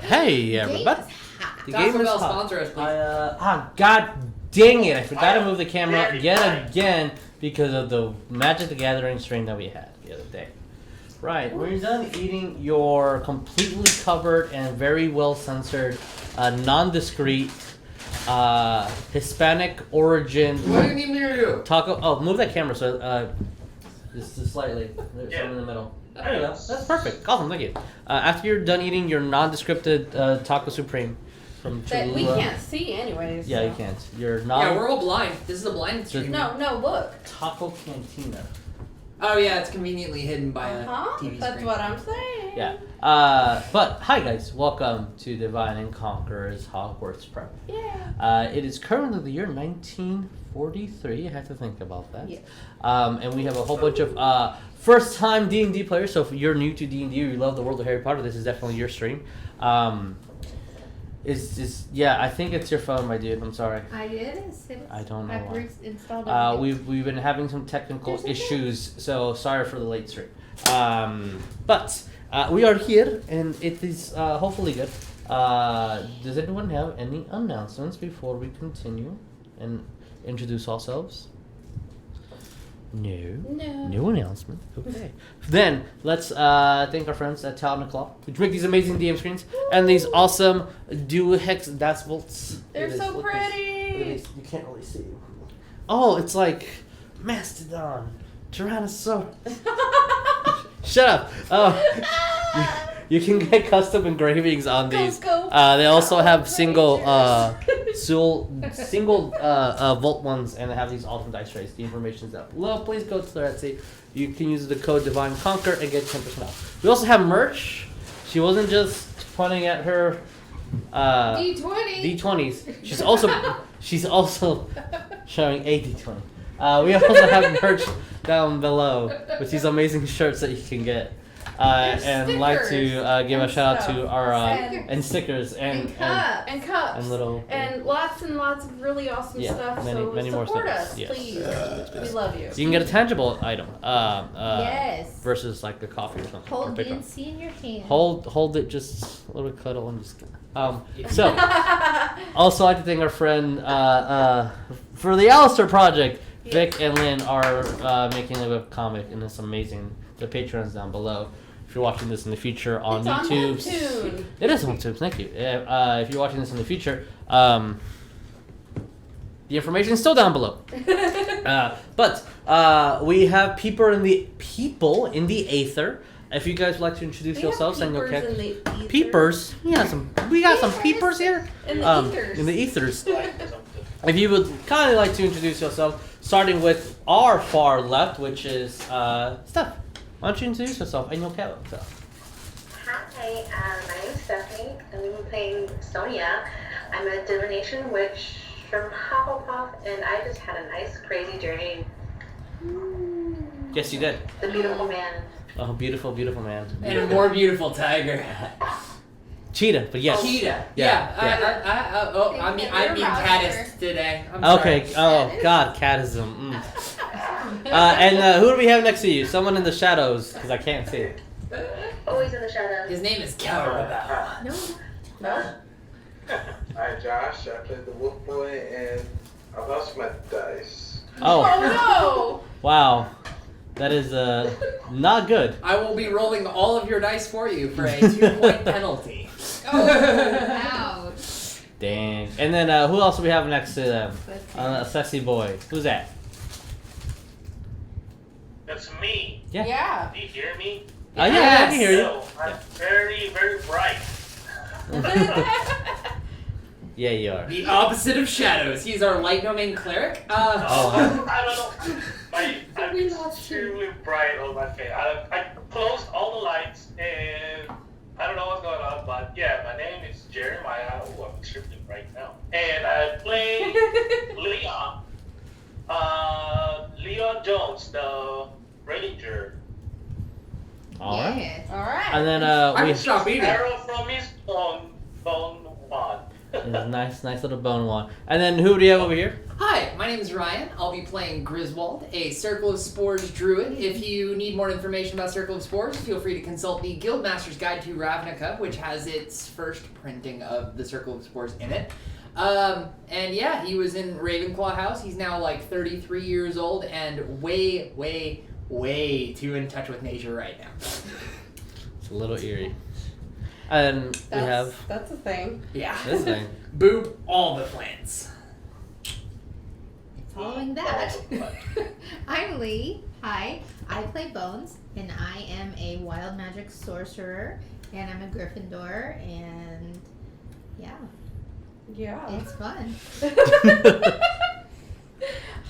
Hey, everybody. The game is hot. Sponsor us, please. God dang it. I forgot to move the camera yet again because of the Magic the Gathering stream that we had the other day. Right, when you're done eating your completely covered and very well censored, non-discreet, Hispanic origin. What do you need me to do? Taco. Oh, move that camera so just slightly. There's some in the middle. There you go. That's perfect. Awesome, thank you. After you're done eating your non-descripted Taco Supreme from Cholula. That we can't see anyways. Yeah, so. you can't. You're not. Yeah, we're all blind. This is a blind stream. No, look. Taco Cantina. Oh yeah, it's conveniently hidden by a TV That's screen. what I'm saying. Yeah. But hi guys, welcome to Divine and Conqueror's Hogwarts Prep. Yeah. It is currently the year 1943. I have to think about that. Yeah. And we have a whole bunch of first-time D&D players. So if you're new to D&D or you love the world of Harry Potter, this is definitely your stream. I think it's your phone, my dude. I'm sorry. It is. I don't know I've why. installed it. We've been having some technical issues, so sorry for the late stream. But we are here, and it is hopefully good. Does anyone have any announcements before we continue and introduce ourselves? No announcement. Okay. Then let's thank our friends at Talon Claw, which make these amazing DM screens and these awesome dual hex dice bolts. They're so pretty. You can't really see. Oh, it's like Mastodon, Tyrannosaurus. Shut up. Oh. You can get custom engravings on these. They also have single vault ones, and they have these awesome dice trays. The information is down below. Please go to their Etsy. You can use the code Divine Conquer and get 10% off. We also have merch. She wasn't just pointing at her D20s. She's also showing a D20. We also have merch down below with these amazing shirts that you can get. And like to give a shout out to our and stickers and cups and little and lots of really awesome stuff. Many more support stickers. us, Yes. please. We love you. You can get a tangible item. Yes. Versus like a coffee or something. Hold or DNC in your hand. Hold it just a little cuddle and just. So also I'd like to thank our friend for the Alistair project. Vic and Lynn are making a web comic, and it's amazing. The Patreon's down below. If you're watching this in the future on YouTube, Webtoon. It is on YouTube. Thank you. If you're watching this in the future, the information is still down below. But we have people in the aether. If you guys would like to introduce yourselves, then okay. Peepers. We got some peepers here. In the ethers. In the ethers. If you would kindly like to introduce yourself, starting with our far left, which is Steph. Why don't you introduce yourself and your character? Hi, my name is Stephanie, and we've been playing Sonya. I'm a divination witch from Hufflepuff, and I just had a nice, crazy journey. Yes, you did. The beautiful man. Oh, beautiful, beautiful man. And a more beautiful tiger. Cheetah, but yes. Cheetah. Yeah. I mean caddis today. I'm okay. sorry. Oh God, cattism. And who do we have next to you? Someone in the shadows, because I can't see. Always in the shadows. His name is Carabao. No. Hi, Josh. I played the Wolf Boy, and I lost my dice. Oh no! Wow, that is not good. I will be rolling all of your dice for you for a 2-point penalty. Oh, ouch. Dang. And then who else do we have next to them? A sexy boy. Who's that? That's me. Yeah. Do you hear me? Yeah, I can hear you. No, I'm very, very bright. Yeah, you are. The opposite of shadows. He's our light domain cleric. I don't know. I'm extremely bright on my face. I closed all the lights, and I don't know what's going on, but yeah, my name is Jeremiah. Oh, I'm extremely bright now. And I play Leon. Leon Jones, the Ranger. Alright. Alright. And then we stop eating. Arrow from his bone one. nice little bone one. And then who do you have over here? Hi, my name is Ryan. I'll be playing Griswold, a Circle of Spores Druid. If you need more information about Circle of Spores, feel free to consult the Guildmaster's Guide to Ravnica, which has its first printing of the Circle of Spores in it. And yeah, he was in Ravenclaw House. He's now like 33 years old and way, way, way too in touch with nature right now. It's a little eerie. And That's a thing. Yeah. this thing. Boop all the plants. Following that, I'm Lee. Hi, I play Bones, and I am a wild magic sorcerer, and I'm a Gryffindor, and yeah, it's fun.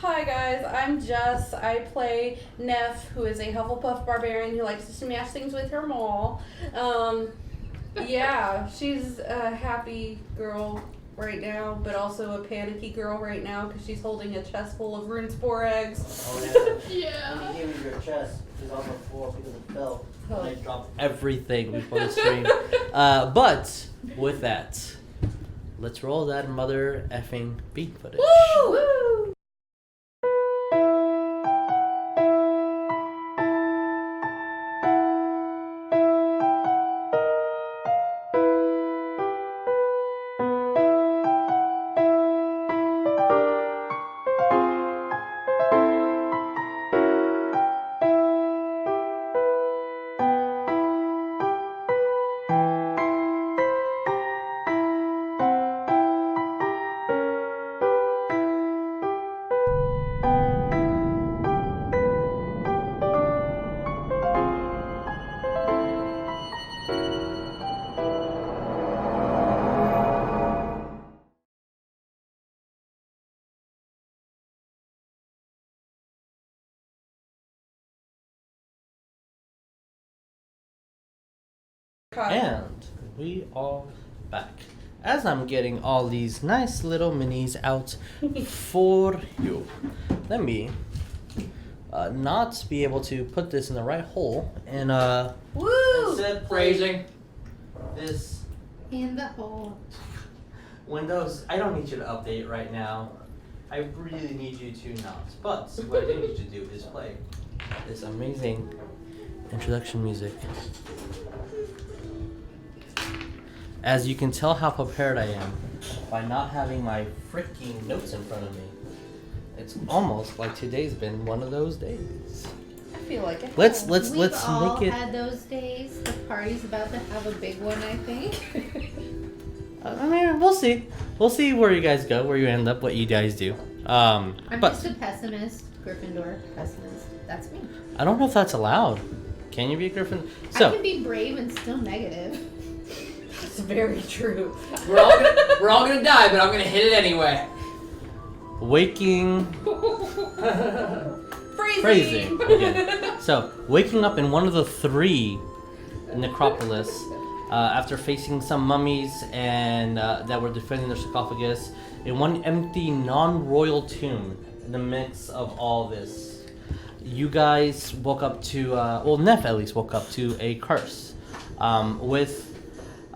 Hi guys, I'm Jess. I play Neff, who is a Hufflepuff barbarian who likes to smash things with her maul. She's a happy girl right now, but also a panicky girl right now because she's holding a chest full of rune spore eggs. Oh, yeah. Yeah. When you gave me your chest, it was on the floor because it fell. Oh. I dropped everything before the stream. But with that, let's roll that mother effing beat footage. Woo! Woo! And we are back. As I'm getting all these nice little minis out for you, let me not be able to put this in the right hole and Woo! instead Phrasing. this In the hole. Windows. I don't need you to update right now. I really need you to not. But what I do need you to do is play this amazing introduction music. As you can tell how prepared I am by not having my freaking notes in front of me. It's almost like today's been one of those days. I feel like it. Let's We've all make it. had those days. The party's about to have a big one, I think. I mean, we'll see. We'll see where you guys go, where you end up, what you guys do. I'm But just a pessimist, Gryffindor pessimist. That's me. I don't know if that's allowed. Can you be a Griffin? I So can be brave and still negative. It's very true. We're all gonna die, but I'm gonna hit it anyway. waking. Phrasing. Again. So, waking up in one of the three necropolis after facing some mummies and that were defending their sarcophagus in one empty non-royal tomb in the midst of all this. You guys woke up to, Neff at least woke up to a curse with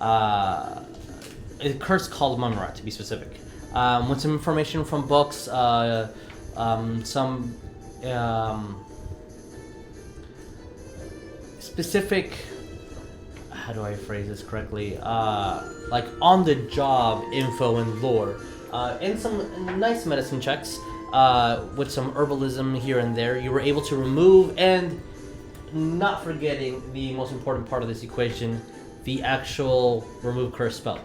a curse called Mumrat, to be specific. With some information from books, some specific, how do I phrase this correctly, like on-the-job info and lore, and some nice medicine checks, with some herbalism here and there. You were able to remove, and not forgetting the most important part of this equation, the actual remove curse spell.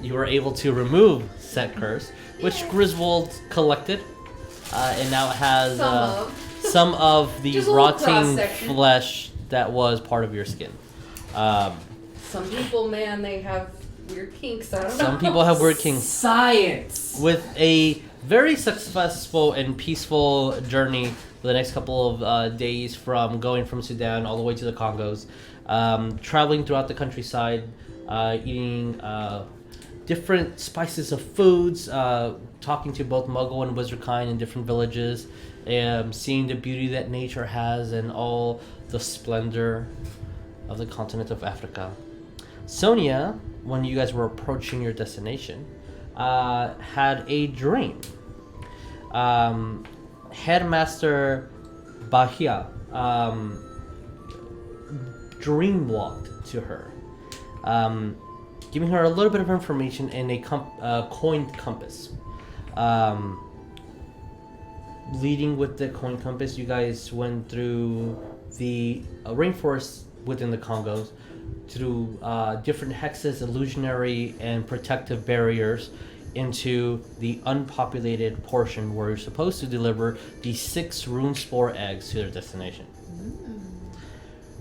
You were able to remove said curse, which Griswold collected, and now it has some of the Just a little rotting cross-section. flesh that was part of your skin. Some people, man, they have weird kinks. I don't know. Some people have weird kinks. Science. With a very successful and peaceful journey for the next couple of days, from going from Sudan all the way to the Congos, traveling throughout the countryside, eating different spices of foods, talking to both Muggle and Wizardkind in different villages, seeing the beauty that nature has and all the splendor of the continent of Africa. Sonya, when you guys were approaching your destination, had a dream. Headmaster Bahia dreamwalked to her, giving her a little bit of information in a coined compass. Leading with the coin compass, you guys went through the rainforest within the Congos, through different hexes, illusionary and protective barriers, into the unpopulated portion where you're supposed to deliver the 6 rune spore eggs to their destination.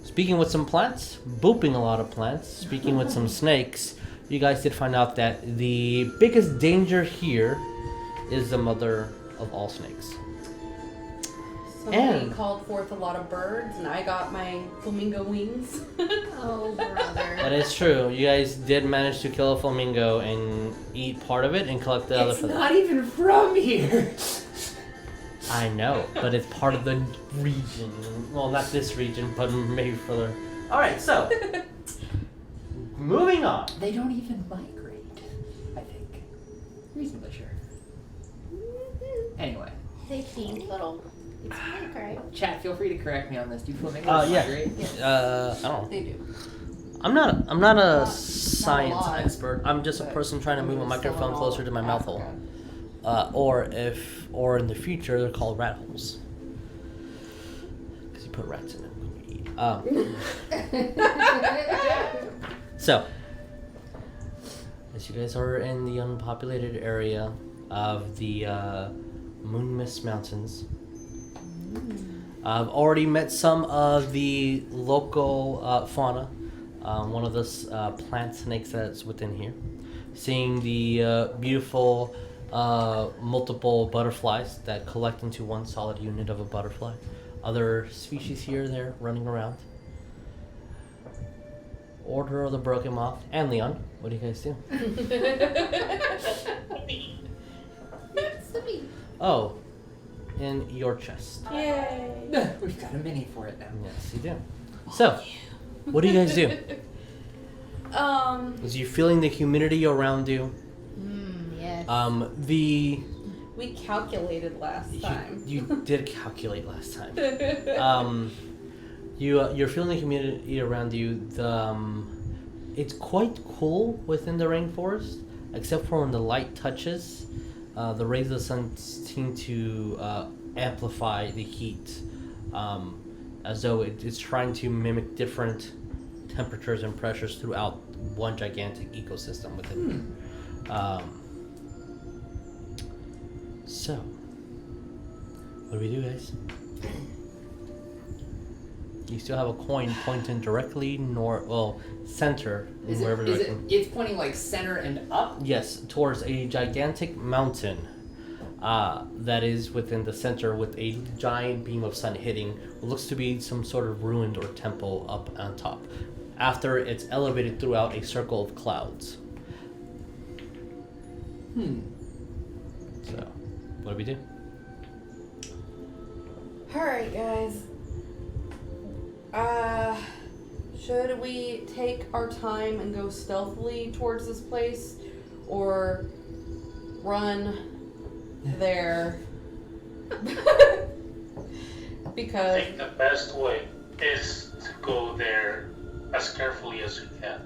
Speaking with some plants, booping a lot of plants, speaking with some snakes, you guys did find out that the biggest danger here is the mother of all snakes. Somebody called forth a lot of birds, and I got my flamingo wings. Oh, brother. That is true. You guys did manage to kill a flamingo and eat part of it and collect the other It's feathers. not even from here. I know, but it's part of the region. Well, not this region, but maybe further. Alright, so. Moving on. They don't even migrate, I think. Reasonably sure. Anyway. They think little. It's Mike, right? Chat, feel free to correct me on this. Do flamingos Yeah. migrate? I don't. They do. I'm not a Not science a lot, expert. I'm just a but person trying to move a they're still microphone in closer all to my mouth hole. Africa. Or in the future, they're called rat holes. Because you put rats in them when you eat. So, as you guys are in the unpopulated area of the Moonmist Mountains, I've already met some of the local fauna. One of those plant snakes that's within here. Seeing the beautiful multiple butterflies that collect into one solid unit of a butterfly. Other species here and there running around. Order of the Broken Moth. And Leon, what do you guys do? Oh, in your chest. Yay! We've got a mini for it now. Yes, you do. So, what do you guys do? As you feeling the humidity around you, Yes. We calculated last time. you did calculate last time. You're feeling the humidity around you. It's quite cool within the rainforest, except for when the light touches. The rays of the sun seem to amplify the heat, as though it's trying to mimic different temperatures and pressures throughout one gigantic ecosystem within. So, what do we do, guys? You still have a coin pointing directly center, Is wherever it, direction. it's pointing like center and up? Yes, towards a gigantic mountain that is within the center with a giant beam of sun hitting what looks to be some sort of ruined or temple up on top. After it's elevated throughout a circle of clouds. So, what do we do? Alright, guys. Should we take our time and go stealthily towards this place? Or run there? I Because think the best way is to go there as carefully as you can.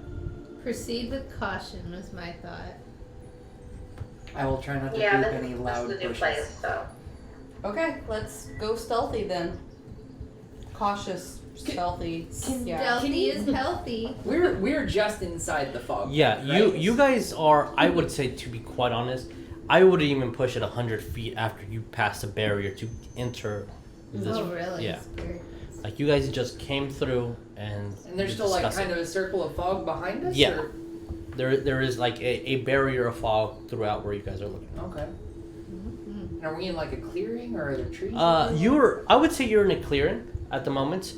Proceed with caution was my thought. I will try not to Yeah, group this, any this loud is a new bushes. place, so. okay, let's go stealthy then. Cautious, stealthy. Yeah. Stealthy is healthy. We're just inside the fog. Yeah, right? you guys are, I would say, to be quite honest, I would even push it 100 feet after you pass the barrier to enter this. Oh, really? Yeah. Spirit. Like, you guys just came through and there's still like kind of a circle of fog behind us? Yeah. Or? There is like a barrier of fog throughout where you guys are looking. Okay. Mm-hmm. And are we in like a clearing or are there trees? I would say you're in a clearing at the moment.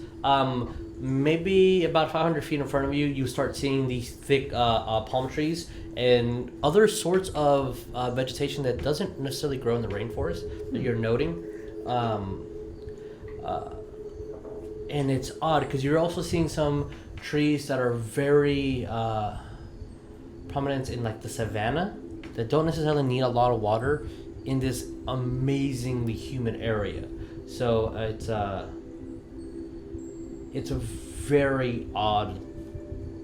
Maybe about 500 feet in front of you, you start seeing these thick palm trees and other sorts of vegetation that doesn't necessarily grow in the rainforest that you're noting. And it's odd because you're also seeing some trees that are very prominent in like the savanna that don't necessarily need a lot of water. in this amazingly humid area. So it's a very odd,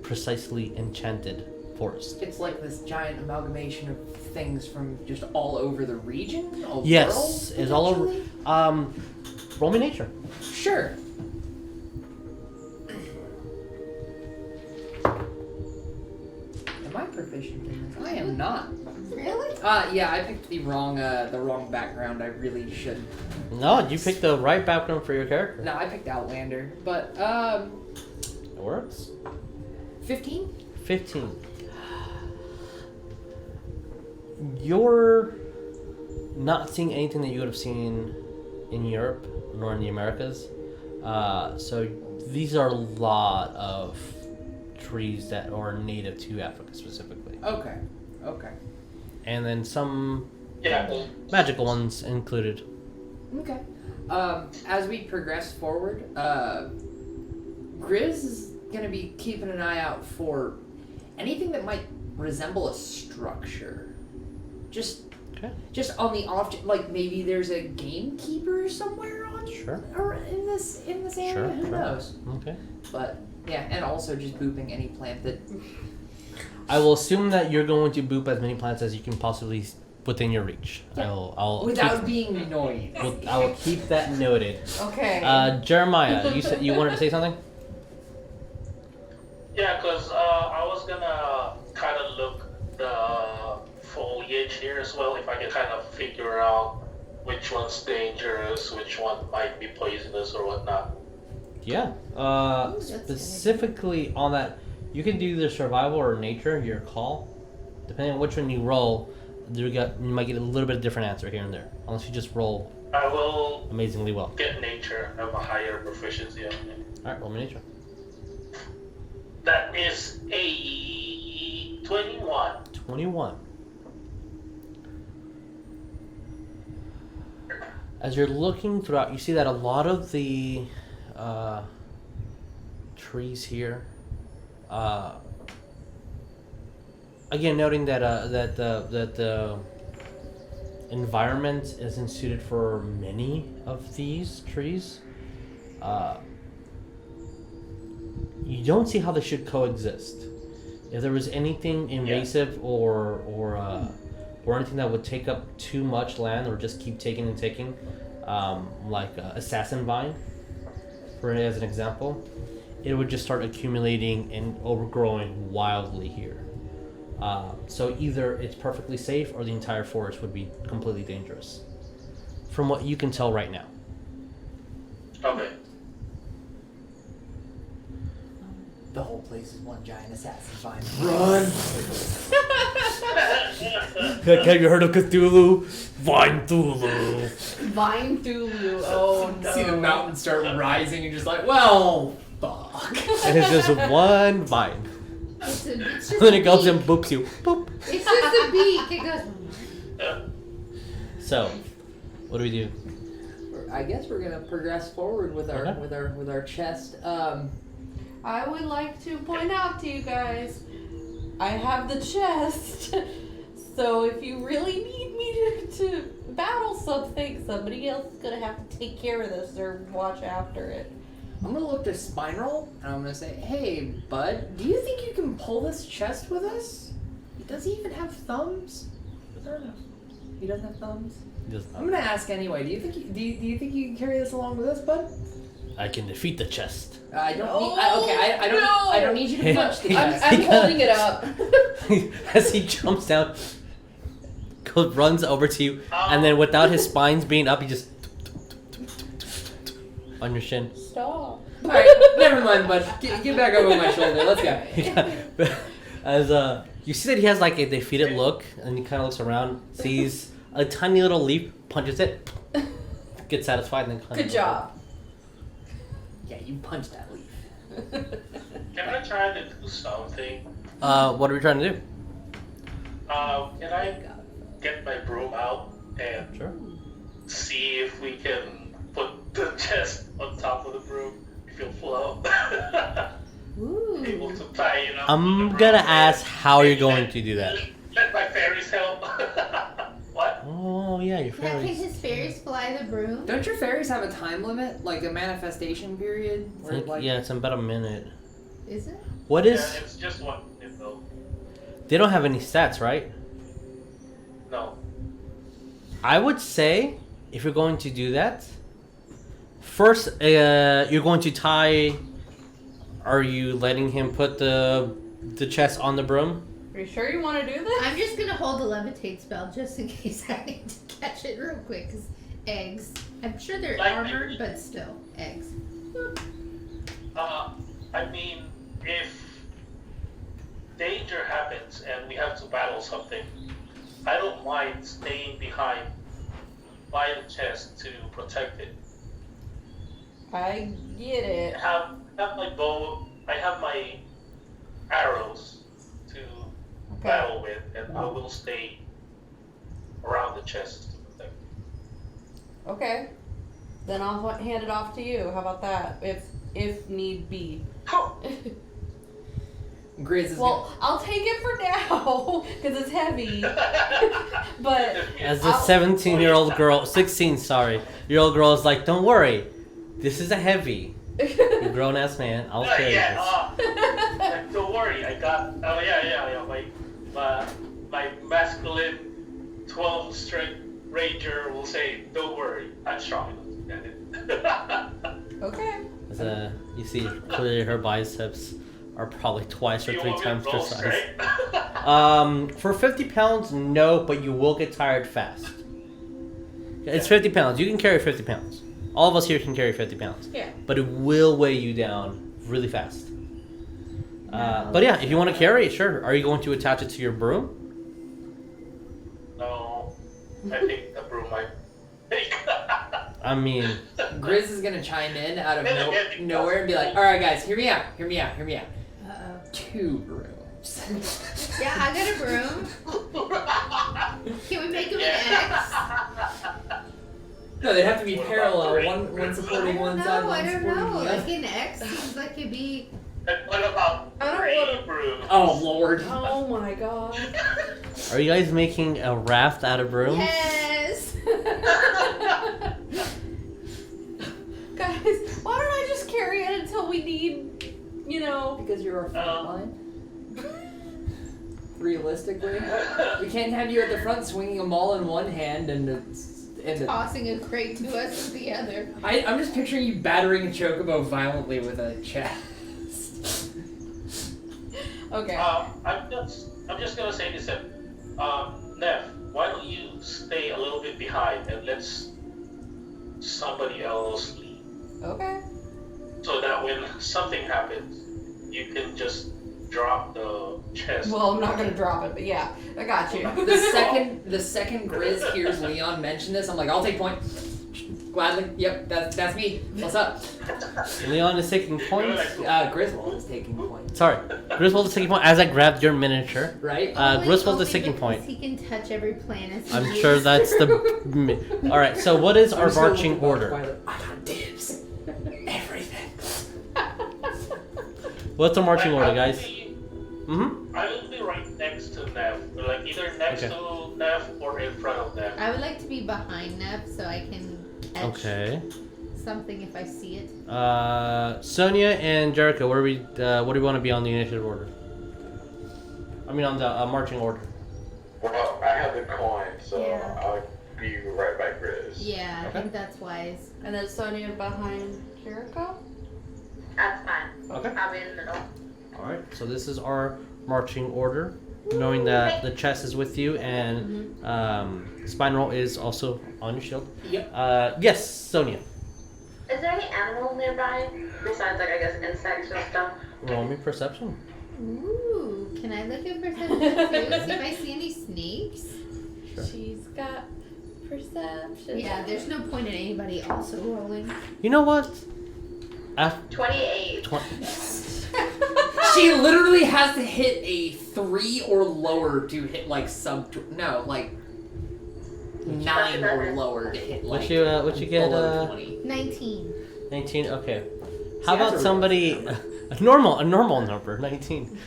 precisely enchanted forest. It's like this giant amalgamation of things from just all over the region? Yes, it's all over. Roll me nature. Sure. Am I proficient in this? I am not. Really? Yeah, I picked the wrong background. I really should. No, you picked the right background for your character. No, I picked Outlander, but It works. 15. 15. You're not seeing anything that you would have seen in Europe nor in the Americas. So these are a lot of trees that are native to Africa specifically. Okay. And then some Yeah. magical ones included. Okay. As we progress forward, Grizz is gonna be keeping an eye out for anything that might resemble a structure. Just on the off, like maybe there's a gamekeeper somewhere on Sure. or in this area. Sure, Who sure. knows? Okay. But yeah, and also just booping any plant that. I will assume that you're going to boop as many plants as you can possibly within your reach. Yeah. I'll Without being annoyed. I will keep that noted. Okay. Jeremiah, you said you wanted to say something? Yeah, because I was gonna kind of look the foliage here as well, if I can kind of figure out which one's dangerous, which one might be poisonous or whatnot. Yeah. Specifically on that, you can do either survival or nature, your call. Depending on which one you roll, you might get a little bit of different answer here and there. Unless you just roll I will amazingly well. get nature, have a higher proficiency on it. Alright, roll me nature. That is a 21. 21. As you're looking throughout, you see that a lot of the trees here, again noting that the environment isn't suited for many of these trees. You don't see how they should coexist. If there was anything invasive or anything that would take up too much land or just keep taking and taking, like assassin vine, for as an example, it would just start accumulating and overgrowing wildly here. So either it's perfectly safe or the entire forest would be completely dangerous, from what you can tell right now. Okay. The whole place is one giant assassin vine. Run! Have you heard of Cthulhu? Vine Thulu. Vine Thulu. Oh no. See the mountains start rising and just like, well, fuck. And it's just one vine. It's just And then a it goes beak. and boops you. Boop. It's just a beak. It goes. So, what do we do? I guess we're gonna progress forward with our Okay. with our chest. I would like to point out to you guys, I have the chest. So if you really need me to battle something, somebody else is gonna have to take care of this or watch after it. I'm gonna look to Spinal and I'm gonna say, hey, bud, do you think you can pull this chest with us? Does he even have thumbs? He doesn't have thumbs. I'm gonna ask anyway. Do you think do you think you can carry this along with us, bud? I can defeat the chest. I don't No, need. I don't. no. I don't need you to punch the chest. I'm holding it up. As he jumps down, runs over to you, and then without his spines being up, he just on your shin. Stop. All right, never mind, bud. Get back over my shoulder. Let's go. As you see that he has like a defeated look, and he kind of looks around, sees a tiny little leaf, punches it, gets satisfied, and then Good job. Yeah, you punched that leaf. Can I try to do something? What are we trying to do? Can I get my broom out and Sure. see if we can put the chest on top of the broom if it'll flow? Able Ooh. to tie it up. I'm gonna ask how you're going to do that. Let my fairies help. What? Oh yeah, your Yeah, can fairies. his fairies fly the broom? Don't your fairies have a time limit, like a manifestation period? I think, yeah, it's in about a minute. Is it? What is? Yeah, it's just 1 minute though. They don't have any stats, right? No. I would say if you're going to do that, first you're going to tie. Are you letting him put the chest on the broom? Are you sure you want to do this? I'm just gonna hold the levitate spell just in case I need to catch it real quick. 'Cause eggs. I'm sure they're Like- armored, but still eggs. I mean, if danger happens and we have to battle something, I don't mind staying behind by the chest to protect it. I get it. I have my bow, I have my arrows to Okay. battle with, and I will stay around the chest to protect it. Okay. Then I'll hand it off to you. How about that? If need be. Grizz is Well, I'll take it for now because it's heavy. But As a 17-year-old girl, 16, sorry, year old girl is like, don't worry, this is a heavy. You're a grown ass man. I'll carry this. Don't worry, I got. Oh yeah. My masculine 12 strength ranger will say, "Don't worry, I'm strong enough to get it." okay. As you see, clearly her biceps are probably twice or You 3 want me to times her roll size. strength? For 50 pounds, no, but you will get tired fast. It's 50 pounds. You can carry 50 pounds. All of us here can carry 50 pounds. Yeah. But it will weigh you down really fast. But yeah, if you want to carry it, sure. Are you going to attach it to your broom? No, I think the broom might take. I mean, Grizz is gonna chime in out of Yeah. nowhere and be like, "All right, guys, hear me out. Uh-oh. 2 brooms." Yeah, I got a broom. Can we make them an X? No, they'd have to be What about parallel. 3? One supporting one side, No, I one don't supporting know. the Like other. an X seems like it'd be. And what about I don't 3 wanna- brooms? Oh Lord. Oh my god. are you guys making a raft out of brooms? Yes. Guys, why don't I just carry it until we need, Because you're our front line. Realistically, we can't have you at the front swinging them all in one hand and Tossing a crate to us with the other. I'm just picturing you battering a chocobo violently with a chest. Okay. I'm just gonna say this then. Neff, why don't you stay a little bit behind and let somebody else lead? Okay. So that when something happens, you can just drop the chest. Well, I'm not gonna drop it, but yeah, I got you. The second Grizz hears Leon mention this, I'm like, I'll take point. Gladly. Yep, that's me. What's up? Leon is taking points. Griswold is taking point. Sorry, Griswold is taking point as I grabbed your miniature. Right? Griswold is Only taking because point. He can touch every planet. I'm sure that's the. Alright, so what is our marching order? I got dibs. Everything. What's our marching order, guys? I will be right next to Neff. Like either next Okay. to Neff or in front of Neff. I would like to be behind Neff so I can catch Okay. something if I see it. Sonya and Jericho, what do we want to be on the initiative order? I mean, on the marching order. Well, I have the coin, so Yeah. I'll be right by Grizz. Yeah, I Okay. think that's wise. And then Sonya behind Jericho? That's fine. Okay. I'll be in the middle. Alright, so this is our marching order. Knowing that the chest is with you and spine roll is also on your shield. Yep. Yes, Sonya. Is there any animals nearby besides, like, I guess, insects and stuff? Roll me perception. Ooh, can I look at perception too? See if I see any snakes? Sure. She's got perception. Yeah, there's no point in anybody also rolling. You know what? 28. 20. She literally has to hit a 3 or lower to hit like no, like 9 or lower to hit like What you get? below 20. 19. 19. Okay. See, How that's about a somebody? A normal number. 19.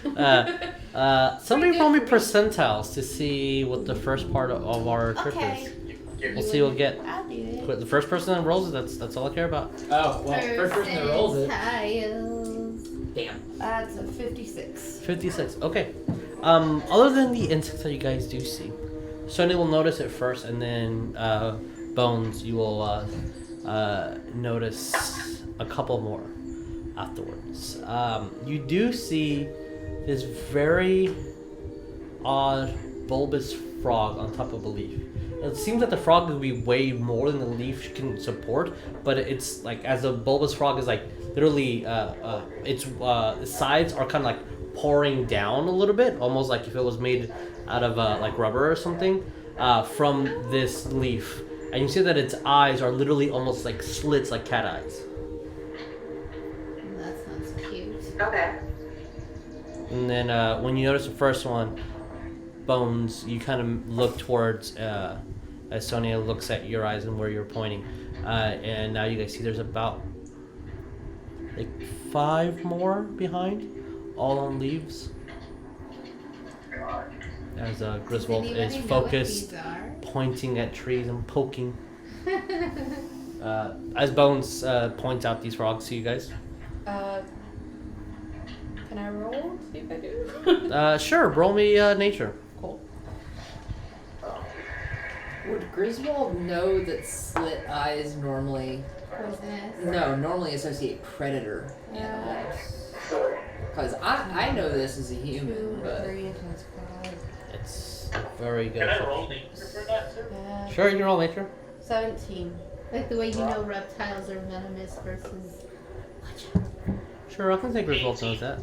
Somebody roll me percentiles to see what the first part of our trip Okay. is. We'll see who'll get. I'll do it. The first person that rolls it, that's all I care about. Oh, well, first person that rolls it. Tiles. Damn. That's a 56. 56. Okay. Other than the insects that you guys do see, Sonya will notice it first, and then Bones, you will notice a couple more afterwards. You do see this very odd bulbous frog on top of a leaf. It seems that the frog would be way more than the leaf can support, but it's like as a bulbous frog is like literally its sides are kind of like pouring down a little bit, almost like if it was made out of like rubber or something from this leaf. And you see that its eyes are literally almost like slits, like cat eyes. That sounds cute. Okay. And then when you notice the first one, Bones, you kind of look towards as Sonya looks at your eyes and where you're pointing. And now you guys see there's about like 5 more behind, all on leaves. As Griswold is focused, pointing at trees and poking. As Bones points out these frogs to you guys. Can I roll? See if I do. Sure, roll me nature. Cool. Would Griswold know that slit eyes normally normally associate predator animals? Because I know this as a human, 2, but 3 times 5. It's very good. Can I roll nature for that, sir? Yeah. Sure, you can roll nature. 17. Like the way you know reptiles are venomous versus. Sure, I can think Griswold knows that.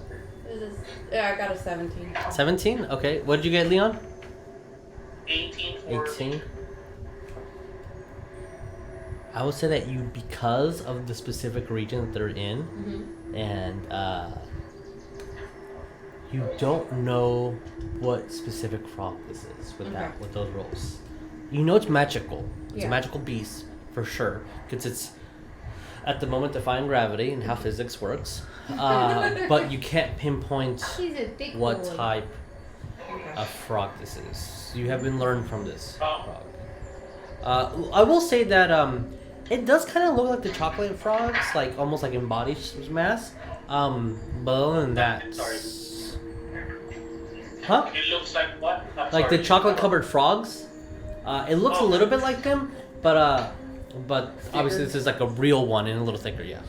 Yeah, I got a 17. 17? Okay. What did you get, Leon? 18 for 18. I would say that you, because of the specific region that they're in, and you don't know what specific frog this is with that, with those rolls. You know it's magical. It's a magical beast for sure, because it's at the moment defying gravity and how physics works. But you can't pinpoint He's a thick what boy. type of frog this is. You have been learned from this frog. I will say that it does kind of look like the chocolate frogs, like almost like in body mass. But other than that, Sorry. huh? It looks like what? I'm Like sorry. the chocolate covered frogs. It looks a little bit like them, but obviously this is like a real one and a little thicker, yeah.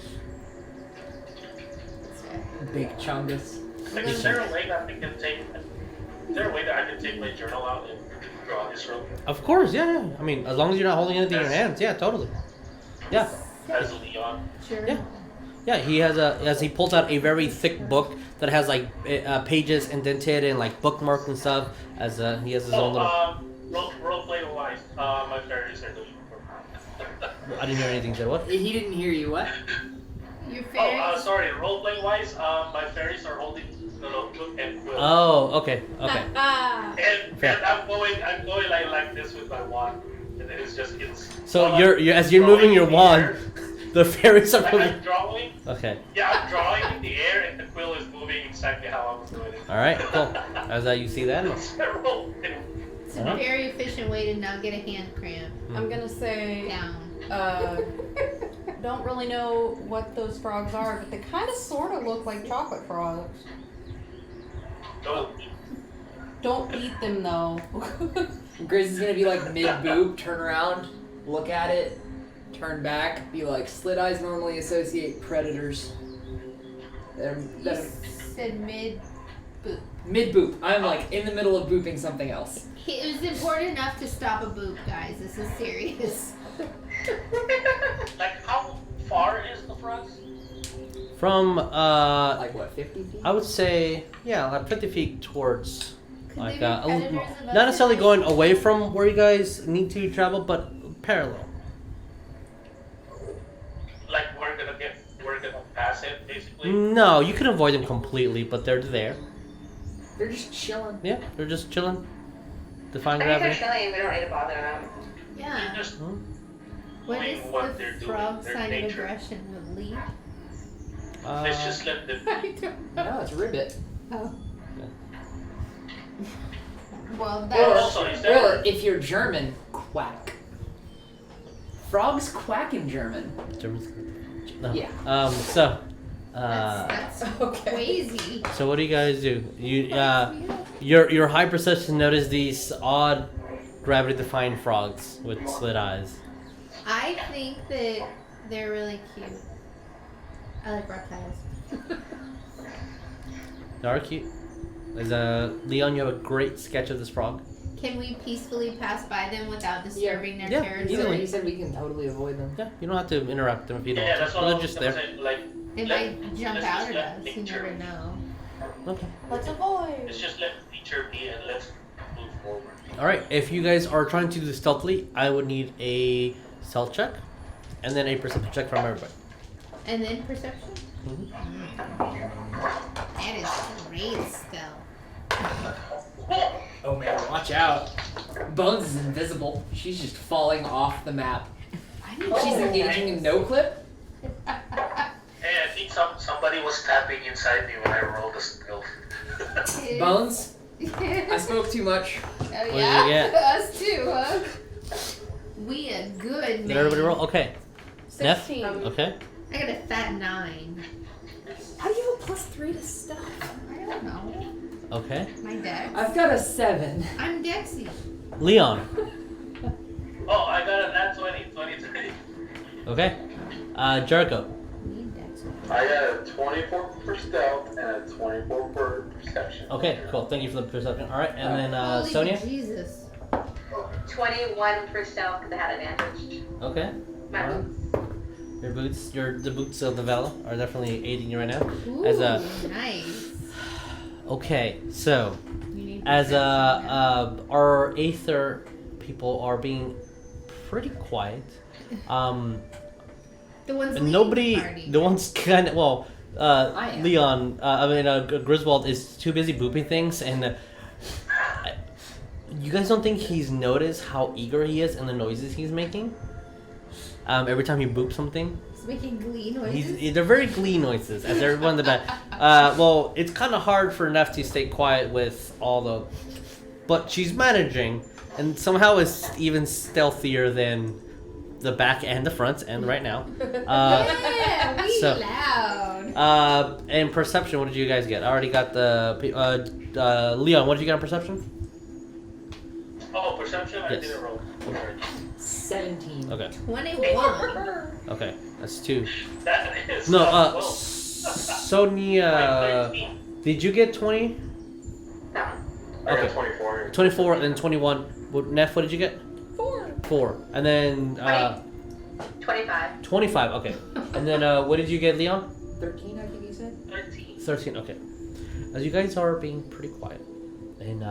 big chungus. Like, is there a way that I can take? Is there a way that I can take my journal out and draw this room Of course, yeah. I mean, as long as you're not holding anything in your hands, yeah, totally. Yeah, as Leon? Sure. yeah. Yeah, he has as he pulls out a very thick book that has like pages indented and like bookmarked and stuff. As he has his own little. Role play wise, my fairies are doing. I didn't hear anything. Said what? He didn't hear you. What? Your fairies. Sorry. Role play wise, my fairies are holding the notebook and quill. Oh, okay, okay. And I'm going like this with my wand, and then it's. So you're as you're moving your wand, the fairies are Like moving. I'm drawing. Okay. Yeah, I'm drawing in the air, and the quill is moving exactly how I was doing it. All right. Cool. As you see that. It's a very efficient way to not get a hand cramp. I'm gonna say, Down. don't really know what those frogs are, but they kind of sort of look like chocolate frogs. Don't eat them though. Grizz is gonna be like mid boob, turn around, look at it, turn back, be like, slit eyes normally associate predators. You said mid. Boop. Mid boop. I'm like in the middle of booping something else. It was important enough to stop a boop, guys. This is serious. Like, how far is the front? From Like what, 50 feet? I would say like 50 feet towards Could like they be predators of not necessarily us? going away from where you guys need to travel, but parallel. Like, we're gonna pass it, basically? No, you can avoid them completely, but they're there. They're just chilling. Yeah, they're just chilling. Defying I think they're gravity. chilling. We don't need to bother them. Yeah. Just What doing is what they're the doing, frog their sign of nature. aggression? A leap? let's just let them I don't know. No, it's ribbit. Oh. Well, Or that's also, is there, Or if you're German, quack. Frogs quack in German. No. Yeah. So. That's Okay. crazy. So what do you guys do? Your high perception noticed these odd gravity-defying frogs with slit eyes. I think that they're really cute. I like reptiles. They are cute. Leon, you have a great sketch of this frog. Can we peacefully pass by them without disturbing their Yeah, territory? He said we can totally avoid them. Yeah, you don't have to interrupt them if you don't Yeah, want that's to. what I They're was just gonna there. say. Like, It let- might jump let's out just at let us. You nature- never know. Okay. Let's avoid. Let's just let nature be and let's move forward. All right. If you guys are trying to do this stealthily, I would need a stealth check, and then a perception check from everybody. And then perception? Mhm. That is great stealth. Oh man, watch out. Bones is invisible. She's just falling off the map. She's engaging in no clip. Hey, I think somebody was tapping inside me when I rolled the skill. Bones, I spoke too much. Oh did you yeah? get? Us too, huh? We a good Did everybody man. roll? Okay. Neff? 16. Okay. I got a fat 9. How do you have a +3 to stuff? I don't know. Okay. My dex. I've got a 7. I'm Dexy. Leon. Oh, I got a nat 23. Okay. Jericho. Me and Dex. I got a 24 for stealth and a 24 for perception. Okay, cool. Thank you for the perception. All right, and then Holy Sonya. Jesus. 21 for stealth because I had advantage. Okay. My Alright. boots. The boots of the Vela are definitely aiding you right now. Ooh, As a nice. okay, so You need as perception, our Aether people are being pretty quiet. the ones And leading nobody, the party. the ones kind of I am. Leon. Griswold is too busy booping things, and you guys don't think he's noticed how eager he is and the noises he's making. Every time he boops something, He's making glee noises. they're very glee noises, as everyone in the back. Well, it's kind of hard for Neff to stay quiet with all the, but she's managing, and somehow is even stealthier than the back and the front end right now. Yeah, we so- loud. And perception, what did you guys get? I already got the Leon. What did you get on perception? Oh, perception? I Yes. didn't roll. 17. Okay, 21. okay, that's 2. That is No, whoa. Sonya, 13. did you get 20? No. I got Okay. 24. 24 and then 21. Neff, what did you get? 4. 4. And then 25. 25, okay. And then what did you get, Leon? 13, I think you said? 13. 13, okay. As you guys are being pretty quiet. And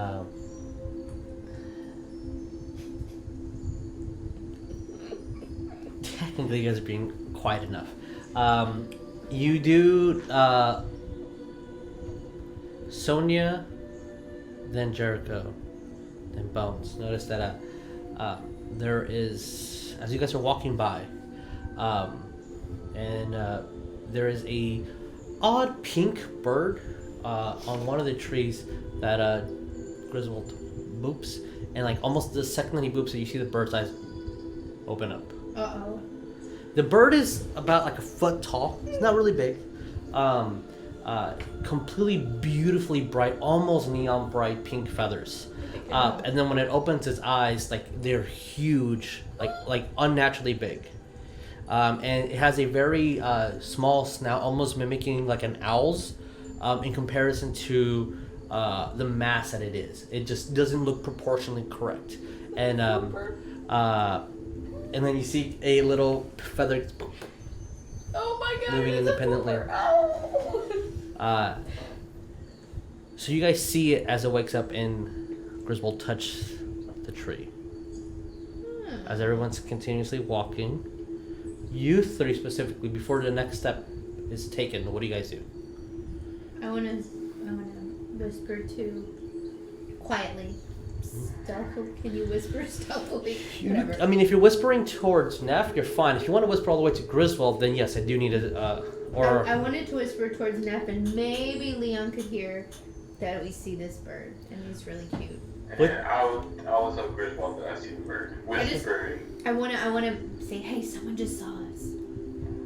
technically you guys are being quiet enough. You do Sonya, then Jericho, then Bones. Notice that there is, as you guys are walking by, and there is a odd pink bird on one of the trees that Griswold boops, and like almost the second that he boops it, you see the bird's eyes open up. Uh-oh. The bird is about like a foot tall. It's not really big. Completely beautifully bright, almost neon bright pink feathers. And then when it opens its eyes, like they're huge, like unnaturally big. And it has a very small snout, almost mimicking like an owl's, in comparison to the mass that it is. It just doesn't look proportionally correct. And then you see a little feather Oh my god. moving it's a independently. boomer. Oh. So you guys see it as it wakes up and Griswold touches the tree. As everyone's continuously walking, you three specifically, before the next step is taken, what do you guys do? I wanna whisper quietly. Stealthily. Can you whisper stealthily? Whatever. I mean, if you're whispering towards Neff, you're fine. If you want to whisper all the way to Griswold, then yes, I do need a I wanted to whisper towards Neff, and maybe Leon could hear that we see this bird, and he's really cute. What? And I was a Griswold that I see the bird. Whispering. I wanna say, hey, someone just saw us.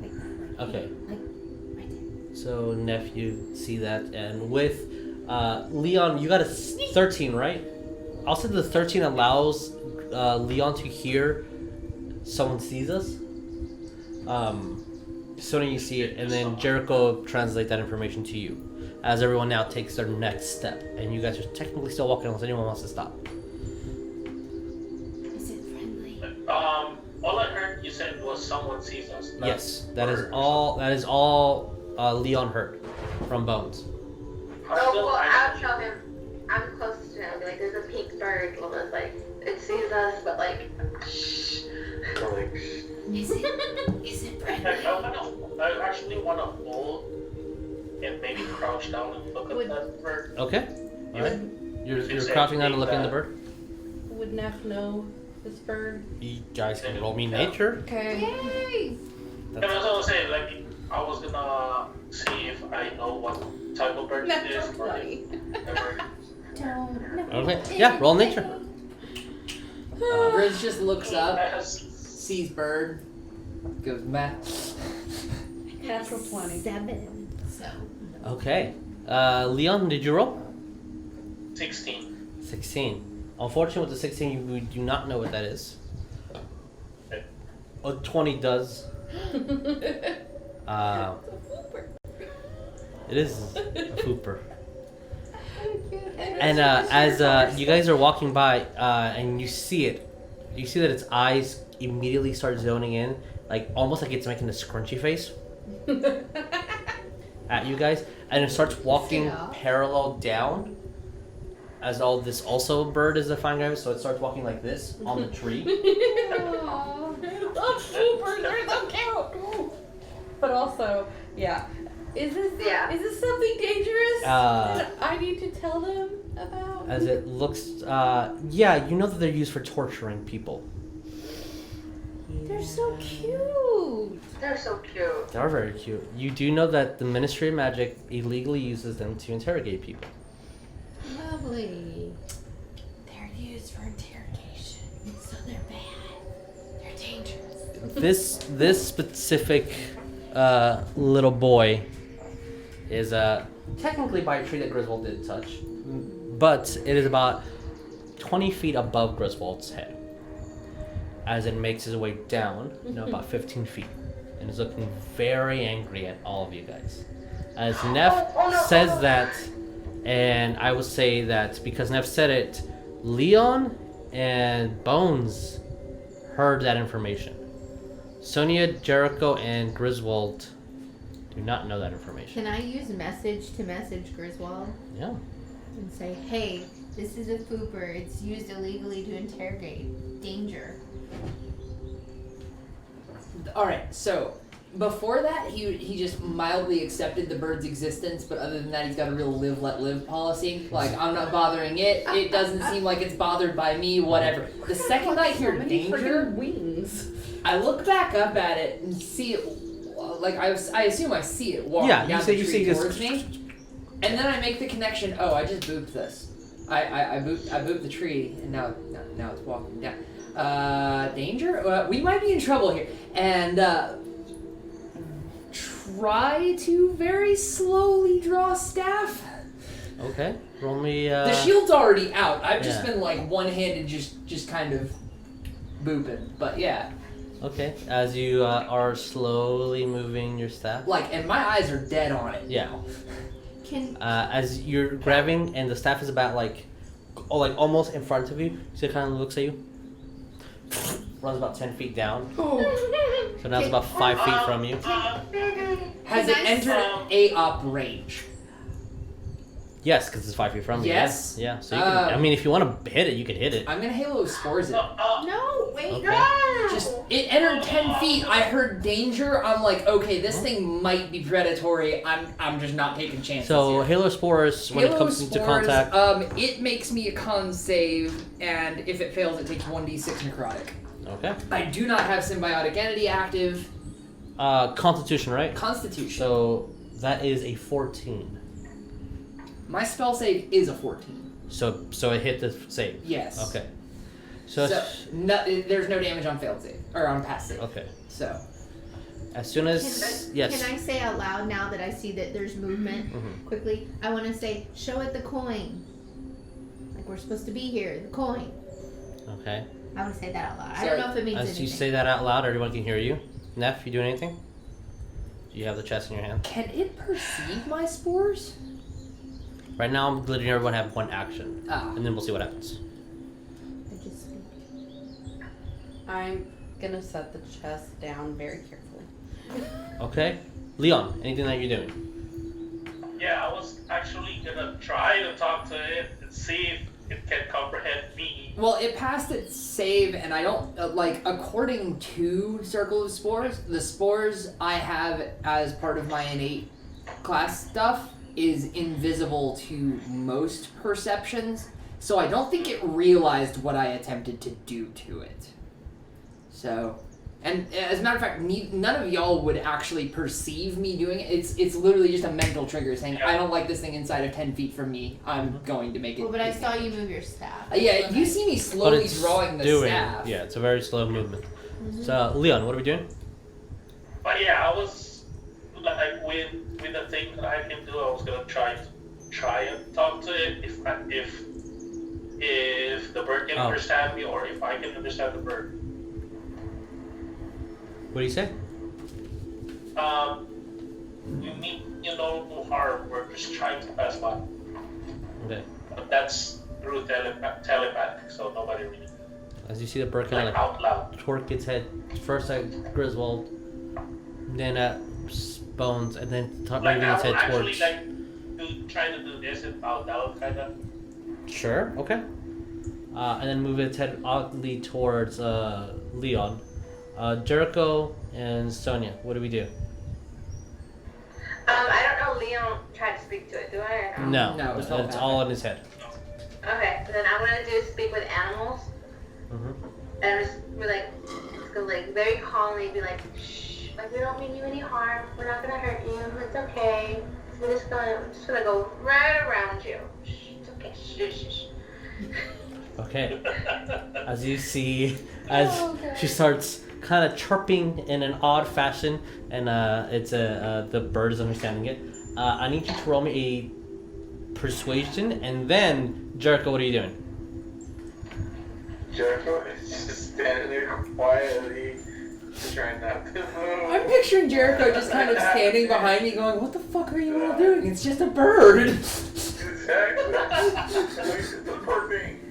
Like that. Okay. Like right there. So nephew, see that, and with Leon, you got a 13, right? I'll say the 13 allows Leon to hear someone sees us. Sonya, you see it, and then Jericho translate that information to you. As everyone now takes their next step, and you guys are technically still walking unless anyone wants to stop. Is it friendly? All I heard you said was someone sees us. not Yes, that is bird. all. That is all Leon heard from Bones. Oh, well, I'll tell him. I'm close to him. Like, there's a pink bird. Well, it's like, it sees us, but like, shh. So like, Is it friendly? I actually want to hold and maybe crouch down and look at Would- that bird. Okay. All right. You're Is it crouching down and big looking at the bad? bird. Would Neff know this bird? You guys can roll me nature. Okay. Yay! And I was gonna say, like, I was gonna see if I know what type of bird Neff, it is. don't or play. the bird. Don't. Okay. Yeah. Roll nature. Grizz just looks up, I has sees bird, goes math. Natural 20. 7. So. Okay. Leon, did you roll? 16. 16. Unfortunately, with the 16, you do not know what that is. Okay. A 20 does. It is a pooper. And as you guys are walking by and you see it, you see that its eyes immediately start zoning in, like almost like it's making a scrunchy face at you guys, and it starts walking Yeah. parallel down. As all this also bird is a fine guy, so it starts walking like this on the tree. Aw, I love poopers. They're so cute. But also, yeah. Is this something dangerous that I need to tell them about? As it looks, yeah, you know that they're used for torturing people. They're so cute. They're so cute. They are very cute. You do know that the Ministry of Magic illegally uses them to interrogate people. Lovely. They're used for interrogation, so they're bad. They're dangerous. This specific little boy is technically by a tree that Griswold did touch, but it is about 20 feet above Griswold's head as it makes its way down, about 15 feet, and is looking very angry at all of you guys. As Neff says that, and I will say that because Neff said it, Leon and Bones heard that information. Sonya, Jericho, and Griswold do not know that information. Can I use message to message Griswold Yeah. and say, hey, this is a pooper. It's used illegally to interrogate. Danger. Alright, so before that, he just mildly accepted the bird's existence, but other than that, he's got a real live, let live policy. Like, I'm not bothering it. It doesn't seem like it's bothered by me, whatever. The second I hear danger, wings. I look back up at it and see it, like, I assume I see it walking Yeah, down you the see tree just- towards me. And then I make the connection, oh, I just booped this. I booped the tree, and now it's walking down. Danger? We might be in trouble here. And, try to very slowly draw staff. Okay. Roll me. The shield's already out. I've just yeah. been like one-handed, just kind of booping. But yeah, Okay. As you are slowly moving your staff. like, and my eyes are dead on it. Yeah. Can As you're grabbing and the staff is about like almost in front of you, so it kind of looks at you. Runs about 10 feet down. So now it's about 5 feet from you. Has Can it I entered A-op range? Yes, because it's 5 feet from you. Yes? Yeah. So you can, I mean, if you want to hit it, you could hit it. I'm gonna Halo Spores it. no wait. Okay. Just, it entered 10 feet. I heard danger. I'm like, okay, this thing might be predatory. I'm just not taking chances So here. Halo Spores, when it comes into Spores, contact. it makes me a con save, and if it fails, it takes 1d6 necrotic. Okay. I do not have symbiotic entity active. Constitution, right? Constitution. So that is a 14. My spell save is a 14. So it hit the save. Yes. Okay. So there's no damage on failed save or on pass save. Okay. So As soon as yes. Can I say out loud now that I see that there's movement quickly? I want to say, show it the coin. Like we're supposed to be here. The coin. Okay. I want to say that out loud. I don't know if it means As anything. you say that out loud, everyone can hear you. Neff, you doing anything? Do you have the chest in your hand? can it perceive my spores? Right now, I'm letting everyone have one action, Ah. and then we'll see what happens. I just speak. I'm gonna set the chest down very carefully. Okay. Leon, anything that you're doing? Yeah, I was actually gonna try to talk to it and see if it can comprehend me. Well, it passed its save, and I don't according to Circle of Spores, the spores I have as part of my innate class stuff is invisible to most perceptions, so I don't think it realized what I attempted to do to it. So, and as a matter of fact, none of y'all would actually perceive me doing it. It's literally just a mental trigger saying, I don't like this thing inside of 10 feet from me. I'm going to make it. Well, but I saw you move your staff. Yeah, you see me But slowly it's drawing the doing, staff. Yeah, it's a very slow movement. So, Leon, what are we doing? But yeah, I was like with the thing that I can do, I was gonna try and talk to it if the bird can understand me or if I can understand the bird. What do you say? You mean no harm. We're just trying to pass by. Okay. But that's through telepathic, so nobody really As you see the bird kind of out loud. torque its head first at Griswold, then at Bones, and then moving its head actually towards. trying to do this out loud, kind of. Sure. Okay. And then move its head oddly towards Leon. Jericho and Sonya, what do we do? I don't know. Leon tried to speak to it. Do I? Or No, No, it's it's all in his head. Okay. Then I'm gonna do speak with animals, and we're just gonna very calmly be like, shh. Like we don't mean you any harm. We're not gonna hurt you. It's okay. We're just gonna go right around you. Shh. It's okay. Shh. Shh. Shh. Okay. As you see, as she starts kind of chirping in an odd fashion, and the bird is understanding it. I need you to roll me a persuasion, and then Jericho, what are you doing? Jericho is just standing there quietly, trying not to move. I'm picturing Jericho just kind of standing behind me going, what the fuck are you all doing? It's just a bird. Exactly. It's the perfect.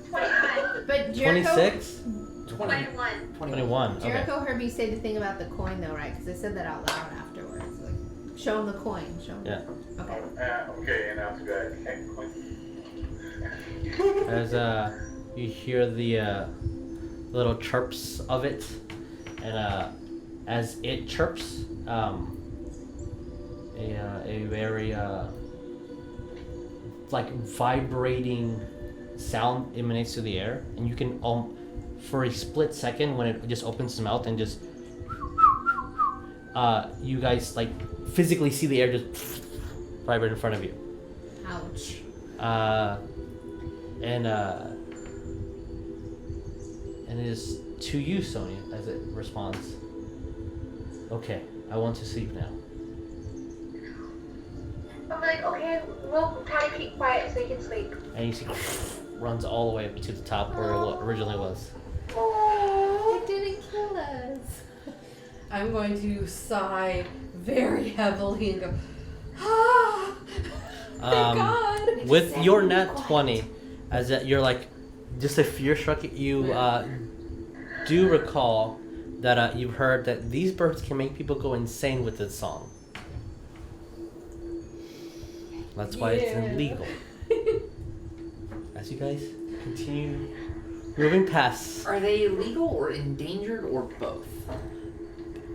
21. But Jericho, 26? 21. 21. Okay. Jericho heard me say the thing about the coin though, right? Because I said that out loud afterwards. Like, show him the coin. Show him. Yeah. Okay. Okay, and after that, As you hear the little chirps of it, and as it chirps, a very like vibrating sound emanates through the air, and you can for a split second when it just opens its mouth and just you guys like physically see the air just vibrate in front of you. Ouch. And it is to you, Sonya, as it responds. Okay, I want to sleep now. I'm like, okay, we'll try to keep quiet so you can sleep. And you see runs all the way up to the top where it originally was. Oh, it didn't kill us. I'm going to sigh very heavily and go, ah, thank God. With your nat 20, as that you're like, just a fear struck at you, do recall that you've heard that these birds can make people go insane with this song. That's why it's illegal. As you guys continue moving past. Are they illegal or endangered or both?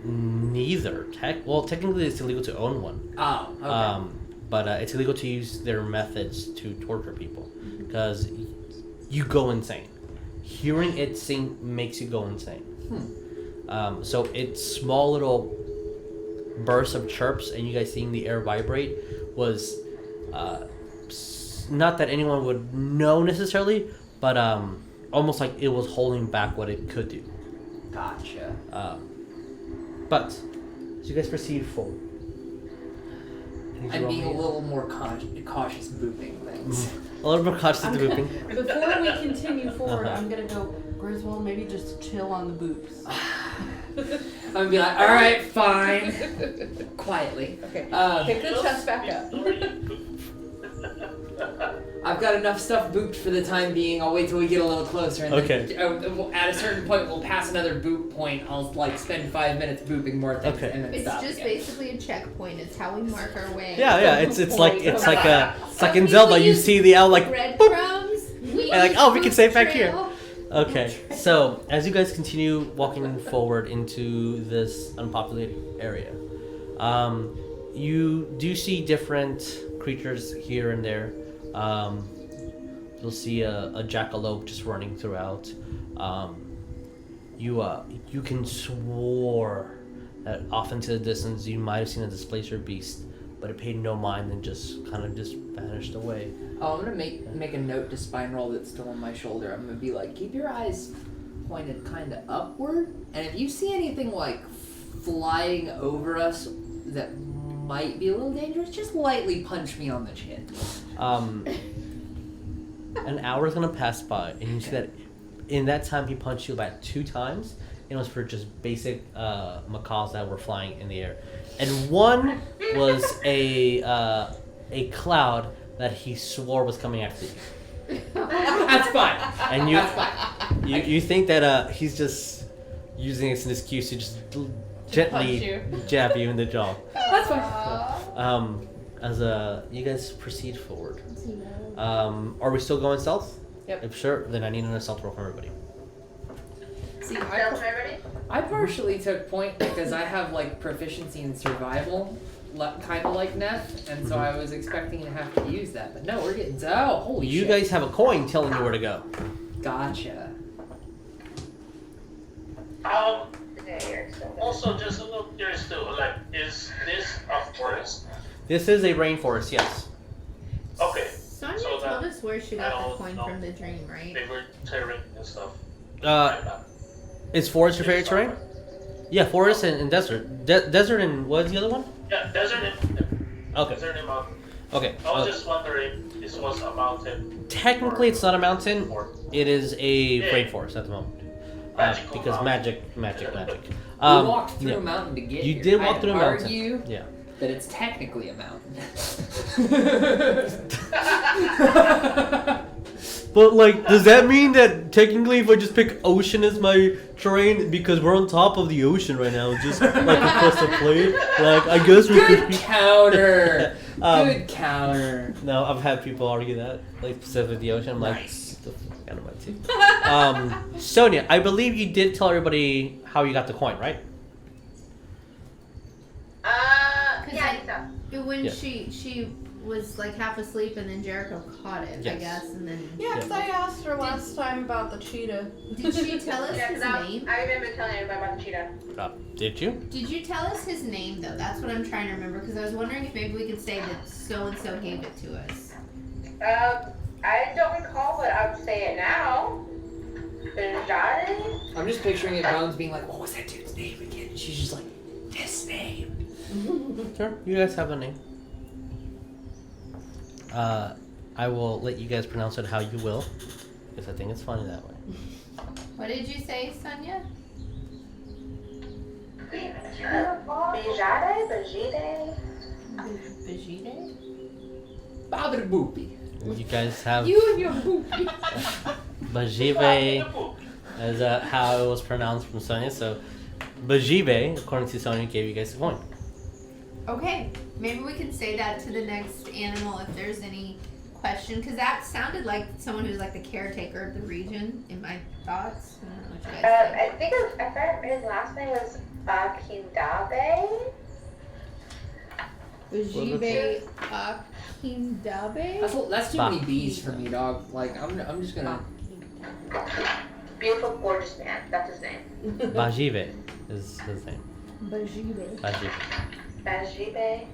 Neither. Technically it's illegal to own one. Oh, okay. But it's illegal to use their methods to torture people. Because you go insane. Hearing it sing makes you go insane. So it's small little bursts of chirps and you guys seeing the air vibrate was not that anyone would know necessarily, but almost like it was holding back what it could do. Gotcha. But as you guys proceed forward, I'm being a little more cautious booping things. A little more cautious of the booping. Before we continue forward, I'm gonna go, Griswold, maybe just chill on the boops. I'm gonna be like, all right, fine. Quietly. Okay. Pick the chest back up. I've got enough stuff booped for the time being. I'll wait till we get a little closer. And Okay. Then, at a certain point, we'll pass another boop point. I'll like spend 5 minutes booping more things, Okay. and then It's stop just again. basically a checkpoint. It's how we mark our way. Yeah. It's like in Some Zelda. people You use see the owl like. breadcrumbs. We And like, use oh, we can boot save back here. trail. Okay, so as you guys continue walking forward into this unpopulated area, you do see different creatures here and there. You'll see a jackalope just running throughout. You can swore that off into the distance you might have seen a displacer beast, but it paid no mind and just kind of just vanished away. Oh, I'm gonna make a note to spine roll that's still on my shoulder. I'm gonna be like, keep your eyes pointed kind of upward, and if you see anything like flying over us that might be a little dangerous, just lightly punch me on the chin. An hour is gonna pass by, and you see that in that time he punched you about 2 times. It was for just basic macaws that were flying in the air, and one was a cloud that he swore was coming after you. That's fine. And you That's fine. you think that he's just using it as an excuse to just gently jab you in the jaw. That's fine. As you guys proceed forward. Are we still going stealth? Yep. If sure, then I need an assault roll from everybody. See, Stealth for everybody? I partially took point because I have like proficiency in survival, kind of like Neff, and so I was expecting to have to use that. But no, we're getting holy You shit. guys have a coin telling you where to go. Gotcha. Also, just a little curious too. Like, is this a forest? This is a rainforest, yes. Okay. Sonya So that told us where she got I the don't coin know. from the dream, right? They were terrain and stuff. Is forest your favorite terrain? Yeah, forest and desert. Desert and what is the other one? Yeah, desert and Okay. desert and mountain. Okay. I was just wondering, this was a mountain. Technically, it's not a mountain. Or It is a Yeah. rainforest at the moment. Magical Because mountain. magic. We walked through yeah. a mountain to get You here. did walk I'd through a mountain. argue Yeah. that it's technically a mountain. But like, does that mean that technically if I just pick ocean as my terrain because we're on top of the ocean right now, just like across the plate? Like, I guess we Good could. counter. Um, Good counter. No, I've had people argue that, like specifically the ocean. I'm like, Nice. the fuck out of my teeth. Sonya, I believe you did tell everybody how you got the coin, right? Yeah, I think so. When Yeah. she was like half asleep and then Jericho caught it, I Yes. guess, and then Yeah, because I asked her last time about the cheetah. did she tell us Yeah, his 'cause name? I remember telling everybody about the cheetah. Did you? Did you tell us his name though? That's what I'm trying to remember because I was wondering if maybe we could say that so and so gave it to us. I don't recall, but I would say it now. Benjade? I'm just picturing it, Bones being like, what was that dude's name again? And she's just like, this name. Sure. You guys have a name. I will let you guys pronounce it how you will, because I think it's funny that way. What did you say, Sonya? Benjade? Benjade? Vegeta? Babidi boopy. You guys have You and your boopy. Bajive as how it was pronounced from Sonya. So Bajive, according to Sonya, gave you guys a coin. Okay, maybe we can say that to the next animal if there's any question, because that sounded like someone who's like the caretaker of the region in my thoughts. I don't know what you guys think. I think I heard his last name was Akindabe. Bajive Akindabe? That's too many B's for me, dog. Like, I'm just gonna. Beautiful, gorgeous man. That's his name. Bajive is his name. Bajive. Bajive. Benjibe.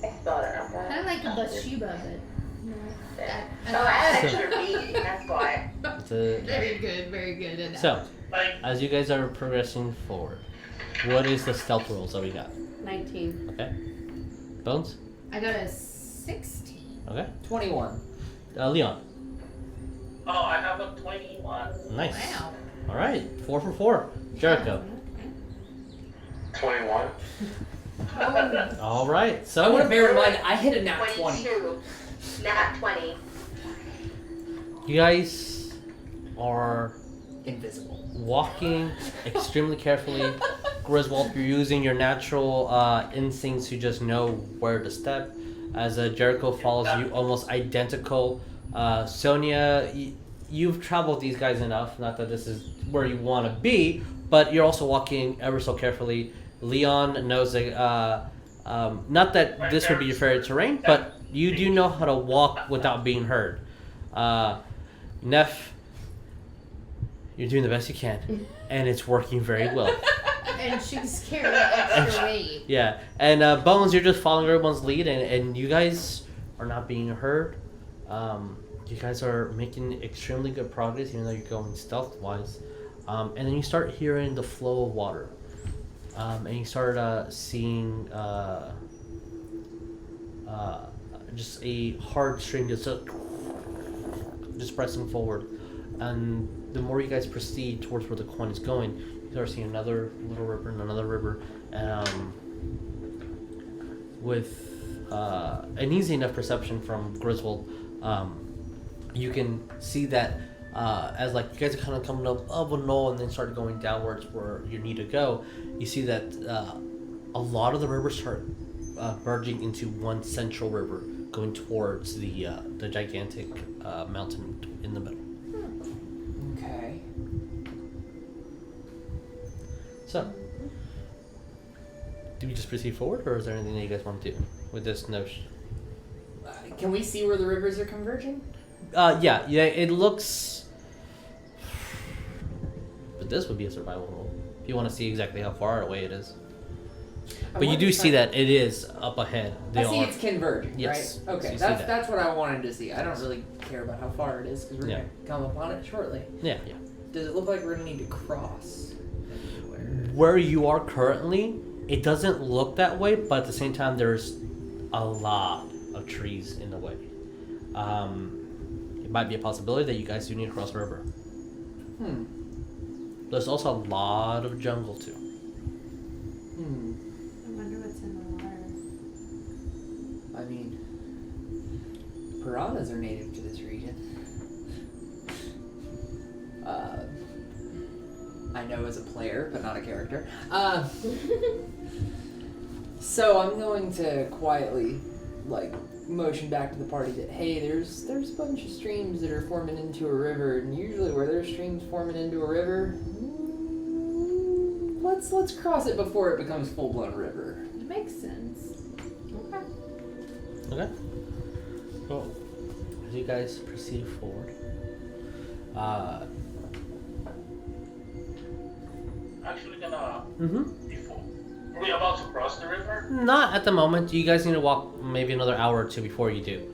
I spelled it wrong. Kind of like a Bathsheba, but Oh, I have extra beat. That's why. Very good, very good. And So, Like, as you guys are progressing forward, what is the stealth rolls that we got? 19. Okay. Bones? I got a 16. Okay. 21. Leon? oh, I have a 21. Nice. Wow. All right. 4 for 4. Jericho? 21. All right. I want to So, bear in mind, I hit a nat 20. 22. Nat 20. you guys are Invisible. walking extremely carefully. Griswold, you're using your natural instincts to just know where to step. As Jericho follows you, almost identical. Sonya, you've traveled these guys enough. Not that this is where you want to be, but you're also walking ever so carefully. Leon knows that, not that this would be your favorite terrain, but you do know how to walk without being heard. Neff, you're doing the best you can, and it's working very well. And she's carrying extra weight. Yeah, and Bones, you're just following everyone's lead, and you guys are not being heard. You guys are making extremely good progress, even though you're going stealth-wise. And then you start hearing the flow of water. And you start seeing just a hard stream just pressing forward. And the more you guys proceed towards where the coin is going, you start seeing another little river and another river. With an easy enough perception from Griswold, you can see that as like you guys are kind of coming up a knoll and then start going downwards where you need to go, you see that a lot of the rivers start merging into one central river going towards the gigantic mountain in the middle. Okay. So, do we just proceed forward, or is there anything that you guys want to do with this notion? Can we see where the rivers are converging? Yeah, it looks. But this would be a survival roll if you want to see exactly how far away it is. But you do see that it is up ahead. I see it's converging, Yes. right? Okay, So you see that. that's what I wanted to see. I don't really care about how far it is because we're Yeah. going to come upon it shortly. Yeah. Does it look like we're going to need to cross anywhere? Where you are currently, it doesn't look that way, but at the same time, there's a lot of trees in the way. It might be a possibility that you guys do need to cross the river. There's also a lot of jungle too. I wonder what's in the water. I mean, piranhas are native to this region. I know as a player, but not a character. So I'm going to quietly, motion back to the party that hey, there's a bunch of streams that are forming into a river, and usually where there's streams forming into a river, let's cross it before it becomes full blown river. It makes sense. Okay. Well, as you guys proceed forward, Actually gonna before are we about to cross the river? not at the moment. You guys need to walk maybe another hour or two before you do.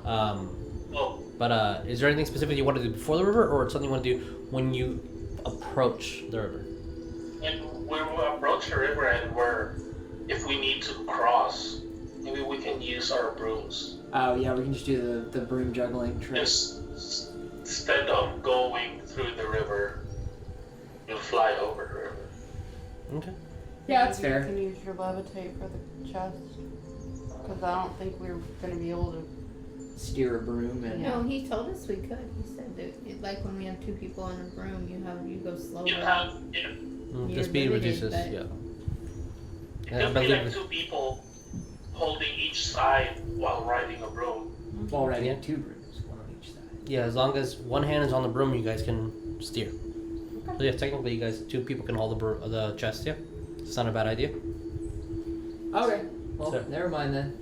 But is there anything specific you want to do before the river, or something you want to do when you approach the river? When we approach the river and if we need to cross, maybe we can use our brooms. Oh yeah, we can just do the broom juggling trick. Just instead of going through the river, you'll fly over the river. Okay. Yeah, that's Maybe fair. You can use your levitate for the chest. Because I don't think we're going to be able to. Steer a broom and No, he told us we could. He said that like when we have two people on a broom, you go slower. You have The You're speed limited, reduces. but- Yeah. it I could be believe like two people holding each side while riding a broom. while riding Yeah. two brooms, one on each side. Yeah, as long as one hand is on the broom, you guys can steer. So yeah, technically, you guys, two people can hold the chest. Yeah, it's not a bad idea. Okay. Well, So- never mind then.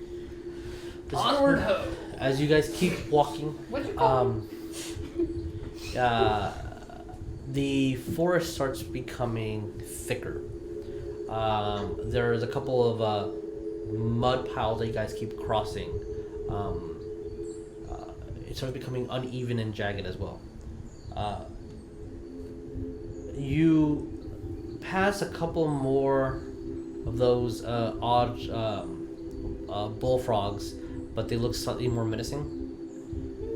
This- Onward ho! As you guys keep walking, What'd you call the forest starts becoming thicker. There's a couple of mud piles that you guys keep crossing. it starts becoming uneven and jagged as well. You pass a couple more of those odd bullfrogs, but they look slightly more menacing,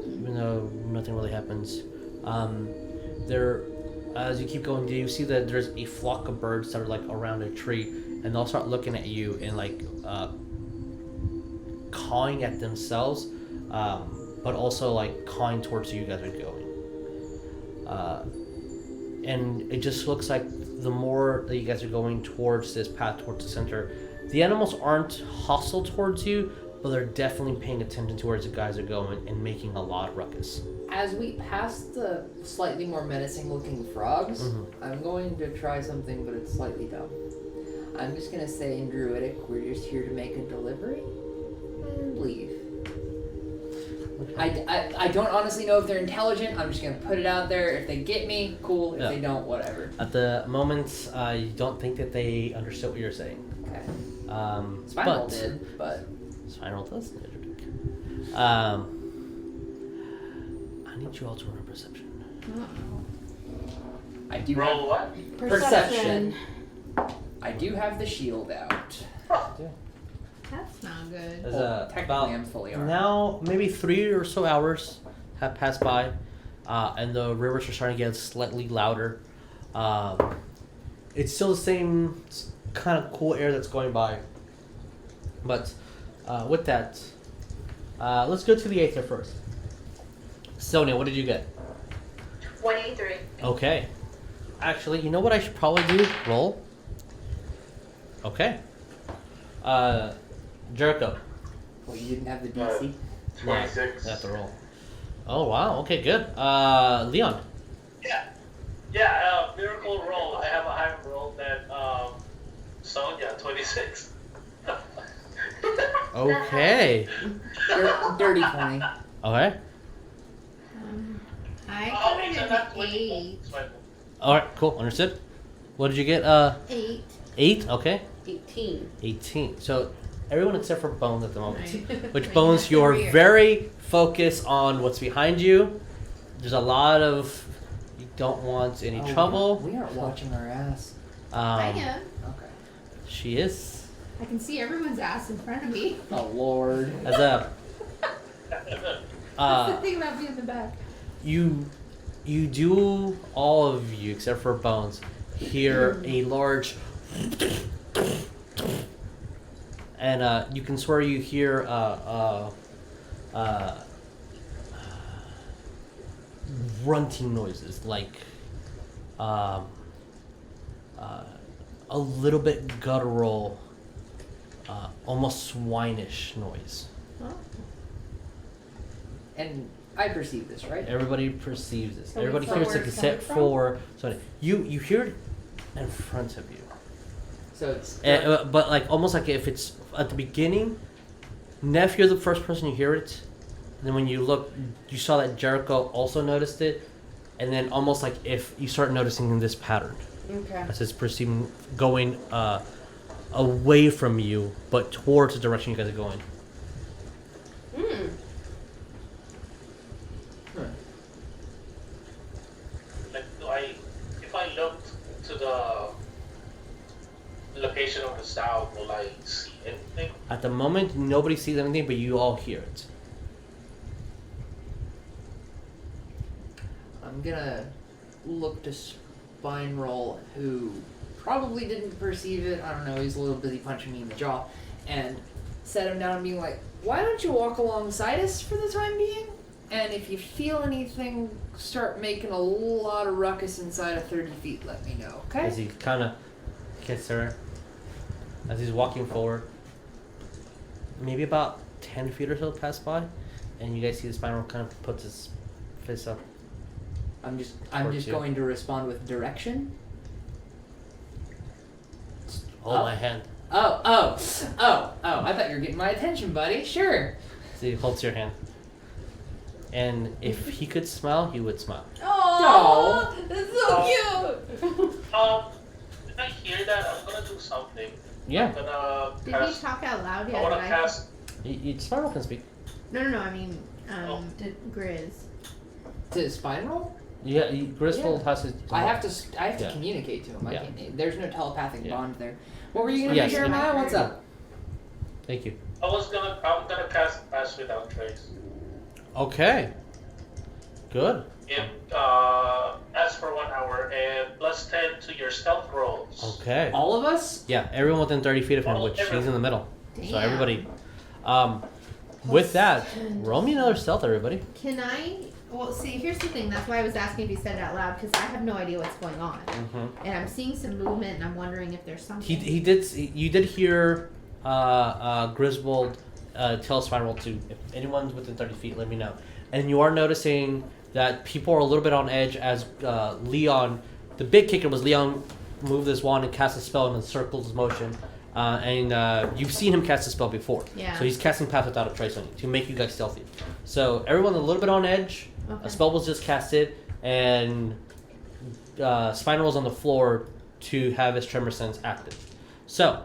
even though nothing really happens. As you keep going, you see that there's a flock of birds that are like around a tree, and they'll start looking at you and like cawing at themselves, but also like cawing towards you guys are going. And it just looks like the more that you guys are going towards this path towards the center, the animals aren't hostile towards you, but they're definitely paying attention to where you guys are going and making a lot of ruckus. As we pass the slightly more menacing looking frogs, I'm going to try something, but it's slightly dumb. I'm just going to say in Druidic, we're just here to make a delivery and leave. I don't honestly know if they're intelligent. I'm just going to put it out there. If they get me, cool. If they don't, whatever. At the moment, you don't think that they understood what you're saying. Okay. Spiral did, but... Spiral does. I need you all to roll a perception. I do Roll what? Perception. I do have the shield out. That's not good. Technically, I'm fully armed. Now, maybe 3 or so hours have passed by, and the rivers are starting to get slightly louder. It's still the same kind of cool air that's going by. But with that, let's go to the Aether first. Sonya, what did you get? 23. Okay. Actually, you know what I should probably do? Roll. Jericho. Well, you didn't have the DC. 26. I have to roll. Oh, wow. Okay, good. Leon. Yeah, miracle roll. I have a higher roll than Sonya, 26. Okay. Dirty 20. Okay. I Oh, got it's an not 8. 24. Alright, cool. Understood. What did you get? 8. 8? Okay. 18. 18. So, everyone except for Bones at the moment. Right. Which, Like, Bones, that's you're weird. very focused on what's behind you. There's a lot of... You don't want any trouble. We aren't watching our ass. I am. Okay. She is. I can see everyone's ass in front of me. Oh, Lord. As a... That's the thing about being in the back. You do, all of you except for Bones, hear a large, and you can swear you hear grunting noises, like a little bit guttural, almost swinish noise. And I perceive this, right? Everybody perceives this. So Everybody it's hears where it it's except coming from? for Sonya. You hear it in front of you. So it's... But like almost like if it's at the beginning, Neff, you're the first person you hear it. And then when you look, you saw that Jericho also noticed it. And then almost like if you start noticing this pattern. Okay. As it's perceiving going away from you, but towards the direction you guys are going. Like, if I looked to the location of the sound, will I see anything? At the moment, nobody sees anything, but you all hear it. I'm gonna look to Spine Roll, who probably didn't perceive it. I don't know, he's a little busy punching me in the jaw. And set him down and being like, why don't you walk alongside us for the time being? And if you feel anything start making a lot of ruckus inside of 30 feet, let me know, okay? As he kind of gets her, as he's walking forward, maybe about 10 feet or so pass by, and you guys see the Spiral kind of puts his fist up. I'm just Towards you. going to respond with direction. Hold my hand. Oh, I thought you were getting my attention, buddy. Sure. So he holds your hand. And if he could smile, he would smile. Oh, that's so cute. Did I hear that? I'm gonna do something. Yeah. I'm gonna Did cast. he talk out loud I yet? wanna Did cast. Spiral can speak. No. I mean, Did- Grizz. To Spiral? Yeah, Griswold has his. I have to Yeah. communicate to him. Yeah. I can't, there's no telepathic Yeah. bond there. What were you gonna Yes. do, Jeremiah? What's up? Thank you. I'm gonna cast Pass Without Trace. Okay. Good. It lasts for 1 hour and plus 10 to your stealth rolls. Okay. All of us? Yeah, everyone within 30 feet of him, All- which he's in the middle. Damn. So everybody. With that, roll me another stealth, everybody. Can I? Well, see, here's the thing. That's why I was asking if you said it out loud, because I have no idea what's going on, and I'm seeing some movement, and I'm wondering if there's something. You did hear Griswold tell Spiral to, if anyone's within 30 feet, let me know. And you are noticing that people are a little bit on edge as Leon, the big kicker was Leon moved this wand and cast a spell in a circle's motion. And you've seen him cast a spell before. Yeah. So he's casting Path Without a Trace on you to make you guys stealthy. So everyone's a little bit on edge. Okay. A spell was just casted, and Spinal's on the floor to have his Tremor Sense active. So,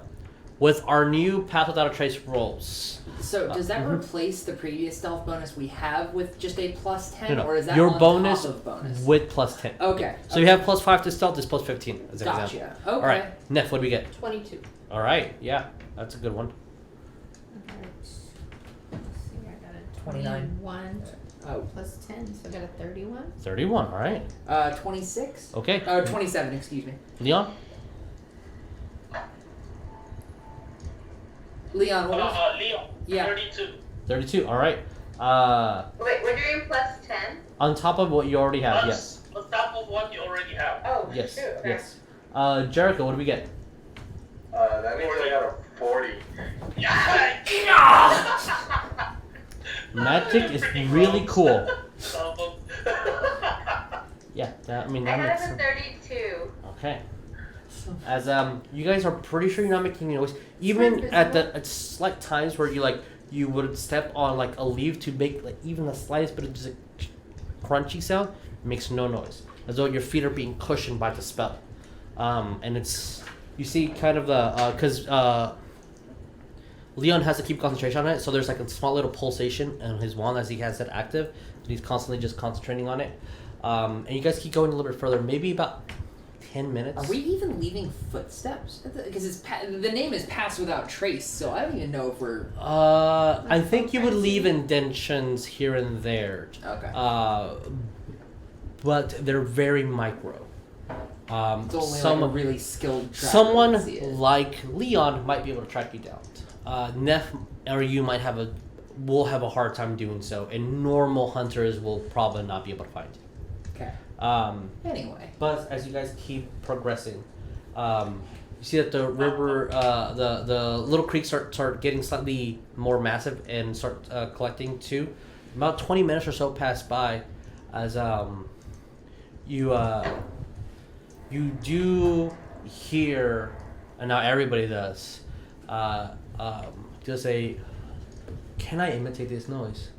with our new Path Without a Trace rolls, So does that replace the previous stealth bonus we have with just a plus 10, no, or is that your on bonus top of bonus? with plus 10. Okay. So you have plus 5 to stealth, this plus 15 as an Gotcha. example. Okay. All right, Neff, what do we get? 22. All right, yeah, that's a good one. Let's see, I got a 29. 21 Oh. plus 10, so I got a 31. 31, all right. 26. Okay, 27. Excuse me. Leon? Leon, what was? Leon, Yeah. 32. 32, all right. Wait, we're doing plus 10? On top of what you already have, yes. On top of what you already have. Oh, Yes, shoot. Okay. yes. Jericho, what do we get? That means I got a 40. Magic is really cool. So, Yeah, that, I mean, I that makes got a sense. 32. Okay. As you guys are pretty sure you're not making noise, even at the at slight times where you would step on like a leaf to make like even the slightest bit of just a crunchy sound, it makes no noise, as though your feet are being cushioned by the spell. And it's you see kind of the because Leon has to keep concentration on it, so there's like a small little pulsation in his wand as he has it active, and he's constantly just concentrating on it. And you guys keep going a little bit further, maybe about 10 minutes. Are we even leaving footsteps? Because the name is Pass Without Trace, so I don't even know if we're. I think you would leave indentions here and there. Okay. But they're very micro. It's only some like a really skilled tracker someone to see it. like Leon might be able to track you down. Neff or you might will have a hard time doing so, and normal hunters will probably not be able to find you. Okay. Anyway. But as you guys keep progressing, you see that the river, the little creeks start getting slightly more massive and start collecting too. About 20 minutes or so pass by, as you do hear, and now everybody does, just a. Can I imitate this noise?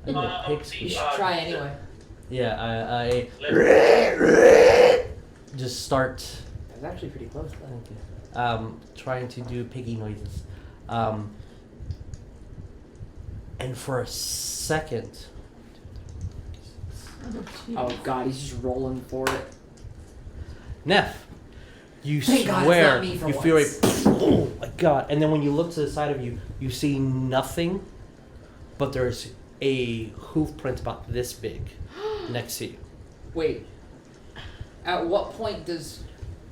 I think the pigs You squeak. should try anyway. Yeah, I just start That was actually pretty close. trying to do piggy noises. And for a second, Oh god, he's just rolling for it. Neff, you Thank God it's swear not me for you feel once. oh my god! And then when you look to the side of you, you see nothing, but there's a hoof print about this big next to you. Wait. At what point does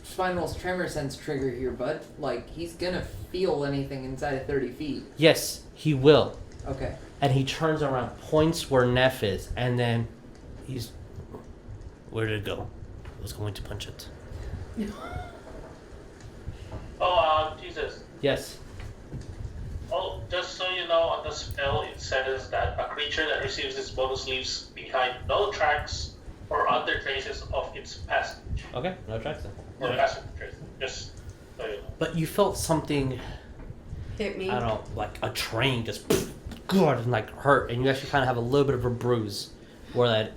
Spinal's tremor sense trigger here, bud? Like, he's gonna feel anything inside of 30 feet. Yes, he will. Okay. And he turns around, points where Neff is, and then he's... Where did it go? I was going to punch it. Jesus. Yes. Oh, just so you know, on the spell it says that a creature that receives this bonus leaves behind no tracks or other traces of its passage. Okay, no tracks then. Or passage trace. Just so you know. But you felt something, Hit me. I don't know, like a train just... God, and like hurt, and you actually kind of have a little bit of a bruise where that...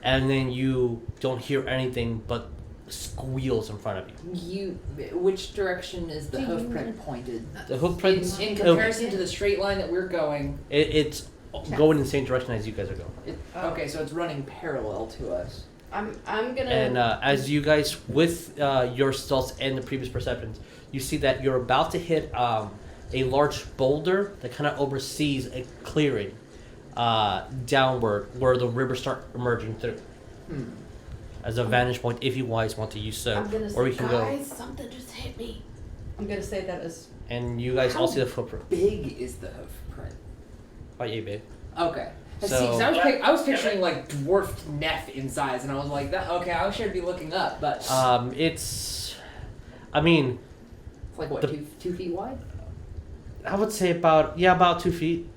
And then you don't hear anything but squeals in front of you. Which direction is the hoof print pointed? The hoof print... In comparison to the straight line that we're going. It's going in the same direction as you guys are going. Okay, so it's running parallel to us. I'm gonna. And as you guys, with your stealth and the previous perceptions, you see that you're about to hit a large boulder that kind of oversees a clearing downward where the rivers start emerging through. As a vantage point, if you guys want to use so, I'm gonna say, or you can guys, go. something just hit me. I'm gonna say that as. And you guys all see the footprint. Big is the hoof print? By A big. Okay. So- See, 'cause I was picturing like dwarfed Neff in size, and I was like, that. Okay, I should be looking up, but It's, I mean, it's like what, the- 2 feet wide? I would say about 2 feet.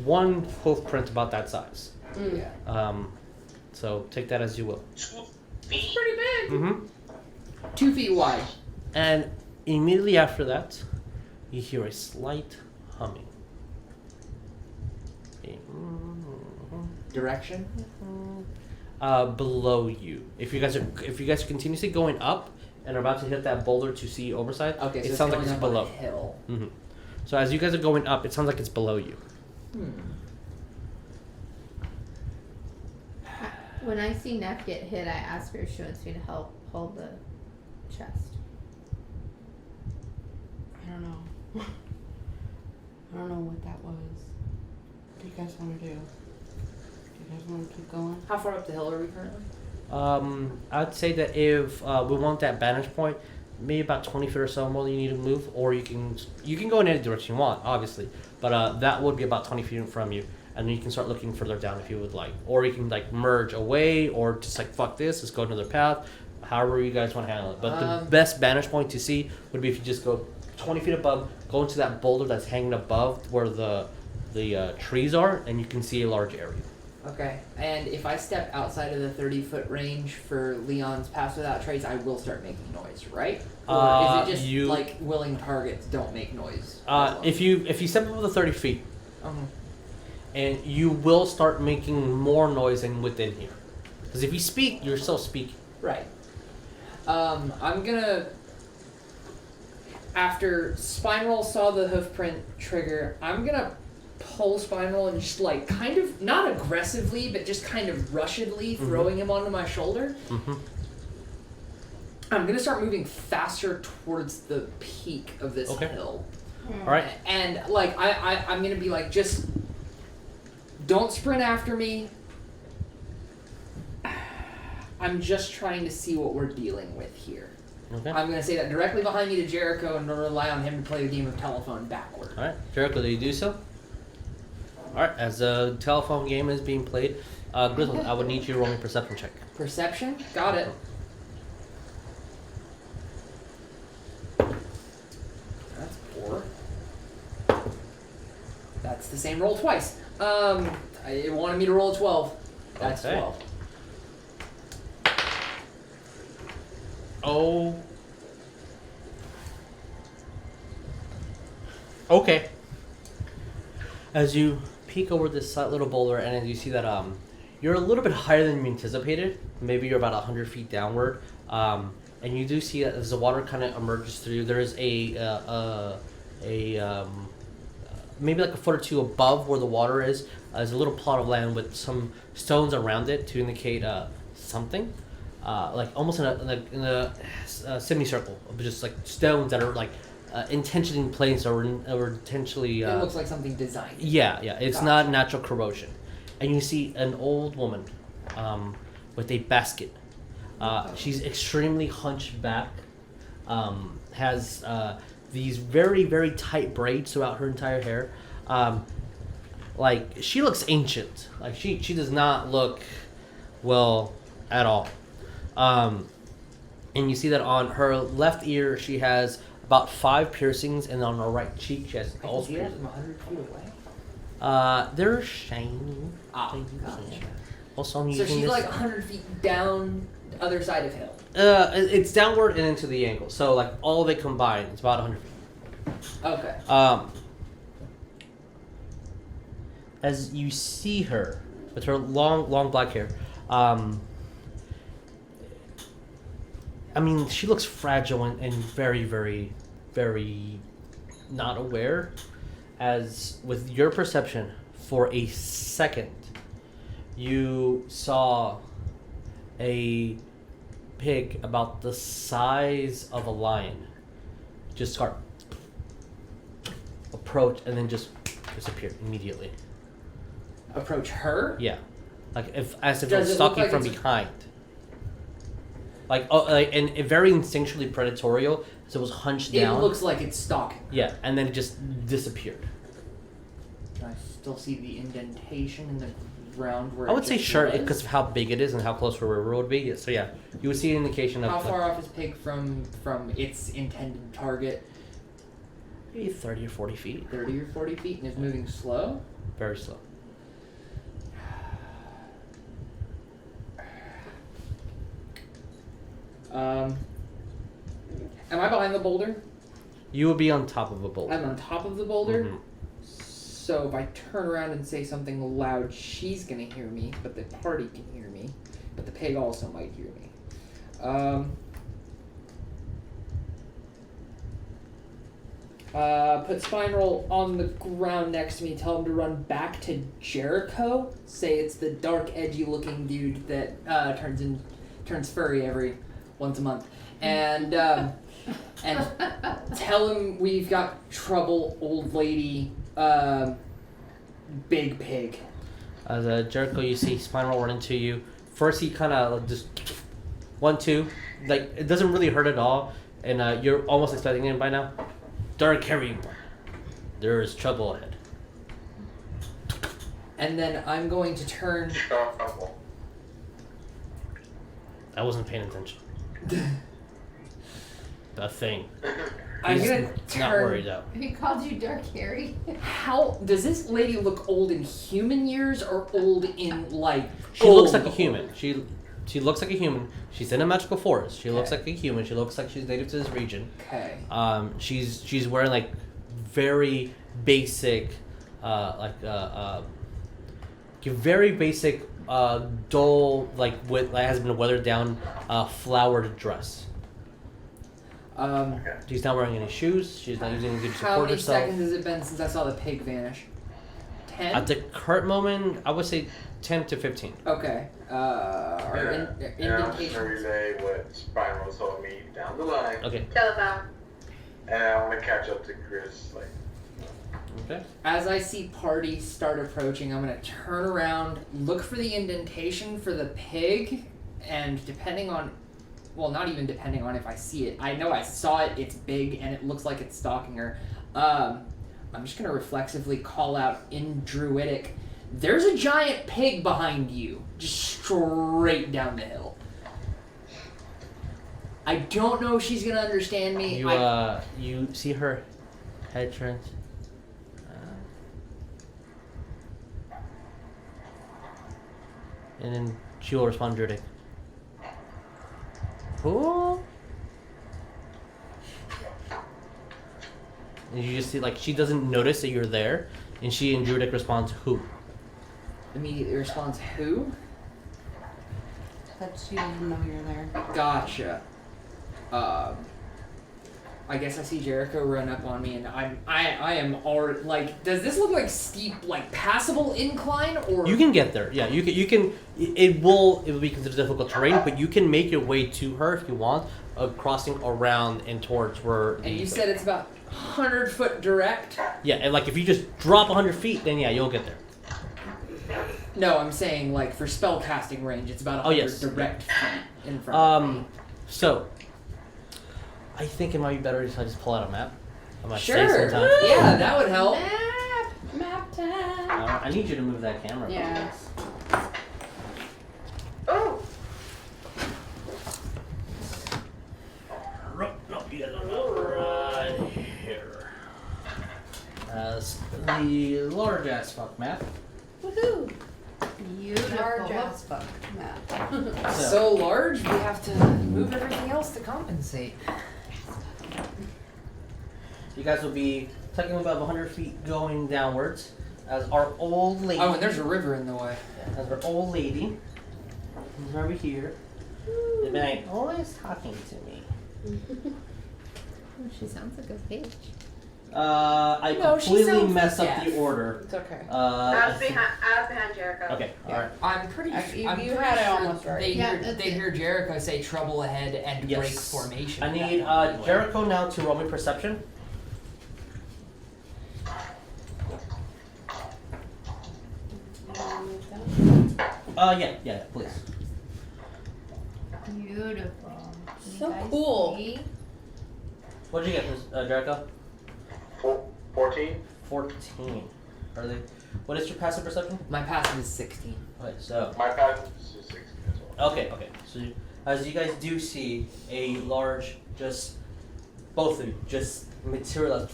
One hoof print about that size. Yeah. So take that as you will. 2 It's feet. pretty big. Mm-hmm. 2 feet wide. And immediately after that, you hear a slight humming. Direction? Below you. If you guys are continuously going up and are about to hit that boulder to see overside, Okay, so it sounds like going it's up on below. a hill. Mm-hmm. So as you guys are going up, it sounds like it's below you. When I see Neff get hit, I ask her if she wants me to help hold the chest. I don't know. I don't know what that was. What do you guys want to do? Do you guys want to keep going? How far up the hill are we currently? I'd say that if we want that vantage point, maybe about 20 feet or so more you need to move, or you can go in any direction you want, obviously, but that would be about 20 feet from you, and then you can start looking further down if you would like, or you can like merge away, or just like fuck this, let's go another path, however you guys want to handle it. But the best vantage point to see would be if you just go 20 feet above, go into that boulder that's hanging above where the trees are, and you can see a large area. Okay, and if I step outside of the 30-foot range for Leon's Pass Without Trace, I will start making noise, right? Or is it just like willing targets don't make noise? If you step above the 30 feet, Uh-huh. and you will start making more noise than within here. Because if you speak, you're still speaking. Right. I'm gonna. After Spinal saw the hoof print trigger, I'm gonna pull Spinal and just like kind of not aggressively, but just kind of rushedly throwing him onto my shoulder. Mm-hmm. I'm gonna start moving faster towards the peak of this Okay. hill. All right. And like I'm gonna be like, just don't sprint after me. I'm just trying to see what we're dealing with here. Okay. I'm gonna say that directly behind me to Jericho and rely on him to play the game of telephone backward. All right, Jericho, do you do so? All right. As the telephone game is being played, Griswold, I would need you to roll me a perception check. Perception, got it. That's 4. That's the same roll twice. It wanted me to roll a 12. That's Okay. 12. Oh. Okay. As you peek over this slight little boulder, and as you see that you're a little bit higher than you anticipated. Maybe you're about 100 feet downward. And you do see that as the water kind of emerges through, there is maybe like a foot or two above where the water is a little plot of land with some stones around it to indicate something. Like almost in a semicircle of just like stones that are like intentionally placed or intentionally. It looks like something designed. Yeah. It's Gotcha. not natural corrosion, and you see an old woman with a basket. She's extremely hunched back. Has these very very tight braids throughout her entire hair. Like she looks ancient. Like she does not look well at all. And you see that on her left ear she has about 5 piercings, and on her right cheek she has I can all see that piercings. from 100 feet away. They're shiny. Ah, Thank you. gotcha. Also, I'm So using she's this. like 100 feet down the other side of hill. It's downward and into the angle. So like all of it combined, it's about 100 feet. Okay. As you see her with her long black hair, I mean, she looks fragile and very, very, very not aware. As with your perception, for a second, you saw a pig about the size of a lion just start approach and then just disappear immediately. Approach her? Yeah, like as if Does it's it look stalking like from it's- behind. And very instinctually predatorial, so it was hunched It down. looks like it's stalking. Yeah, and then it just disappeared. I still see the indentation in the ground where I would it say just sure was. because of how big it is and how close the river would be. So yeah, you would see an indication of How far off is pig from its intended target? maybe 30 or 40 feet. 30 or 40 feet, and is moving slow? Very slow. Am I behind the boulder? You would be on top of a boulder. I'm on top of the boulder. Mhm. So if I turn around and say something loud, she's gonna hear me, but the party can hear me. But the pig also might hear me. Put Spineroll on the ground next to me, tell him to run back to Jericho. Say it's the dark, edgy looking dude that turns furry every once a month. And tell him we've got trouble, old lady, big pig. As Jericho, you see Spineroll run into you. First, he kind of just 1-2, like it doesn't really hurt at all, and you're almost expecting him by now. Dark hairy one. There is trouble ahead. And then I'm going to turn. Trouble. I wasn't paying attention. The thing. I'm He's gonna not turn. worried out. He called you Dark Harry. How does this lady look old in human years or old in like? She looks old? like a human. She looks like a human. She's in a magical forest. She looks Okay. like a human. She looks like she's native to this region. Okay. She's wearing like very basic, very basic, dull with has been weathered down, flowered dress. She's not wearing any shoes. She's not using anything to How support many herself. seconds has it been since I saw the pig vanish? 10? At the current moment, I would say 10 to 15. Okay. Our And I'm just gonna indentation. relay what Spiral told me down the line. Okay. Telephone. And I want to catch up to Chris. Okay. As I see party start approaching, I'm gonna turn around, look for the indentation for the pig, and depending on, well, not even depending on if I see it. I know I saw it. It's big and it looks like it's stalking her. I'm just gonna reflexively call out in Druidic. There's a giant pig behind you, just straight down the hill. I don't know if she's gonna understand me. You see her head turns. And then she will respond Druidic. Who? And you just see she doesn't notice that you're there, and she in Druidic responds who? Immediately responds, who? But she doesn't know you're there. Gotcha. I guess I see Jericho run up on me, and I am already does this look like steep, passable incline, or You can get there. Yeah, you can. It will be considered difficult terrain, but you can make your way to her if you want, crossing around and towards where. And you said it's about 100-foot direct. Yeah, and if you just drop 100 feet, then yeah, you'll get there. No, I'm saying for spell casting range, it's about 100 yes. direct feet in front of me. So I think it might be better if I just pull out a map. I might Sure. save some time. Yeah, that would help. Map time. I need you to move that camera. Yeah. Oh, No, you guys are right here. As the large ass fuck map. Woohoo! Beautiful. Large ass fuck map. So large, we have to move everything else to compensate. You guys will be taking about 100 feet going downwards as our old lady. Oh, and there's a river in the way. As our old lady is over here. They've been always talking to me. Oh, she sounds like a bitch. I No, she completely sounds messed like up the Jess. order. It's okay. I was behind Jericho. Okay, Yeah. alright. I'm pretty Actually, sure. I'm you pretty had it sure almost right. They, Yeah, hear, that's they it. hear Jericho say trouble ahead and Yes. break formation. I need Jericho now to roll me perception. Yeah, please. Beautiful. Can you So guys cool. see? What did you get, Jericho? 14. 14. Are they? What is your passive perception? My passive is 16. Okay, so My passive is 16 as well. okay. So as you guys do see a large, just both of you, just materialize,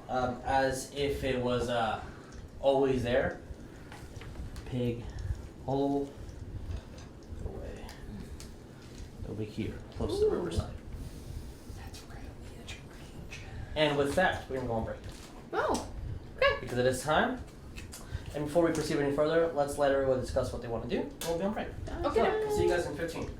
as if it was always there. Pig, all the way over here, close to the riverside. That's right. That's range. And with that, we're gonna go on break Oh, okay. because it is time. And before we proceed any further, let's let everyone discuss what they want to do. And we'll be on break. Okay. So, see you guys in 15.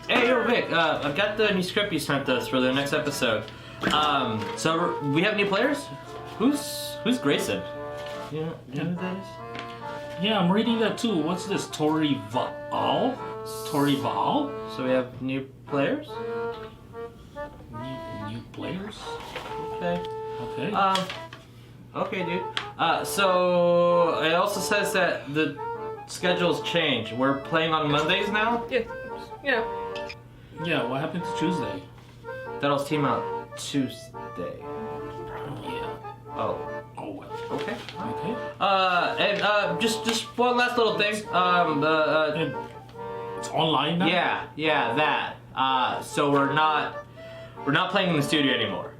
Hey, yo, Vic. I've got the new script you sent us for the next episode. So we have new players. Who's Grayson? You know who that is? Yeah, I'm reading that too. What's this? Tori Val? So we have new players. New players? Okay. Okay. Okay, dude. So it also says that the schedule's changed. We're playing on Mondays now. Yeah. Yeah, what happened to Tuesday? That'll team out Tuesday. Yeah. Oh. Oh well. Okay. Okay. And just one last little thing. And it's online now? Yeah, that. So we're not playing in the studio anymore.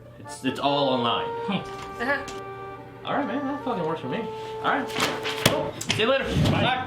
It's all online. All right, man. That fucking works for me. All right. Cool. See you later. Bye.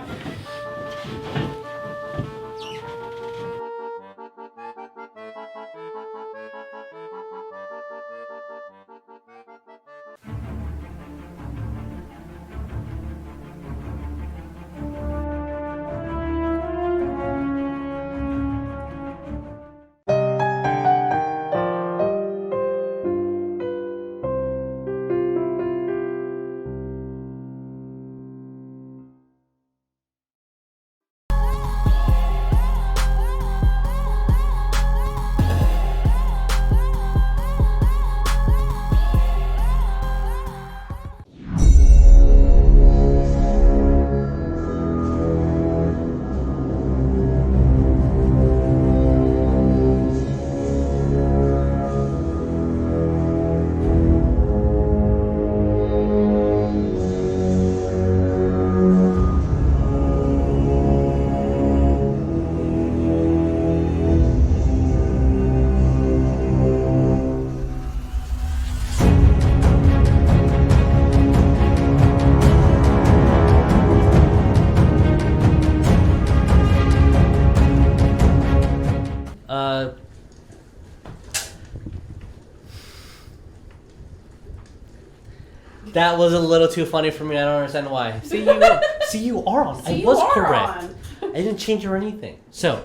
That was a little too funny for me. I don't understand why. See, you are on. I was correct. I didn't change or anything. So,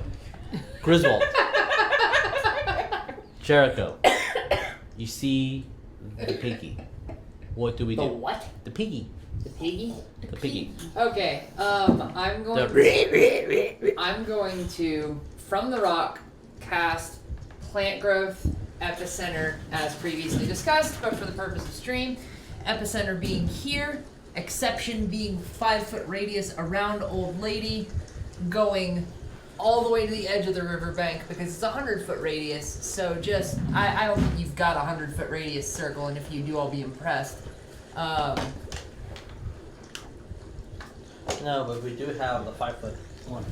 Griswold, Jericho, you see the piggy. What do we The do? what? The piggy. The piggy? The piggy. Okay. I'm going to from the rock cast plant growth epicenter as previously discussed, but for the purpose of stream, epicenter being here, exception being 5-foot radius around old lady, going all the way to the edge of the riverbank because it's a 100-foot radius. So just I don't think you've got a 100-foot radius circle, and if you do, I'll be impressed. No, but we do have the 5-foot one.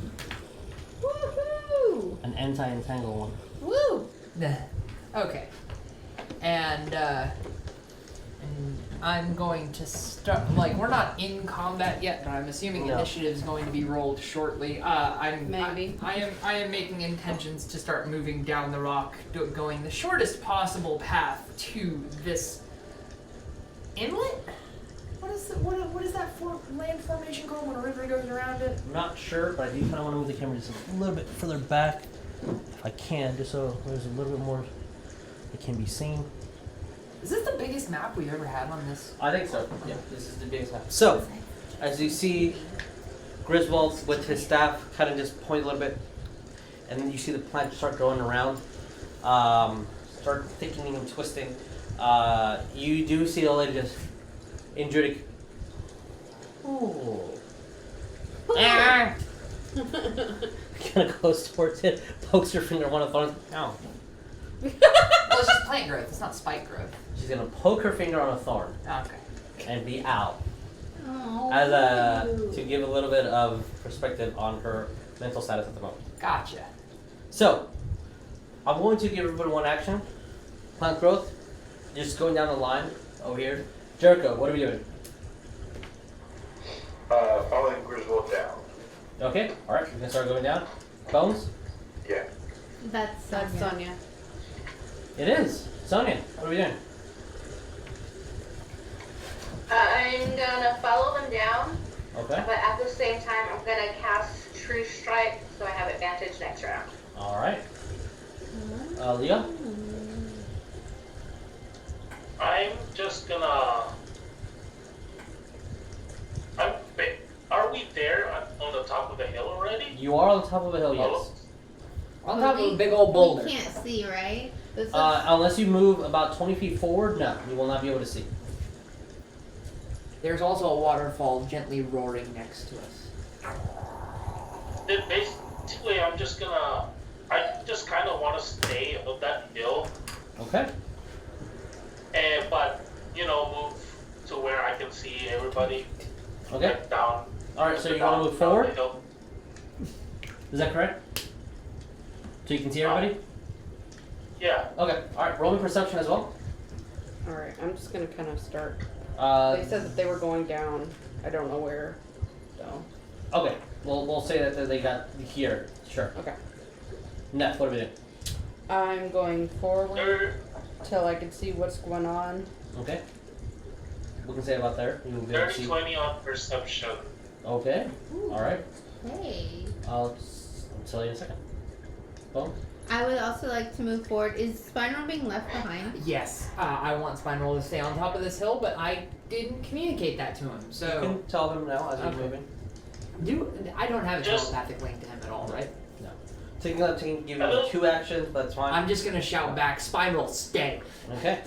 Woohoo! An anti-entangle one. Woo! Okay. And I'm going to start. Like, we're not in combat yet, but I'm assuming No. initiative is going to be rolled shortly. Maybe. I am making intentions to start moving down the rock, going the shortest possible path to this inlet. What is that land formation called when a river goes around it? I'm not sure, but I do kind of want to move the camera just a little bit further back, if I can, just so there's a little bit more that can be seen. Is this the biggest map we've ever had on this? I think so. Yeah, this is the biggest map. So, as you see, Griswold with his staff kind of just point a little bit, and then you see the plant start growing around, start thickening and twisting. You do see the lady just injured. Ooh. Ah! Kind of goes towards it, pokes her finger on one of the thorns. Ow. Well, it's just plant growth. It's not spike growth. She's gonna poke her finger on a thorn Okay. and be out. Oh. As to give a little bit of perspective on her mental status at the moment. Gotcha. So, I'm going to give everybody one action. Plant growth. Just going down the line over here. Jericho, what are we doing? Following Griswold down. Okay, alright, we're gonna start going down. Bones? Yeah. That's That's Sonya. It is. Sonya, what are we doing? I'm gonna follow them down, Okay, but at the same time, I'm gonna cast True Strike so I have advantage next round. alright. Leo? I'm just gonna. Are we there on the top of the hill already? You are on the top of a hill, yes. On top of a big old boulder. We can't see, right? This is Unless you move about 20 feet forward, no, you will not be able to see. There's also a waterfall gently roaring next to us. Then basically, I just kind of want to stay up that hill, Okay. but move to where I can see everybody. Okay. Like down. Alright, so you down- want to move down forward? the hill. Is that correct? So you can see everybody? Yeah. Okay, alright, roll me perception as well. Alright, I'm just gonna kind of start. Uh, They said that they were going down. I don't know where, so. okay, we'll say that they got here. Sure. Okay. Neff, what are we doing? I'm going forward There, till I can see what's going on. Okay. We can say about there. You will be able to see. 30-20 on perception. Okay. Alright. hey. I'll tell you in a second. Boom. I would also like to move forward. Is Spinal being left behind? Yes, I want Spinal to stay on top of this hill, but I didn't communicate that to him. You So, can tell him now as you're Okay. moving. I don't have a Just- telepathic link to him at all, right? Taking that to give you 2 actions, but it's fine. I'm just gonna shout back, Spinal, stay. Okay.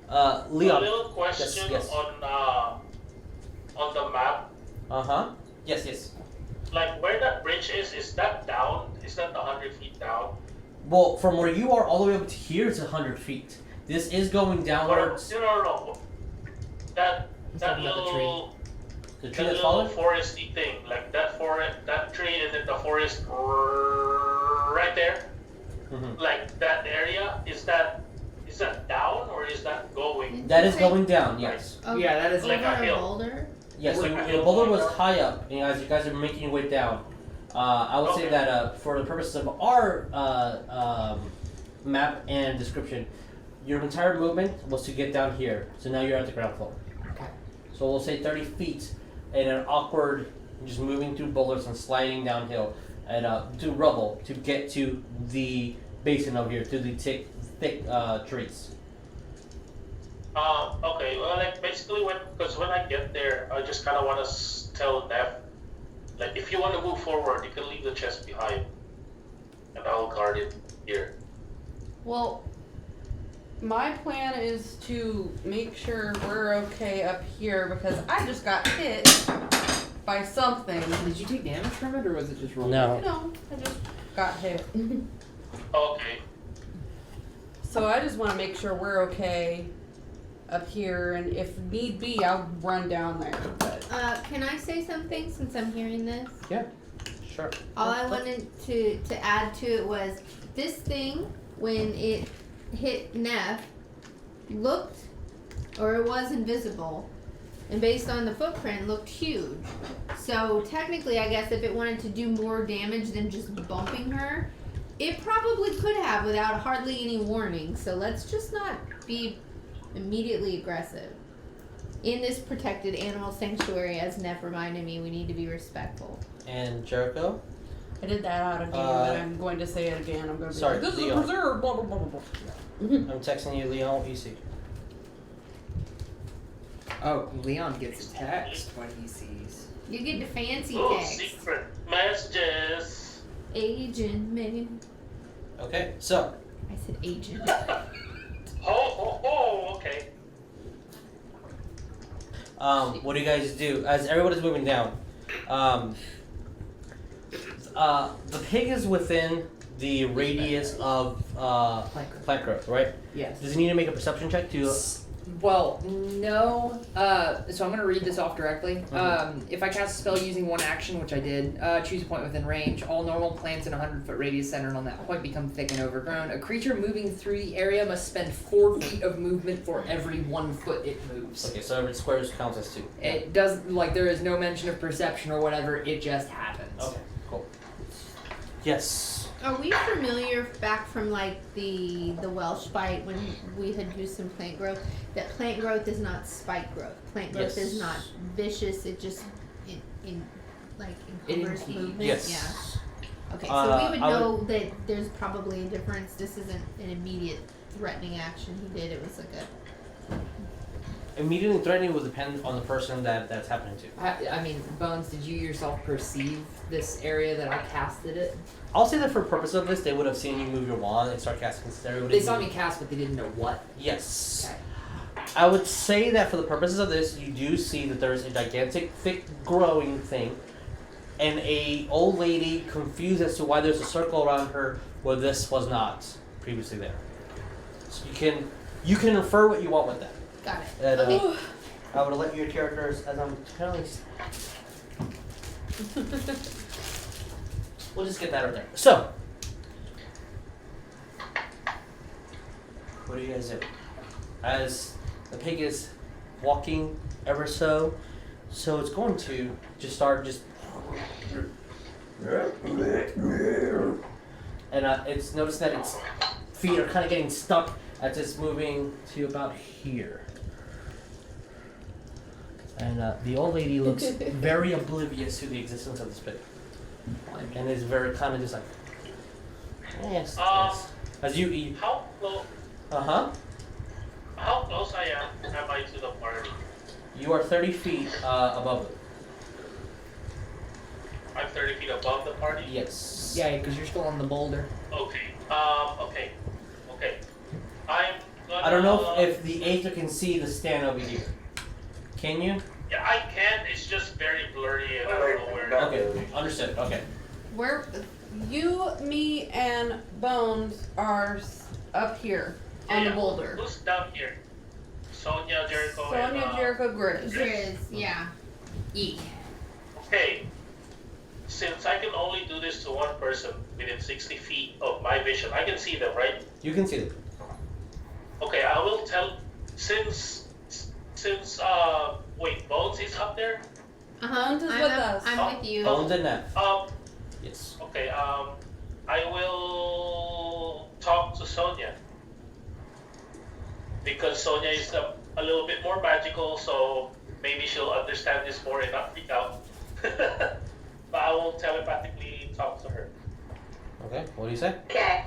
A Leon. little question yes. on the map. Yes. Like where that bridge is that down? Is that 100 feet down? Well, from where you are all the way up to here, it's 100 feet. This is going Or, downwards. no. That talking about the tree. little The tree that that's little falling? foresty thing, like that tree, and then the forest right there, Mm-hmm. like that area. Is that down or is that going? That is going down, yes. Yeah, that is like over a hill. boulder. Yes, so Like a the hill boulder going was down? high up, and as you guys are making your way down, I would say Okay. that for the purposes of our map and description, your entire movement was to get down here. So now you're at the ground floor. Okay. So we'll say 30 feet in an awkward, just moving through boulders and sliding downhill and to rubble to get to the basin over here, to the thick trees. Okay. Well, like basically because when I get there, I just kind of want to tell Neff, like, if you want to move forward, you can leave the chest behind, and I'll guard it here. Well, my plan is to make sure we're okay up here because I just got hit by something. Did you take damage from it, or was it just roll? No. No, I just got hit. Okay. So I just want to make sure we're okay up here, and if need be, I'll run down there. But Can I say something since I'm hearing this? Yeah. Sure. All I wanted to add to it was this thing, when it hit Neff, looked, or it was invisible, and based on the footprint, looked huge. So technically, I guess if it wanted to do more damage than just bumping her, it probably could have without hardly any warning. So let's just not be immediately aggressive. In this protected animal sanctuary, as Neff reminded me, we need to be respectful. And Jericho? I did that out again, but I'm going to say it again. I'm going to be sorry, like, this is a Leon. preserve, blah, blah, blah, blah, blah. I'm texting you, Leon. What do you see? Oh, Leon gets a text when he sees. You get the fancy Oh, text. secret messages. Agent man. Okay, so I said agent. Okay. what do you guys do as everybody's moving down? The pig is within the radius of plant growth, right? Yes. Does he need to make a perception check to? Well, no. So I'm going to read this off directly. If I cast a spell using one action, which I did, choose a point within range. All normal plants in a 100-foot radius centered on that point become thick and overgrown. A creature moving through the area must spend 4 feet of movement for every 1 foot it moves. Okay, so every square counts as 2. It does, like, there is no mention of perception or whatever. It just happens. Okay, cool. Yes. Are we familiar back from like the Welsh bite when we had used some plant growth? That plant growth is not spike growth. Plant growth Yes. is not vicious. It just encumbers impedes. movement. Yes. Yeah. Okay, so we would I would- know that there's probably a difference. This isn't an immediate threatening action he did. It was like a. Immediately threatening will depend on the person that's happening to. I mean, Bones, did you yourself perceive this area that I casted it? I'll say that for purpose of this, they would have seen you move your wand and start casting stereo. They saw me cast, but they didn't know what. Yes. Okay. I would say that for the purposes of this, you do see that there's a gigantic, thick, growing thing, and a old lady confused as to why there's a circle around her where this was not previously there. So you can infer what you want with that. Got it. And, Okay. I would let your characters, as I'm telling. We'll just get that right there. So, what do you guys do? As the pig is walking ever so it's going to just start and it's noticed that its feet are kind of getting stuck as it's moving to about here. And the old lady looks very oblivious to the existence of this pig. And is very kind of just like, yes. As you eat. How close? How close am I to the party? You are 30 feet above it. I'm 30 feet above the party. Yes. Yeah, because you're still on the boulder. Okay. Okay. I'm gonna. I don't know if the Aether can see the stand over here. Can you? Yeah, I can. It's just very blurry and I don't know where. Okay, understood. Okay. Where you, me, and Bones are up here on the boulder. Who's down here? Sonya, Jericho, Sonya, and Jericho, Grizz. Grizz, yeah. Eat. Okay. Since I can only do this to one person within 60 feet of my vision, I can see them, right? You can see them. Okay, I will tell. Since wait, Bones is up there. Bones is with us. I'm with you. Bones and that. Yes. Okay, I will talk to Sonya. Because Sonya is a little bit more magical, so maybe she'll understand this more and not freak out. But I will telepathically talk to her. Okay, what do you say? Okay.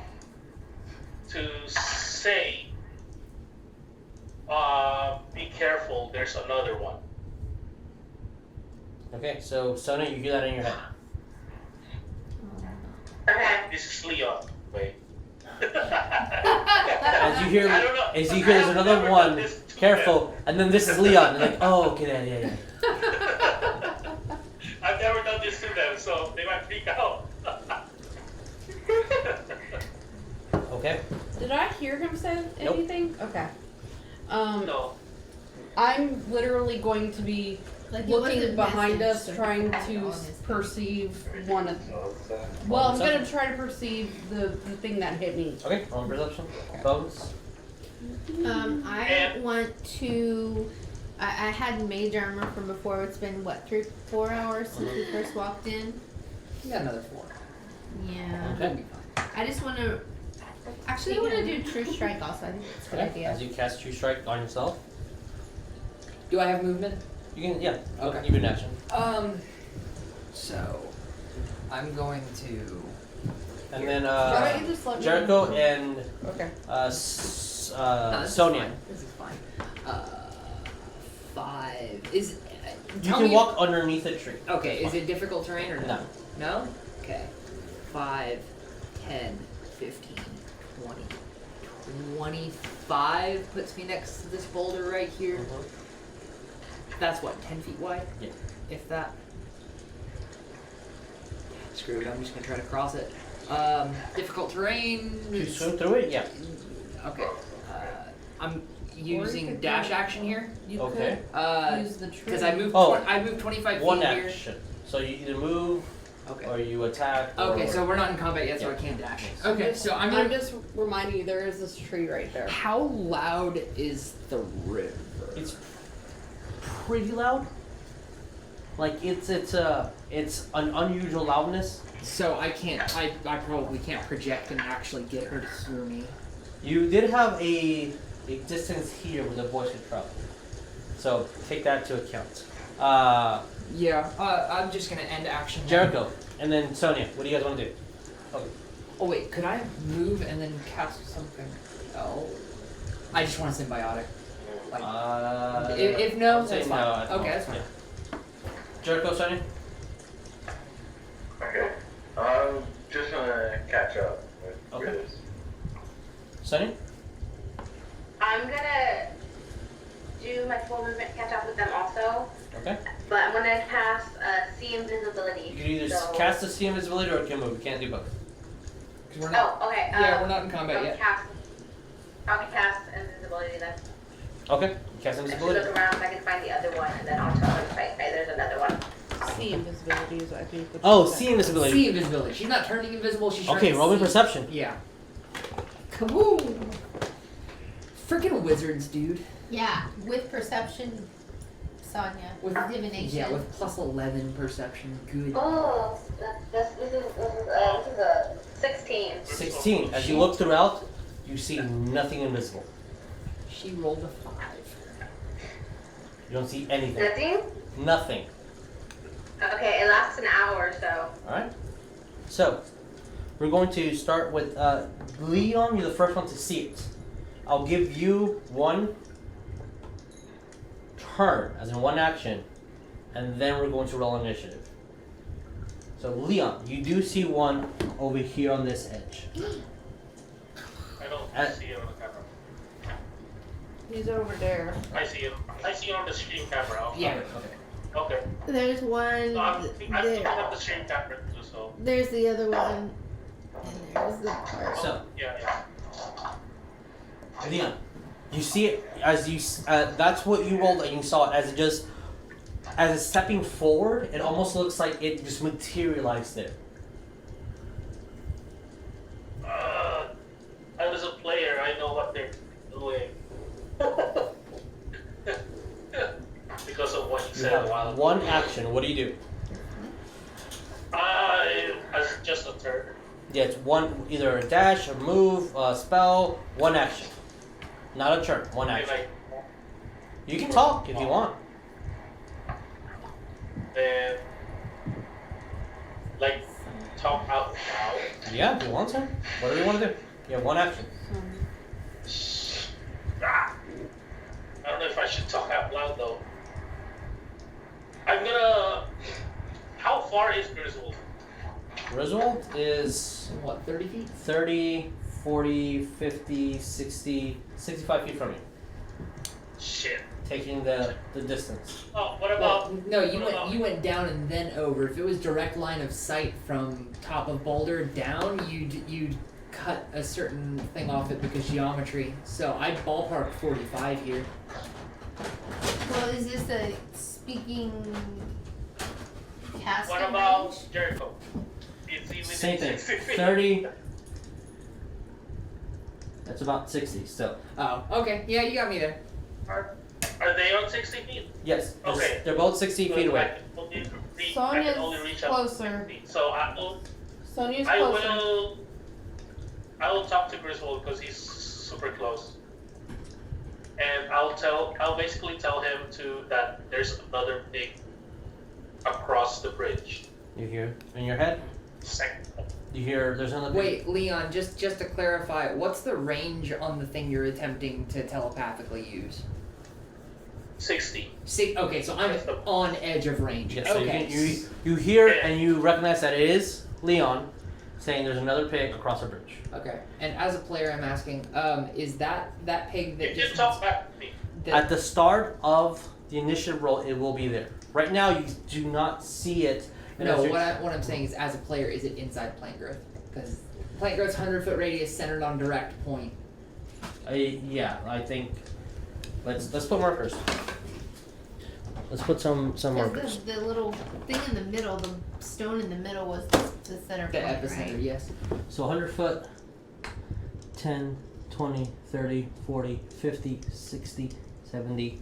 To say, be careful. There's another one. Okay, so Sonya, you hear that in your head. Okay. This is Leon. Wait. As you hear, I don't know. there's I've another never one. done this to Careful, and then this is Leon. You're like, oh, okay, yeah. I've never done this to them, so they might freak out. Okay. Did I hear him say Nope. anything? Okay. No. I'm literally going to be Like, it looking wasn't behind messaged, us, so trying he had it to on his perceive one of. Well, I'm Perception. gonna try to perceive the thing that hit me. Okay, roll perception. Bones. I want to. I had mage armor from before. It's been what, 4 hours since we first walked in. You got another 4. Yeah. That'll be fine. I just want to. Actually, I want to do True Strike also. I think that's a good Okay. idea. As you cast True Strike on yourself, Do I have movement? you can Okay. give it an action. So I'm going to. And then Why don't you just let me Jericho and Okay. No, this is Sonya. fine. This is fine. 5 is. You Tell can me. walk underneath a tree. Okay, is it difficult terrain or no? No. No? Okay. 5, 10, 15, 20, 25 puts me next to this boulder right here. Mhm. That's what, 10 feet wide? Yeah. If that. Screw it, I'm just gonna try to cross it. Difficult terrain. You swim through it? Yeah. Okay. I'm you using could dash do- action here. You Okay. could use the tree. Because I moved. Oh. I moved 25 feet One here. action. So you either move Okay. or you attack. Okay, or- so we're not in combat yet, so I can't dash. Okay, so I'm I'm gonna. just reminding you, there is this tree right there. How loud is the river? It's pretty loud. Like it's an unusual loudness. So I can't. I probably can't project and actually get her to hear me. You did have a distance here where the voice could travel. So take that into account. Yeah. I'm just gonna end action. Jericho, and then Sonya. What do you guys want to do? Okay. Oh wait, could I move and then cast something else? I just want a symbiotic. Like, if no, I'd say that's fine. no at the Okay, moment, that's fine. yeah. Jericho, Sonya. Okay. I'm just gonna catch up with Okay. Riz. Sonya. I'm gonna do my full movement, catch up with them also, Okay. but I'm gonna cast see invisibility. You can either so- cast a sea invisibility or it can move. You can't do both. 'Cause we're not. Oh, okay. Yeah, we're not in combat I'll yet. I'll cast invisibility then. Okay. Cast I should invisibility. look around if I can find the other one, and then I'll tell them to fight. There's another one. See invisibility is, I think. what Oh, you said. sea invisibility. See invisibility. She's not turning invisible. She's trying Okay, to roll me see. perception. Yeah. Kaboom! Freaking wizards, dude. Yeah, with perception, Sonya. With divination. Yeah, with plus 11 perception. Good. Oh, this is a 16. 16. As you look throughout, you see nothing invisible. She rolled a 5. You don't see anything. Nothing? Nothing. Okay, it lasts an hour or so. Alright? So, we're going to start with Leon. You're the first one to see it. I'll give you one turn, as in one action, and then we're going to roll initiative. So, Leon, you do see one over here on this edge. I don't see him on the camera. He's over there. I see him. I see him on the stream camera. Okay. Yeah. Okay. There's one So I'm picking up there. the stream camera too, so. There's the other one. And there's the part. So, Yeah. Leon, you see it as you. That's what you rolled, and you saw it as it just, as it's stepping forward. It almost looks like it just materialized there. As a player, I know what they're doing. Because of what you You said a while have ago. one action. What do you do? As just a turn. Yeah, it's one, either a dash, a move, a spell, one action. Not a turn, one action. Like, You can talk if you want. then, like, talk out loud. Yeah, if you want to. Whatever you want to do. You have one action. Ah. should talk out loud though. I'm gonna. How far is Griswold? Griswold is What, 30 feet? 30, 40, 50, 60, 65 feet from you. Shit. Taking the distance. Oh, what Well, about? no, what you went down and then over. If it was direct line of sight from top of boulder down, you'd cut a certain thing off it because geometry. So I'd ballpark 45 here. Well, is this a speaking casting What about range? Jericho? Is he within Same thing. 60 feet? 30. That's about 60 still. Oh, okay. Yeah, you got me there. Are they on 60 feet? Yes. Okay. They're both 60 feet away. I Sonya's can only reach up closer. 60. So Sonya's I closer. will talk to Griswold because he's super close. And I'll basically tell him that there's another pig across the bridge. You hear in your head? You hear there's another. Wait, Leon, just to clarify, what's the range on the thing you're attempting to telepathically use? 60. Okay, so I'm on edge of range. Yes, so Okay. you hear and you recognize that it is Leon saying there's another pig across a bridge. Okay. And as a player, I'm asking, is that pig that You just talk back to me. At the start of the initiative roll, it will be there. Right now, you do not see it. And No, as you're- what I'm saying is, as a player, is it inside plant growth? Because plant growth's 100-foot radius centered on direct point. Yeah, I think. Let's put markers. Let's put some markers. The little thing in the middle, the stone in the middle was the center The point, epicenter, right? yes. So 100 foot, 10, 20, 30, 40, 50, 60, 70,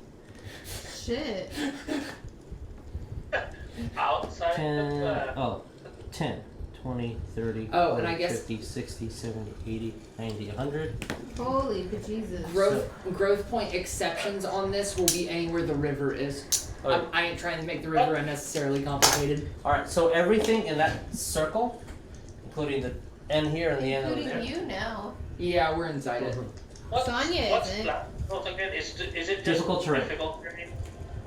Shit. Outside 10, the 10, 20, 30, Oh, 40, and I guess- 50, 60, 70, 80, 90, 100. Holy bejesus. Growth point exceptions on this will be anywhere the river is. Okay. I ain't trying to make the river unnecessarily complicated. Alright, so everything in that circle, including the end here and the end over Including there. you now. Yeah, we're inside it. Sonya what's isn't. Once again, is it just Difficult terrain. difficult terrain?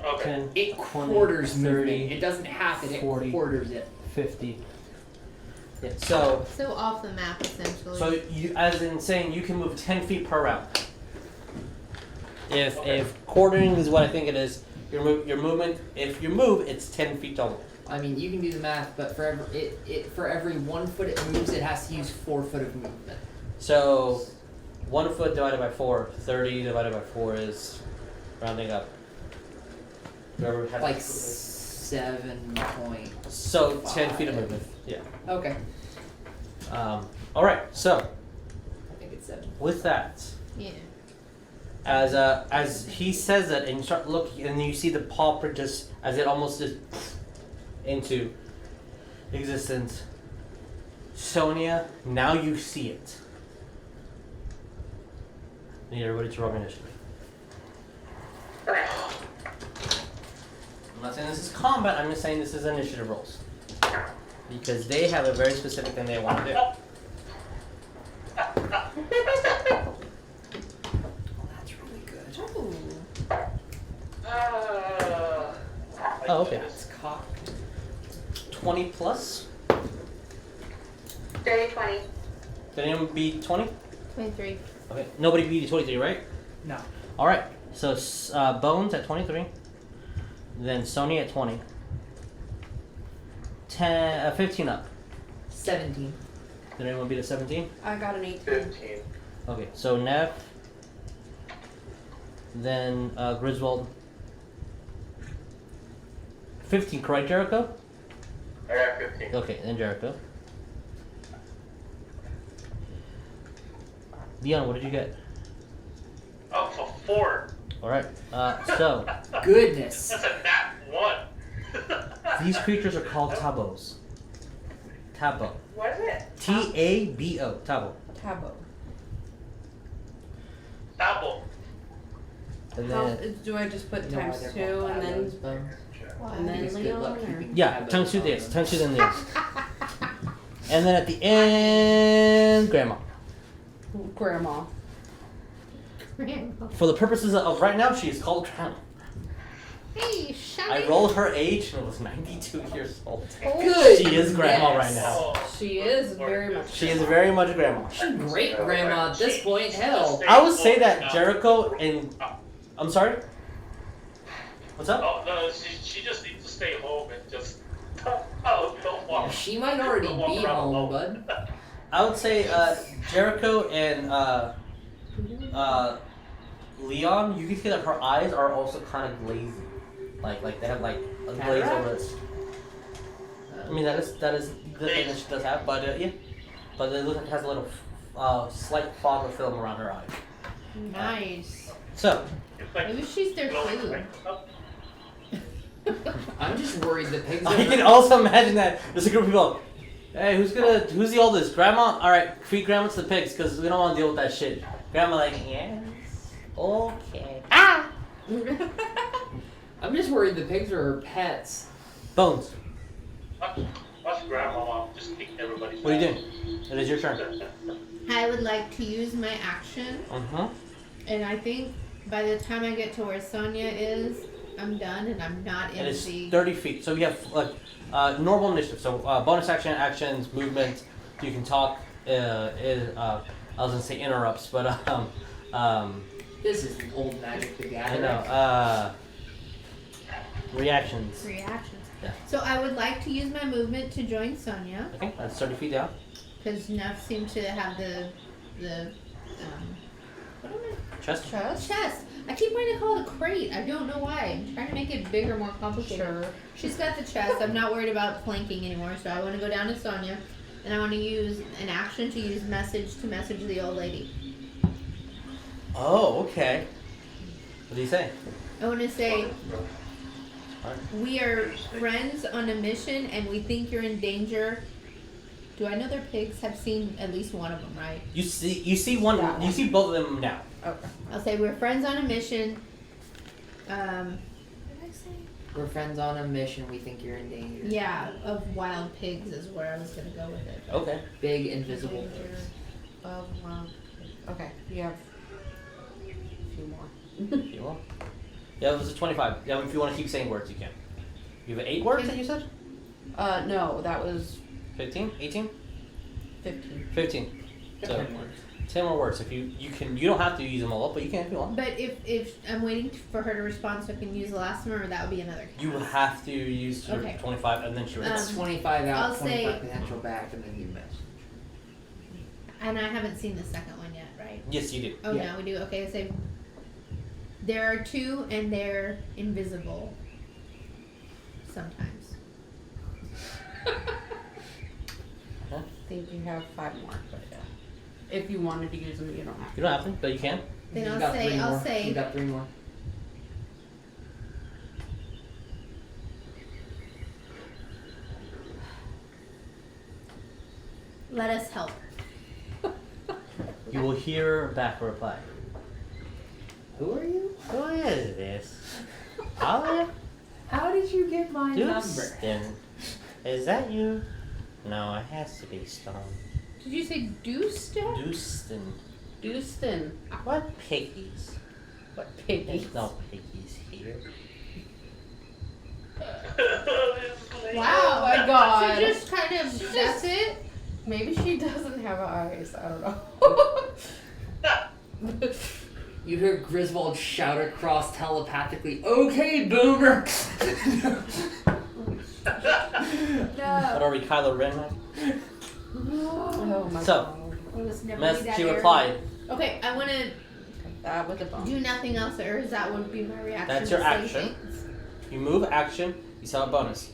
Okay. 10, It 20, quarters 30, movement. It doesn't half it, 40. quarters it. 50. Yeah, so So off the map, essentially. So you, as in saying, you can move 10 feet per round. If quartering is what I think it is, your movement. If you move, it's 10 feet total. I mean, you can do the math, but for every 1 foot it moves, it has to use 4 foot of movement. So 1 foot divided by 4, 30 divided by 4 is rounding up. Whoever has Like 7 point. So 10 feet of movement. Yeah. Okay. All right. So I think it's 7. with that. yeah. As he says it, and you start looking, and you see the paw print just as it almost just into existence. Sonya, now you see it. I need everybody to roll initiative. Okay. I'm not saying this is combat. I'm just saying this is initiative rolls because they have a very specific thing they want to do. That's really good. Ooh. Oh, okay. It's cocked. 20 plus. Dirty 20. Did anyone beat 20? 23. Okay. Nobody beat 23, right? No. All right. So Bones at 23. Then Sonya at 20. 15 up. 17. Did anyone beat a 17? I got an 18. 15. Okay, so Nev. Then Griswold. 15, correct, Jericho? I got 15. Okay, then Jericho. Leon, what did you get? Oh, for 4. Alright, so Goodness. That's a nat 1. these creatures are called tabos. Tabo. What is it? T-A-B-O. Tabo. Tabo. Double. And How, then, do I just put You know why times they're 2 called and then tabos, Bones? and then It's good Leon? luck Or? keeping yeah, tabos times 2 on this. them. Times 2 then this. And then at the end, Grandma. Grandma. Grandma. For the purposes of right now, she is called Grandma. Hey, shut it. I rolled her age and it was 92 years old. Good. She is Grandma Yes. right now. Oh, She is very much. She is very much Grandma. Great grandma at this point. Hell. I would say that Jericho and... I'm sorry? What's up? Oh no, she just needs to stay home and just don't walk. She might already Don't walk be around home, alone. bud. I would say Jericho and Leon, you can see that her eyes are also kind of glazy. Like they have like a glaze over it. I mean that is the thing that she does have, but yeah. But it looks like it has a little slight fog of film around her eye. Nice. So, It's like Maybe she's their glowing food. like, oh, I'm just worried the pigs I can are. also imagine that there's a group of people. Hey, who's the oldest? Grandma? Alright, feed Grandma to the pigs because we don't want to deal with that shit. Grandma like, yes. Okay. Ah! I'm just worried the pigs are her pets. Bones, watch grandma just kick everybody. what are you doing? It is your turn. I would like to use my action, Uh-huh. and I think by the time I get to where Sonya is, I'm done, and I'm not in It is the. 30 feet. So we have like normal initiative. So bonus action, actions, movement. You can talk. I was gonna say interrupts, but This is old Magic the I Gathering. know. Reactions. Reactions. Yeah. So I would like to use my movement to join Sonya, Okay, that's 30 feet down. because Neff seemed to have the what am I? Chest. Chest. I keep wanting to call it a crate. I don't know why. I'm trying to make it bigger, more complicated. Sure. She's got the chest. I'm not worried about flanking anymore, so I want to go down to Sonya, and I want to use an action to use message to message the old lady. Oh, okay. What do you say? I want to say, Alright. we are friends on a mission, and we think you're in danger. Do I know their pigs? Have seen at least one of them, right? You see one. Yeah. You see both of them now. Okay. I'll say we're friends on a mission. What did I say? We're friends on a mission. We think you're in danger. Yeah, of wild pigs is where I was gonna go with it. Okay. Big invisible Danger pigs. of wild. Okay, you have a few more. You will. Yeah, it was a 25. Yeah, if you want to keep saying words, you can. You have 8 words that you said? No, that was 15? 18? 15. 15. So, 10 words. 10 more words. If you can, you don't have to use them all up, but you can if you want. But if I'm waiting for her to respond so I can use the last one, or that would be another cast. You have to use your Okay. 25 and then she It's reads. 25 out, I'll 25 say- potential back, and then you miss. And I haven't seen the second one yet, right? Yes, you do. Oh, Yeah. no, we do. Okay, so there are 2, and they're invisible. Sometimes. I think you have 5 more, but yeah. If you wanted to use them, you don't have to. You don't have to, but you can. Then You I'll got say- 3 I'll more. say- You got 3 more. Let us help. You will hear back a reply. Who are you? Who is this? How How did you get my number? Dustin. Is that you? No, it has to be Stone. Did you say Dustin? Dustin. Dustin. What piggies? What piggy? There's no piggies here. Wow. Oh my god. She just kind of, that's it? Maybe she doesn't have eyes. I don't know. You hear Griswold shout across telepathically, "Okay, boomer!" What are we, Kylo Ren? Right? Oh my So, god. It was never Mess, that she area. replied. Okay, I want to That with the bone. do nothing else, or is that would be my reaction? That's to your say action. things? You move action, you saw a bonus.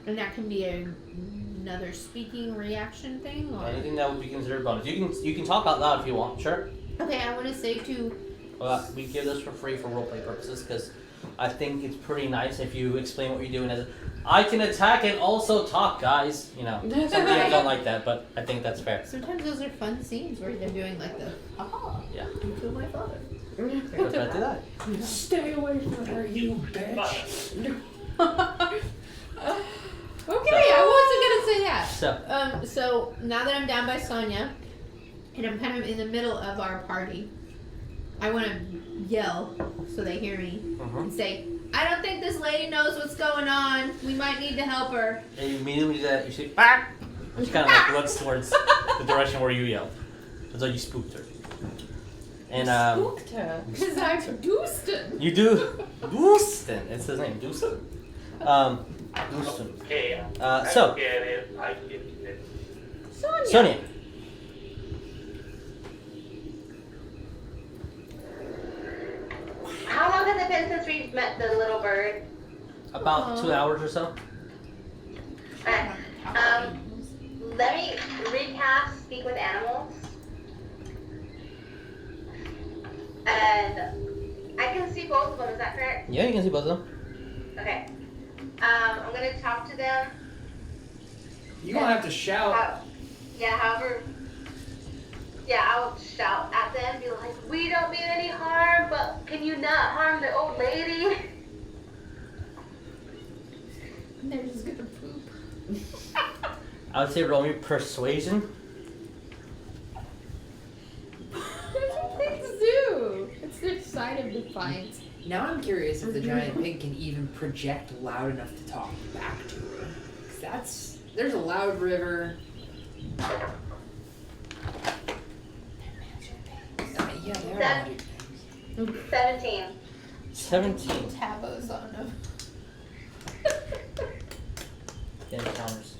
And that can be another speaking reaction thing, or Anything that would be considered bonus. You can talk out loud if you want, sure. okay, I want to say to We give this for free for roleplay purposes because I think it's pretty nice if you explain what you're doing as I can attack and also talk, guys. You know, some games don't like that, but I think that's fair. sometimes those are fun scenes where they're doing like the Yeah. you killed my father. Let's not do that. Stay away from her, you bitch. Okay, I wasn't gonna say that. So, So now that I'm down by Sonya, and I'm kind of in the middle of our party, I want to yell so they hear me and say, I don't think this lady knows what's going on. We might need to help her. And you immediately do that, you say, ah! She kind of like looks towards the direction where you yelled. As though you spooked her. And Spooked her. Because I'm Dooston. you do Dooston. It's his name, Dooston. Dooston. Okay. So I get it. I get it. Sonya. How long has it been since we met the little bird? About 2 hours or so. Alright. Let me recast Speak with Animals. And I can see both of them, is that correct? Yeah, you can see both of them. Okay. I'm gonna talk to them. You don't have to shout. However. Yeah, I'll shout at them, be like, we don't mean any harm, but can you not harm the old lady? And they're just gonna poop. I would say roll me persuasion. That's what pigs do. It's their sign of defiance. Now I'm curious if the giant pig can even project loud enough to talk back to her. 'Cause there's a loud river. Yeah, they are magic things. 17. 17. Tabos on them. Encounters.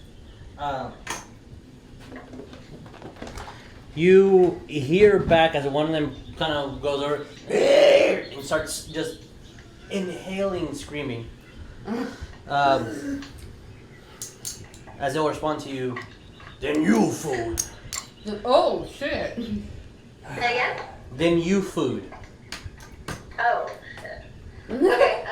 You hear back as one of them kind of goes over and starts just inhaling, screaming. As they'll respond to you, then you food. Oh shit. Say again? Then you food. Oh, shit. Okay,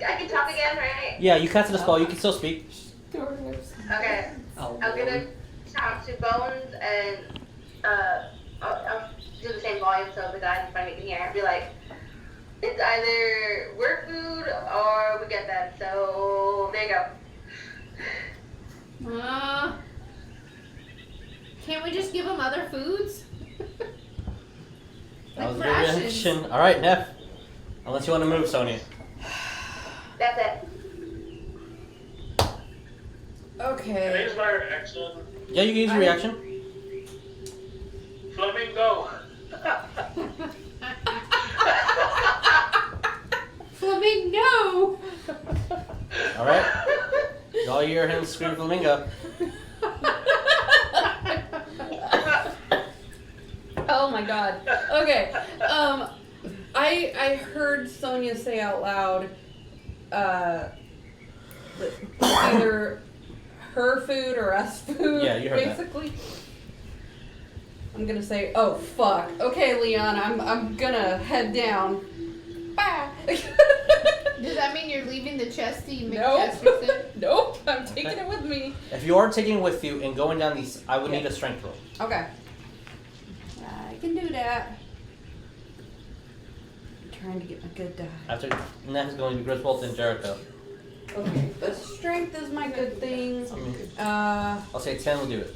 I can talk again, right? Yeah, you casted a spell. You can still speak. Okay. Oh, I'm gonna talk to Bones and I'll do the same volume so the guys in front of me can hear. Be like, it's either we're food or we get them. So there you go. Can't we just give them other foods? That was a Like good rations. reaction. All right, Neff. Unless you want to move, Sonya. That's it. Can I Okay. use my reaction? Yeah, you can use your reaction. Flamingo. Flamingo! All right. Y'all hear him scream flamingo. Oh my god. Okay. I heard Sonya say out loud, that either her food or us food. Yeah, you heard that. basically. I'm gonna say, oh fuck. Okay, Leon, I'm gonna head down. Bye. Does that mean you're leaving the chesty Nope. McChesterton? Nope. I'm taking Okay. it with me. If you are taking it with you and going down these, I would need a strength roll. Okay. I can do that. I'm trying to get my good die. After Neff is going to be Griswold and Jericho. Okay, but strength is my good thing. I'll say 10 will do it.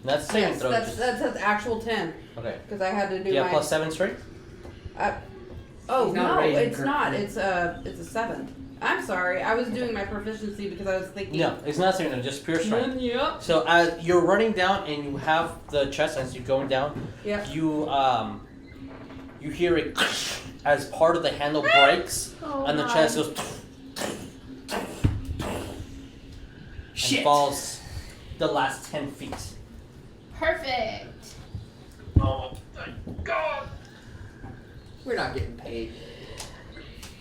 That's saving Yes, throw. that's actual 10 Okay. because I had to do Yeah, my. plus 7 strength? Oh He's not no, raising it's her. not. It's a 7. I'm sorry. I was doing my proficiency because I was thinking. No, it's not saving throw, just pure strength. Yep. So as you're running down and you have the chest as you're going down, Yep. you hear it as part of the handle breaks Oh, and the God. chest goes Shit. and falls the last 10 feet. Perfect. Oh my god. We're not getting paid.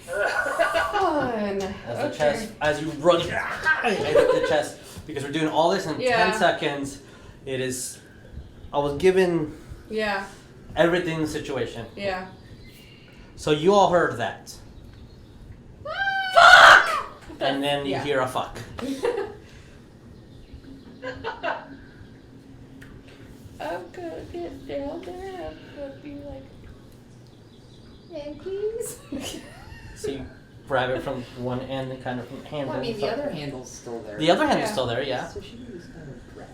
Fun. As the chest, as you run, I hit the chest because we're doing all this in Yeah. 10 seconds. It is. I was given Yeah. everything in the situation, Yeah. so you all heard that, Fuck. and then you Yeah. hear a fuck. I'm gonna get down there. I'm gonna be like, Yankees. So you grab it from one end and kind of hand Well, I it. mean, the other handle's still there. The other hand is Yeah. still there, yeah. So she can just kind of drag.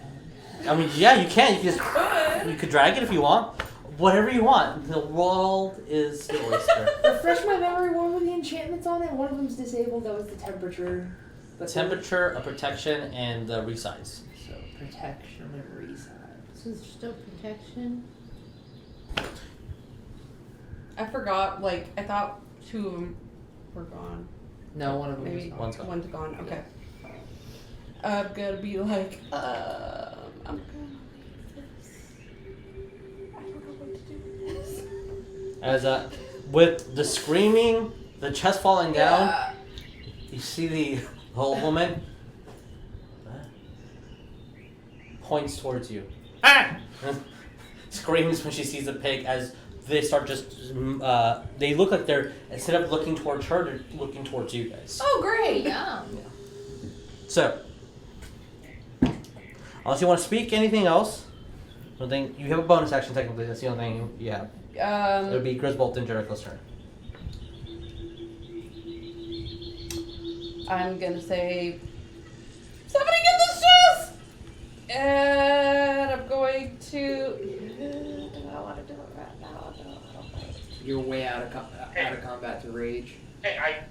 I mean, yeah, you can. You can just you could drag it if you want. Whatever you want. The world is your oyster. Refresh my memory. What were the enchantments on it? One of them's disabled. That was the temperature. But Temperature, a protection, and resize. So protection and resize. So there's still protection. I forgot. Like I thought 2 of them were gone. No, one of them Maybe was One's gone. one's gone. Okay. I'm gonna be like, I'm gonna leave this. I don't know what to do with this. As with the screaming, the chest falling down, you see the old woman points towards you. Ah! Screams when she sees the pig as they start just, they look like they're, instead of looking towards her, they're looking towards you guys. Oh great! Yum. So, unless you want to speak anything else, I don't think, you have a bonus action technically, that's the only thing you have. It would be Griswold and Jericho's turn. I'm gonna say, somebody get this chest! And I'm going to. Do I want to do it right now? No, I don't think. You're way out of combat to rage. Hey, I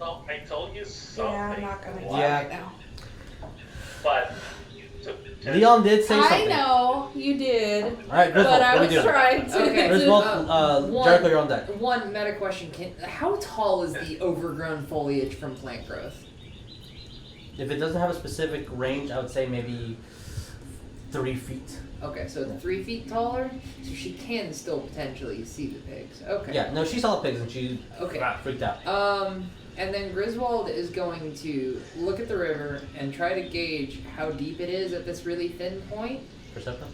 told you something. Yeah, I'm not gonna do it Yeah. right now. But Leon did say I something. know you did, Alright, Griswold, but I what are was you doing? trying to. Okay. Griswold, one- Jericho, you're on deck. One meta question: how tall is the overgrown foliage from plant growth? If it doesn't have a specific range, I would say maybe 3 feet. Okay, so 3 feet taller, so she can still potentially see the pigs. Okay. Yeah, no, she saw the pigs and she Okay. freaked out. And then Griswold is going to look at the river and try to gauge how deep it is at this really thin point. Perception?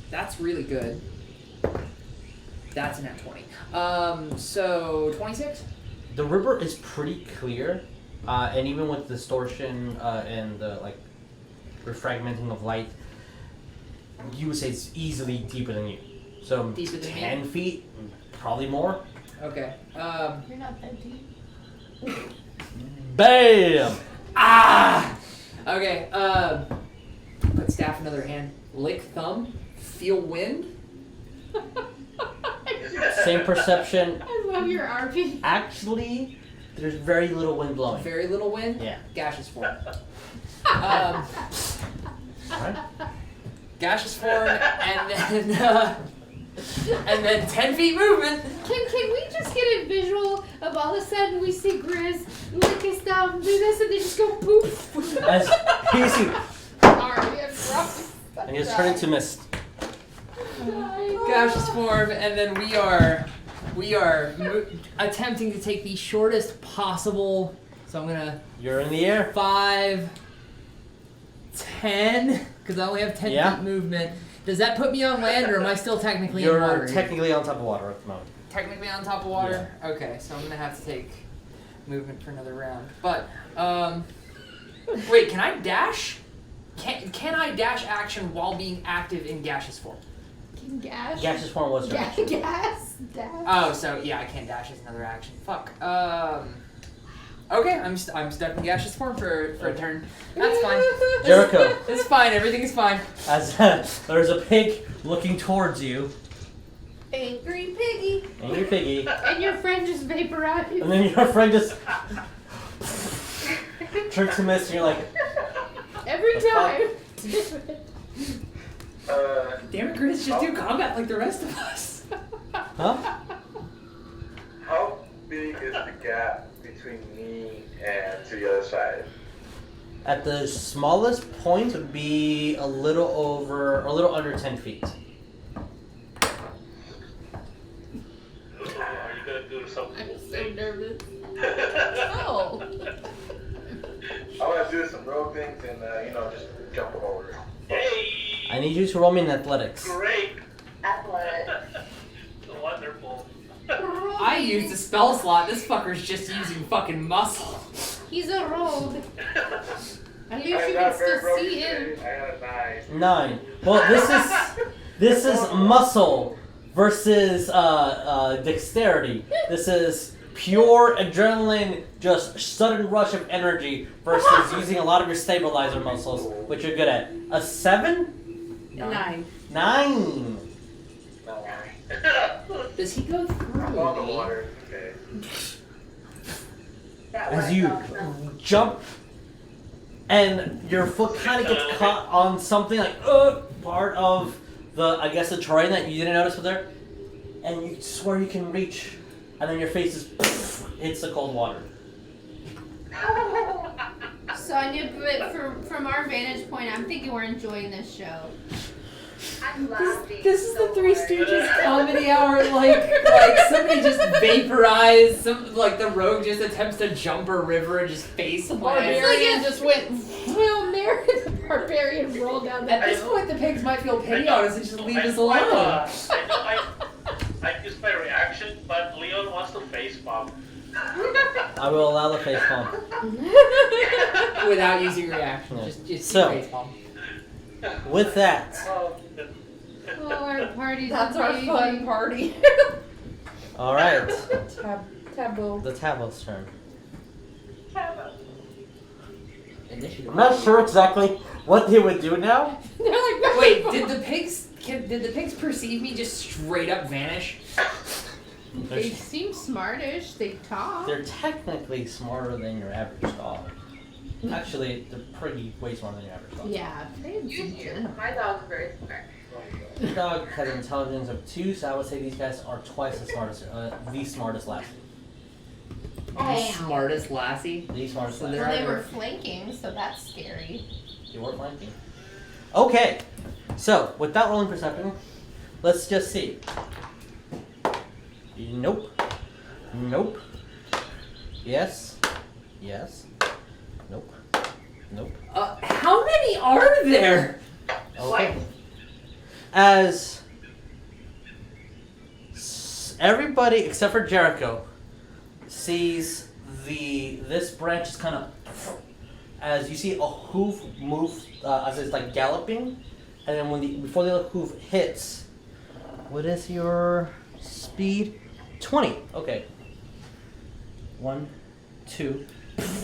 That's really good. That's an at 20. So 26? The river is pretty clear, and even with distortion and the refragmenting of light, you would say it's easily deeper than you. So Deeper than me? 10 feet, probably more. Okay. You're not that deep. Bam! Ah! Okay, put staff in another hand. Lick thumb. Feel wind. Same perception. I love your RP. Actually, there's very little wind blowing. Very little wind. Yeah. Gaseous form. Alright. Gaseous form, and then 10 feet movement. Can we just get a visual of all of a sudden we see Grizz lick his thumb, do this, and they just go poof? As you see, Sorry, I'm rough. and you just turn into mist. Gaseous form, and then we are attempting to take the shortest possible. So I'm gonna You're in the air. 5, 10, because I only have 10 Yeah. feet movement. Does that put me on land, or am I still technically in water? You're technically on top of water at the moment. Technically on top of water? Okay, so I'm gonna have to take movement for another round. But, wait, can I dash? Can I dash action while being active in gaseous form? Can Gash? Gaseous form was your action. Gas? Dash? Oh, so yeah, I can't dash as another action. Fuck. Okay, I'm stuck in gaseous form for a turn. That's fine. Jericho, It's fine. Everything's fine. as there's a pig looking towards you, Angry piggy. and your piggy, And your friend just vaporized. and then your friend just turns to mist, and you're like, Every time. Damn it, Grizz, just do combat like the rest of us. huh? How big is the gap between me and to the other side? At the smallest point would be a little under 10 feet. Are you gonna do something? I'm so nervous. Oh. I want to do some rogue things and just jump over. Hey! I need you to roll me in athletics. Great! Athletic. Wonderful. I used a spell slot. This fucker's just using fucking muscle. He's a rogue. At least you I'm can not very still rogue see him. today. I got a 9. 9. Well, this is muscle versus dexterity. This is pure adrenaline, just sudden rush of energy versus using a lot of your stabilizer muscles, which you're good at. A 7? 9. 9. Does he go through I'm on the me? water. Okay. That As was you awesome. jump and your foot kind of gets caught on something like part of the the terrain that you didn't notice was there, and you swear you can reach, and then your face is hits the cold water. Sonya, but from our vantage point, I'm thinking we're enjoying this show. I'm laughing. This is so the Three hard. Stooges comedy hour. Like somebody just vaporized. The rogue just attempts to jump a river and just face plants. Barbarian just went, well, Mary the Barbarian rolled down the At this point, the pigs might feel pity on us and just leave us alone. I used my reaction, but Leon wants to face bomb. I will allow the face palm. Without using reaction, Yeah. just So- face palm. With that, Oh, our party's That's our amazing. fun party. all right, Taboo. the tablet's turn. Initiative. I'm not sure exactly what they would do now. They're like, Wait, did the pigs perceive me just straight up vanish? They seem smartish. They talk. They're technically smarter than your average dog. Actually, they're pretty way smarter than your average dog. Yeah, they My dog's very smart. Your dog has an intelligence of 2, so I would say these guys are twice as smart as the smartest lassie. The smartest lassie. The smartest So lassie. they're Well, they either- were flanking, so that's scary. You were flanking. Okay, so without rolling perception, let's just see. Nope. Nope. Yes. Yes. Nope. Nope. How many are there? Okay. As everybody except for Jericho sees this branch is kind of as you see a hoof move as it's like galloping, and then before the other hoof hits, what is your speed? 20. Okay. 1, 2,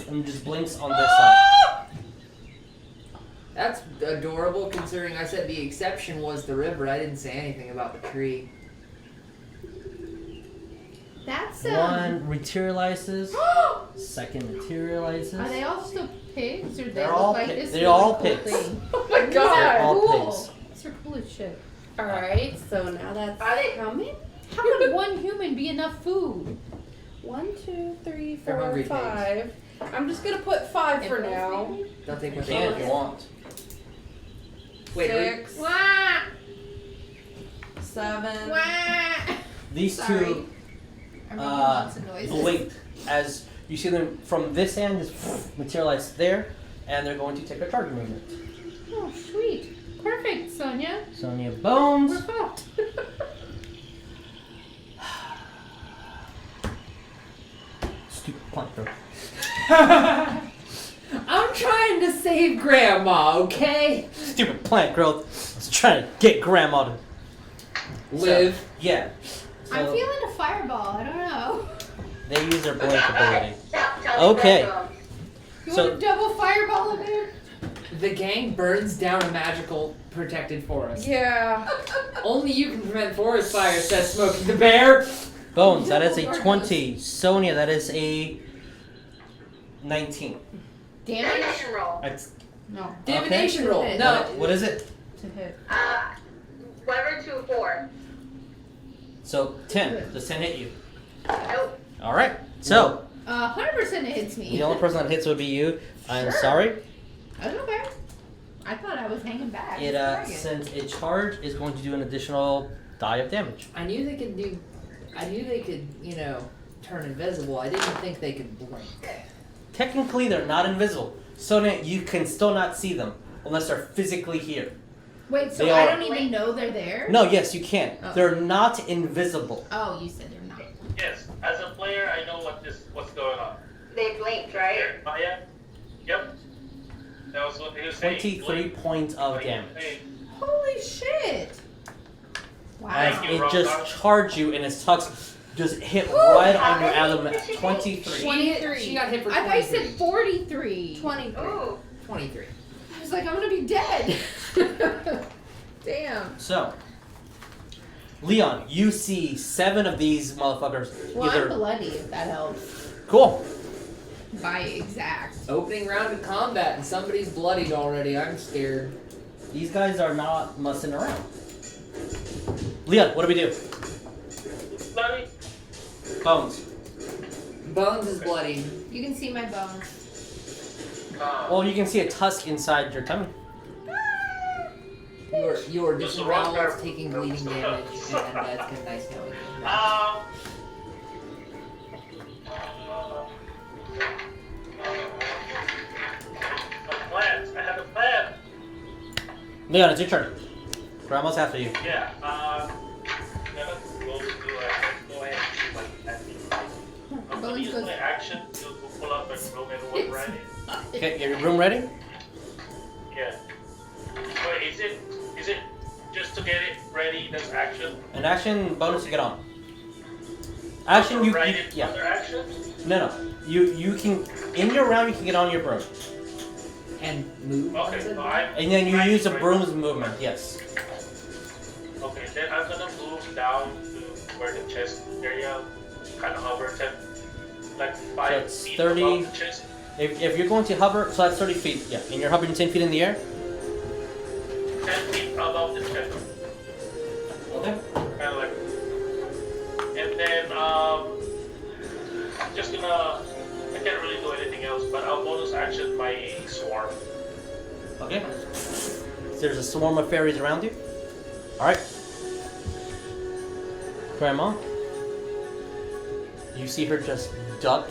and just blinks on this side. That's adorable considering I said the exception was the river. I didn't say anything about the tree. That's One materializes. Second materializes. Are they all still pigs, or they They're look all like pi- this? they're really all cool pigs. Thing? oh my They're god. all Cool. pigs. These are cool as shit. Alright, so now that's Are they- how many? How could one human be enough food? 1, 2, 3, They're 4, hungry 5. I'm just gonna put 5 for now. Don't think You what they can if you want. Wait, 6, Wah! 7. Wah! These Sorry. two I'm making lots of noises. blink as you see them from this end just materialize there, and they're going to take a charge movement. Oh, sweet. Perfect, Sonya. Sonya We're Bones. fucked. Stupid plant throw. I'm trying to save Grandma, okay? Stupid plant growth. I was trying to get grandma to Live. So, yeah. I'm So feeling a fireball. I don't know. they use their blink ability. Tell me Okay. that, You So- want a double fireball in there? The gang burns down a magical protected forest. Yeah. Only you can prevent forest fire, says Smokey the Bear. Bones, that is a 20. Sonya, that is a 19. Damage? Divination roll. That's, No. Divination Okay. roll. Hit. No. what is it? To hit. Whatever 2, 4. So 10. Does 10 hit you? Nope. Alright. So 100% it hits me. the only person that hits would be you. I'm Sure. sorry. That's okay. I thought I was hanging back. It Target. since a charge is going to do an additional die of damage. I knew they could, turn invisible. I didn't think they could blink. Technically, they're not invisible. Sonya, you can still not see them unless they're physically here. Wait, so They I are- don't even know they're there? No, yes, you can. Oh. They're not invisible. Oh, you said they're not. Yes, as a player, I know what's going on. They blinked, right? Here, Maya. Yep. That was what he was saying. 23 points of Like he was damage. saying. Holy shit! Wow. As Thank you, it just Rockstar. charged you and its tucks just hit right on your abdomen. 23. She got hit for I thought you 23. said 43. 23. Ooh. 23. I was like, I'm gonna be dead. Damn. So, Leon, you see 7 of these motherfuckers Well, I'm either. bloody, if that helps. Cool. By exact. Opening round of combat and somebody's bloodied already. I'm scared. These guys are not mussing around. Leon, what do we do? Bloody. Bones. Bones is bloody. You can see my bones. Well, you can see a tusk inside your tummy. Your Just disemboweled rock taking there. bleeding damage, and that's good, nice knowing you. Plans. I had a plan. Leon, it's your turn. Grandma's after you. Yeah. Let's go ahead and do my acting. I'm gonna use my action to pull out my broom and one riding. Okay, get your room ready? Yeah. Wait, is it just to get it ready? That's action. An action bonus to get on. Action, you Ride it. yeah. Other action. No. You can in your round you can get on your broom, And move. Okay. So I'm. and then you use the right. broom's movement. Yes. Okay, then I'm gonna move down to where the chest area kind of hover 10, like 5 So it's feet 30. above the chest. If you're going to hover, so that's 30 feet. Yeah, and you're hovering 10 feet in the air. 10 feet above the chest. Okay. Kind of like. And then I'm just gonna. I can't really do anything else, but I'll bonus action my swarm. Okay. There's a swarm of fairies around you. All right. Grandma, you see her just duck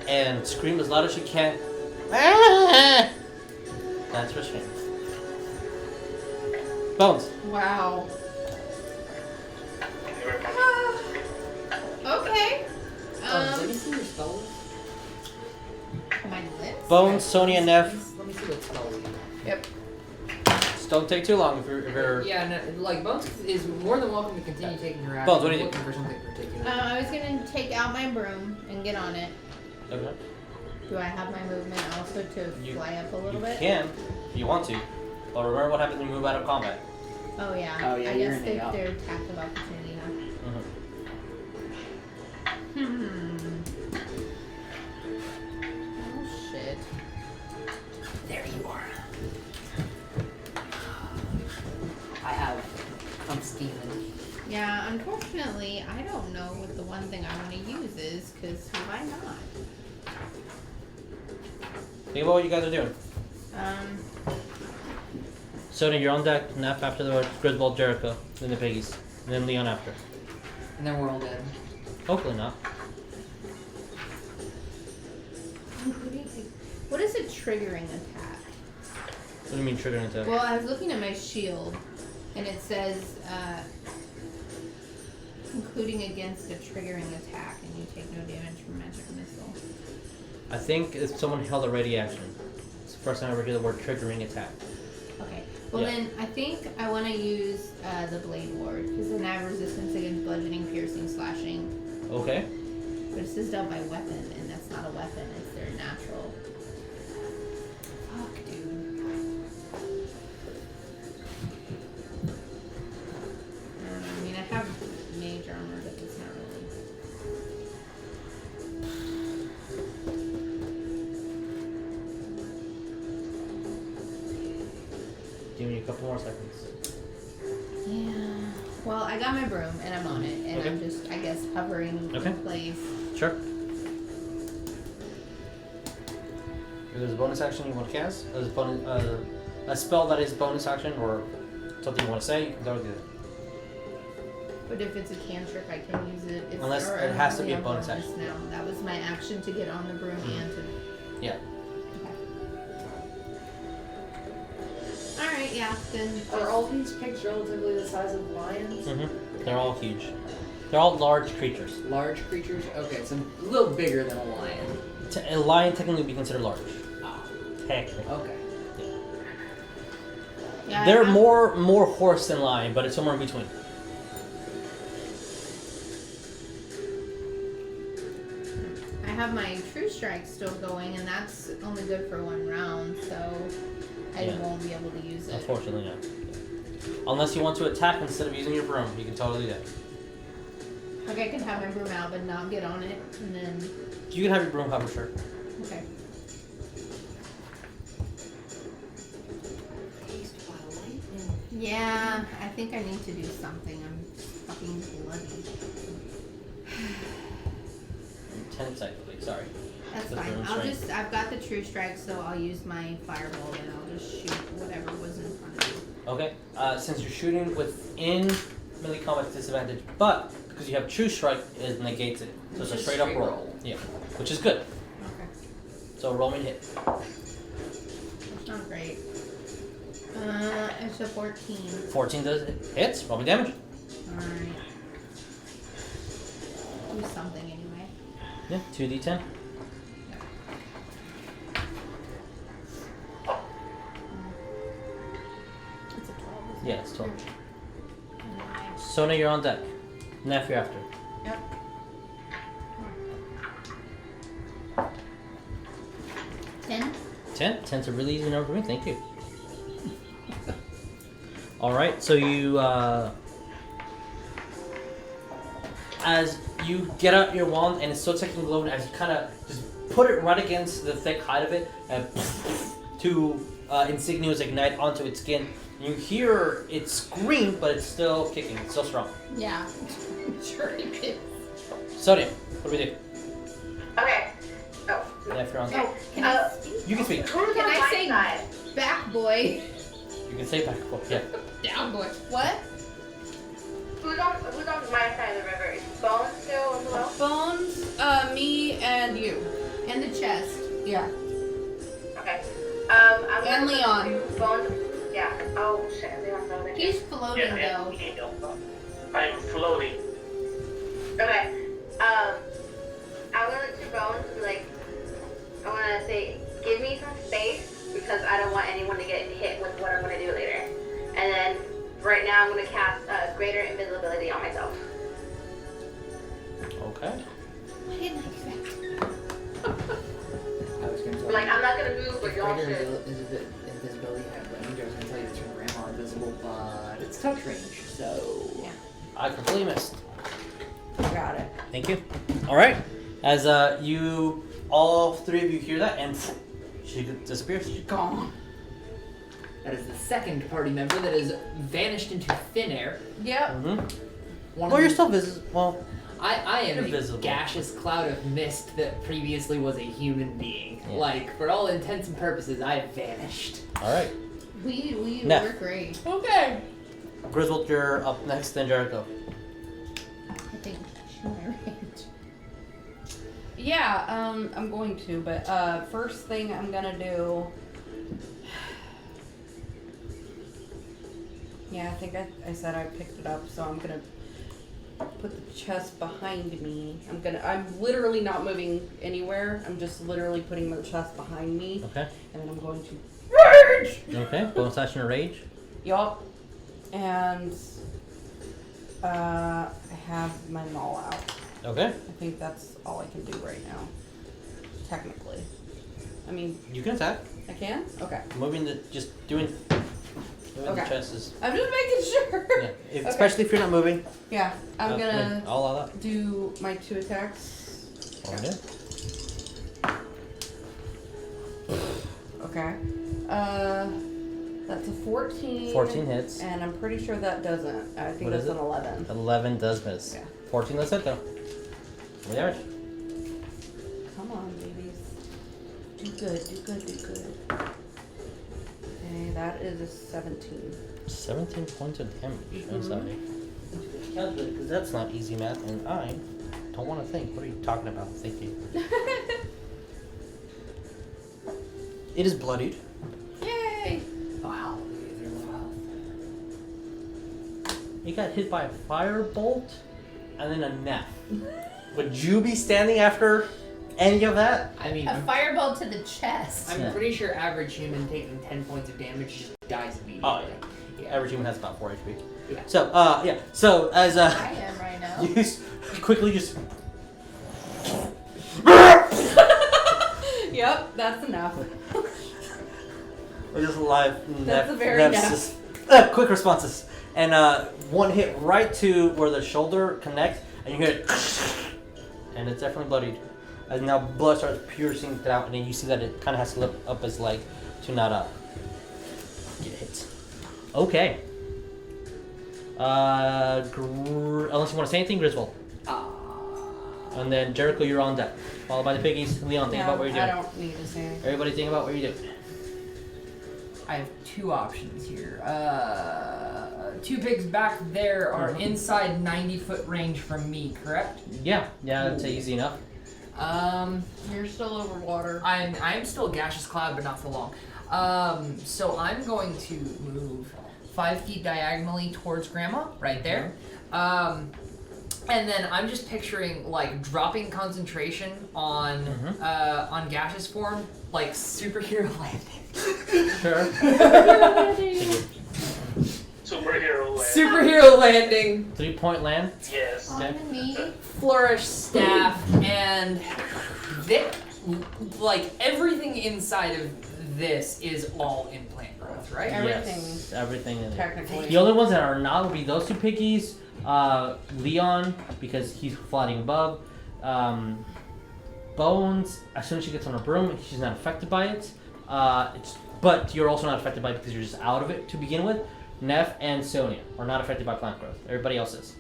and scream as loud as she can. Ah! That's her scream. Bones. Wow. Okay. Let me see your spell. My lips? Bones, Sonya, and Neff. Let me see what spell we have. Yep. Just don't take too long if you're Yeah, no, like Bones is more than welcome to continue taking her action. Bones, what do you I'm looking for something particular. I was gonna take out my broom and get on it. Okay. Do I have my movement also to You- fly up a little You bit? can, if you want to. But remember what happens when you move out of combat. Oh yeah. Oh, yeah, I you're guess in it, yeah. they're attack of opportunity now. Mm-hmm. Oh shit. There you are. I'm steaming. Yeah, unfortunately, I don't know what the one thing I want to use is, because why not? Think about what you guys are doing. Sonya, you're on deck. Neff after the Griswold, Jericho, then the piggies, and then Leon after. And then we're all dead. Hopefully not. What is a triggering attack? What do you mean triggering attack? Well, I was looking at my shield, and it says, including against a triggering attack, and you take no damage from magic missile. I think if someone held a ready action. It's the first time I ever hear the word triggering attack. Okay. Well, Yeah. then I think I want to use the Blade Ward, because then I have resistance against bludgeoning, piercing, slashing. Okay. But it says dealt by weapon, and that's not a weapon, it's their natural. Fuck, dude. I mean, I have mage armor, but it's not really. Give me a couple more seconds. Yeah. Well, I got my broom, and I'm on it, and Okay. I'm just, I guess, hovering Okay. in place. Sure. If there's a bonus action you want to cast, there's a spell that is bonus action, or something you want to say, you can go do that. But if it's a cantrip, I can use it. It's, Unless or it has to I'm be a only on bonus action. Now. That was my action to get on the broom and to. Yeah. Alright, yeah, then. Are all these pigs relatively the size of lions? Mm-hmm. They're all huge. They're all large creatures. Large creatures? Okay, so a little bigger than a lion. A lion technically would be considered large. Ah, Technically. okay. Yeah, They're I have- more horse than lion, but it's somewhere in between. have my True Strike still going, and that's only good for 1 round, so I Yeah. won't be able to use it. Unfortunately, no. Unless you want to attack instead of using your broom, you can totally do that. Like I could have my broom out but not get on it, and then You can have your broom hover, sure. okay. Yeah, I think I need to do something. I'm fucking bloody. 10 seconds, please. Sorry. That's The fine. broom I'll strike. just, I've got the True Strike, so I'll use my Firebolt and I'll just shoot whatever was in front of me. Okay. Since you're shooting within melee combat disadvantage, but because you have True Strike, it negates it. So it's a Just straight up straight roll. roll. Yeah. Which is good. Okay. So roll me hit. It's not great. It's a 14. 14 does hits. Roll me damage. Alright. Do something anyway. Yeah. 2d10. It's a 12. Isn't Yeah, it? it's 12. Anyway. Sonya, you're on deck. Neff, you're after. Yep. 10? 10? 10's a really easy number for me. Thank you. Alright, so you, as you get out your wand and it's still taking glowing, as you kind of just put it right against the thick hide of it, and two insignias ignite onto its skin. You hear it scream, but it's still kicking. It's still strong. Yeah. Sure it is. Sonya, what do we do? Okay. Oh. Neff, you're on Oh, deck. can I speak? You can speak. Who's Can on I my say side? back boy? You can say back. Yeah. Down boy. What? Who's on my side of the river? Is Bones still as well? Bones, me, and you. And the chest. Yeah. Okay. I'm And gonna Leon. do Bones. Yeah. Oh shit, Leon's over there. He's floating though. I'm floating. Okay. I'm gonna do Bones and be like, I wanna say, give me some space because I don't want anyone to get hit with what I'm gonna do later. And then right now I'm gonna cast greater invisibility on myself. Okay. I didn't expect. I was going to tell Like, I'm not gonna move, but if y'all greater should. invisibility had range, I was going to tell you to turn around while invisible, but it's touch range, so... Yeah. I completely missed. Got it. Thank you. All right. As you, all three of you hear that, and she disappears. Gone. That is the second party member that has vanished into thin air. Yep. Mm-hmm. One Well, of you're the- still visible. Well, I am Invisible. a gaseous cloud of mist that previously was a human being. Yeah. Like, for all intents and purposes, I have vanished. all right. We Neff. were great. Okay. Griswold, you're up next, then Jericho. I think she's my range. Yeah, I'm going to, but first thing I'm gonna do. Yeah, I think I said I picked it up, so I'm gonna put the chest behind me. I'm literally not moving anywhere. I'm just literally putting the chest behind me, Okay. and then I'm going to rage. Okay. Bonus action or rage. Yup. And I have my maul out. Okay. I think that's all I can do right now. Technically. I mean, You can attack. I can? Okay. Moving the moving Okay. the chest is I'm just making sure. yeah. Especially if you're not moving. Yeah, I'm I gonna mean, I'll allow that. do my 2 attacks. Okay. Okay. That's a 14. 14 hits. And I'm pretty sure that doesn't. I think What that's is an it? 11. 11 does miss. Yeah. 14 does hit though. There. Come on, babies. Do good, do good, do good. Okay, that is a 17. 17 points of damage. I'm Mhm. sorry. Calculate, because that's not easy math, and I don't want to think. What are you talking about thinking? It is bloodied. Yay! Wow. You got hit by a firebolt and then a Neff. Would you be standing after any of that? I mean, A firebolt to the chest. I'm Yeah. pretty sure average human taking 10 points of damage just dies immediately. Oh, yeah. Average human has about 4 HP. Yeah. So, yeah. So, as I am right now. you quickly just Yep, that's enough. We're just live. That's a very Nev's Nev. just, quick responses. And one hit right to where the shoulder connects, and you hear it, and it's definitely bloodied. And now blood starts piercing it out, and then you see that it kind of has to lift up his leg to not get hit. Okay. Unless you want to say anything, Griswold. And then Jericho, you're on deck. Followed by the piggies. Leon, think about what you're I doing. don't need to say anything. Everybody think about what you're doing. I have two options here. Two pigs back there are inside 90-foot range from me, correct? Yeah, that's easy enough. You're still over water. I'm still a gaseous cloud, but not for long. So I'm going to move 5 feet diagonally towards Grandma, right there. And then I'm just picturing like dropping concentration on gaseous form, like superhero landing. Sure. Superhero land. Superhero landing. 3-point land. Yes. Okay. On me. Flourish staff, and like everything inside of this is all in plant growth, right? Everything. Yes, everything in there. Technically. The only ones that are not will be those 2 piggies. Leon, because he's flying above. Bones, as soon as she gets on a broom, she's not affected by it. But you're also not affected by it because you're just out of it to begin with. Neff and Sonya are not affected by plant growth. Everybody else is.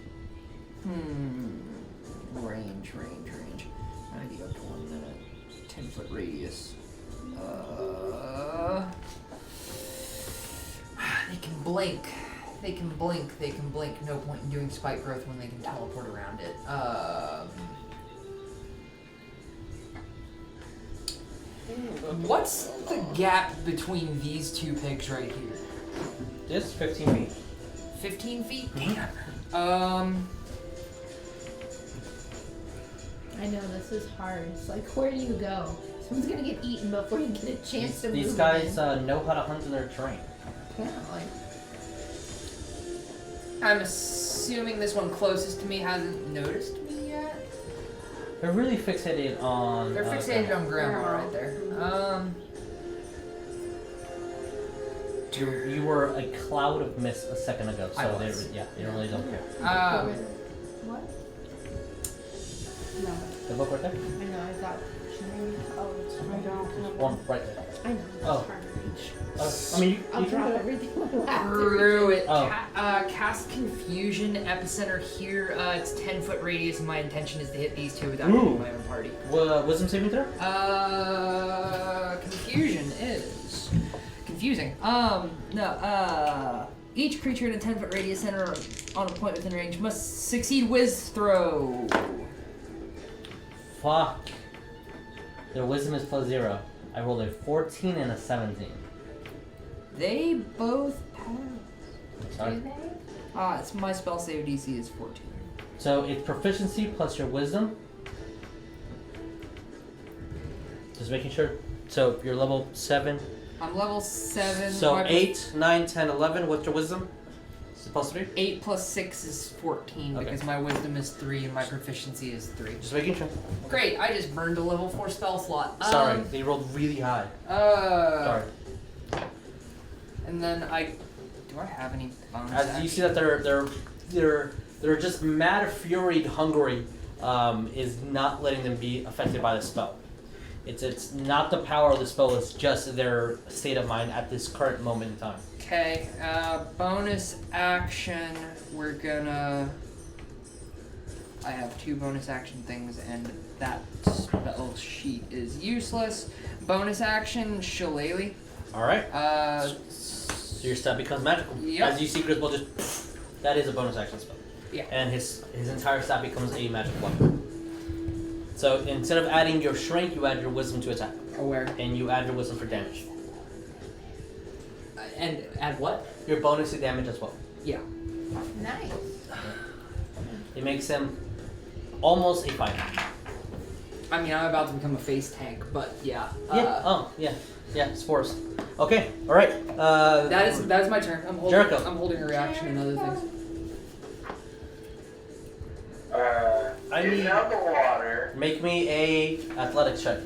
Range. 90 up to 1 minute. 10-foot radius. They can blink. They can blink. No point in doing spike growth when they can teleport around it. What's the gap between these 2 pigs right here? This 15 feet. 15 feet? I know this is hard. It's like, where do you go? Someone's gonna get eaten before you get a chance to move. These guys know how to hunt in their terrain. Yeah, like. I'm assuming this one closest to me hasn't noticed me yet. They're really fixated on. They're fixated on Grandma Grandma. right there. You were a cloud of mist a second ago, I so was. they really don't care. What? No. The book right there. I know. I thought. Oh, it's I don't. There's one right there. I know. It's Oh. hard to reach. I mean, I'll you drop can. everything in my lap. Through it. Oh. Cast Confusion Epicenter here. It's 10-foot radius, and my intention is to hit these 2 without Ooh. hitting my own party. Wisdom saving throw. Confusion is confusing. Each creature in a 10-foot radius center on a point within range must succeed Wiz throw. Fuck. Their wisdom is +0. I rolled a 14 and a 17. They both pass. Sorry. It's my spell save DC is 14. So it's proficiency plus your wisdom. Just making sure. So you're level 7. I'm level 7. So my 8, 9, 10, 11. What's your wisdom supposed to be? 8 plus 6 is 14 Okay. because my wisdom is 3 and my proficiency is 3. Just making sure. Great, I just burned a level 4 spell slot. Sorry, they rolled really high. Sorry. Sorry. And then do I have any bonus As you see that they're just mad, furied, hungry, is not letting them be affected by the spell. It's not the power of the spell, it's just their state of mind at this current moment in time. Okay, bonus action, we're gonna... I have 2 bonus action things and that spell sheet is useless. Bonus action, Shillelagh. Alright. Uh, So your stat becomes magical. Yep. As you see Griswold just that is a bonus action spell. Yeah. And his entire stat becomes a magic weapon. So instead of adding your strength, you add your wisdom to attack. Aware. And you add your wisdom for damage. And add what? Your bonus to damage as well. Yeah. Nice. It makes him almost a fighter. I mean, I'm about to become a face tank, but yeah. Yeah, spores. Okay, alright. That is my turn. I'm holding. Jericho. I'm holding a reaction and other things. Get out the water. Make me a athletics check.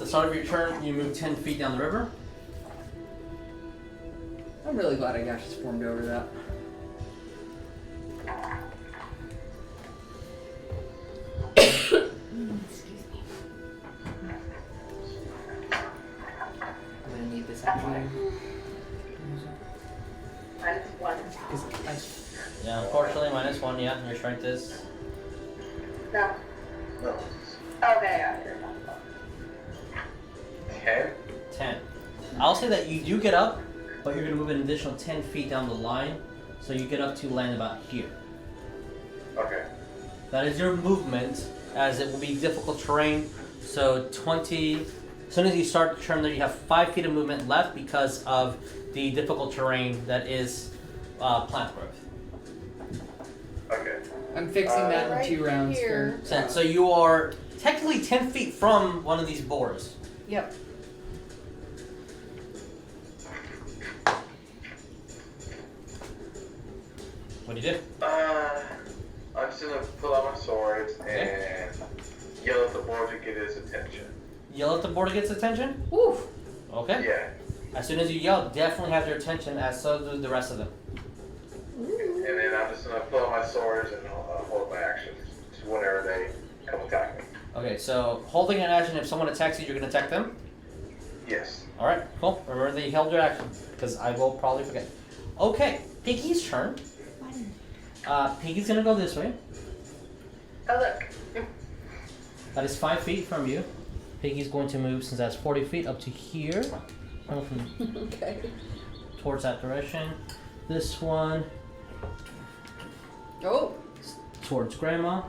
the start of your turn, you move 10 feet down the river. I'm really glad I got just formed over that. I'm gonna need this actually. -1. Yeah, unfortunately, -1, yeah, your strength is. No. No. Okay, yeah. 10? 10. I'll say that you do get up, but you're going to move an additional 10 feet down the line, so you get up to land about here. Okay. That is your movement, as it will be difficult terrain. So 20. As soon as you start the turn there, you have 5 feet of movement left because of the difficult terrain that is plant growth. Okay. I'm fixing that in Right 2 rounds. here. So you are technically 10 feet from one of these boars. Yep. What do you do? I'm just gonna pull out my sword and yell at the board to get his attention. Yell at the boar to get its attention? Woof. Okay. Yeah. As soon as you yell, definitely have their attention, as so do the rest of them. And then I'm just gonna pull out my swords and hold my actions whenever they come attack me. Okay, so holding an action, if someone attacks you, you're going to attack them? Yes. Alright, cool. Remember they held your action, because I will probably forget. Okay, Piggy's turn. Piggy's going to go this way. Oh, look. That is 5 feet from you. Piggy's going to move, since that's 40 feet, up to here. Okay. Towards that direction. This one, Oh. towards Grandma.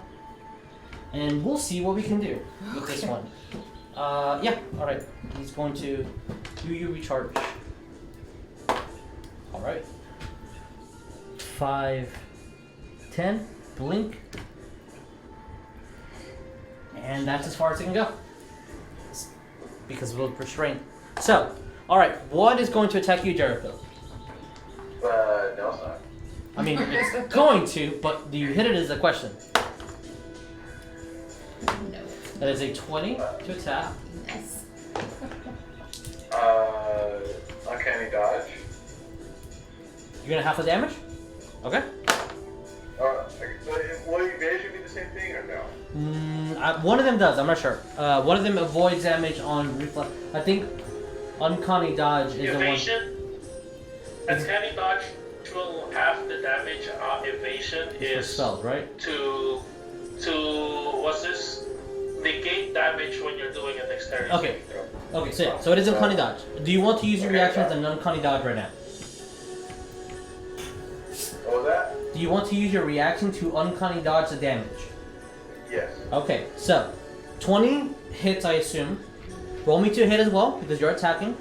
And we'll see what we can do with this one. Yeah, alright. He's going to do you recharge. Alright. 5, 10, blink. And that's as far as it can go. Because of the restraint. So, alright, what is going to attack you, Jericho? No, it's not. I mean, it's going to, but do you hit it is the question. No. That is a 20 to attack. Yes. Uncanny dodge. You're gonna half the damage? Okay. Will evasion be the same thing or no? One of them does, I'm not sure. One of them avoids damage on reflex. I think uncanny dodge is Evasion. Uncanny dodge will half the damage. Evasion the one. For is spells, right? to what's this? Negate damage when you're doing a dexterity. Okay. Okay, so it is uncanny dodge. Do you want to use your reaction as an uncanny dodge right now? What was that? Do you want to use your reaction to uncanny dodge the damage? Yes. Okay, so 20 hits, I assume. Roll me to hit as well because you're attacking.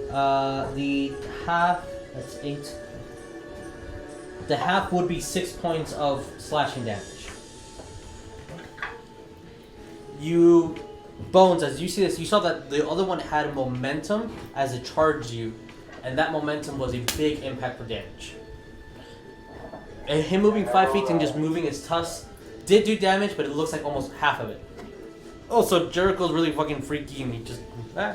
The half, that's 8. The half would be 6 points of slashing damage. You, Bones, as you see this, you saw that the other one had momentum as it charged you, and that momentum was a big impact for damage. And him moving 5 feet and just moving his tusks did do damage, but it looks like almost half of it. Also, Jericho's really fucking freaky, and he just... Yeah.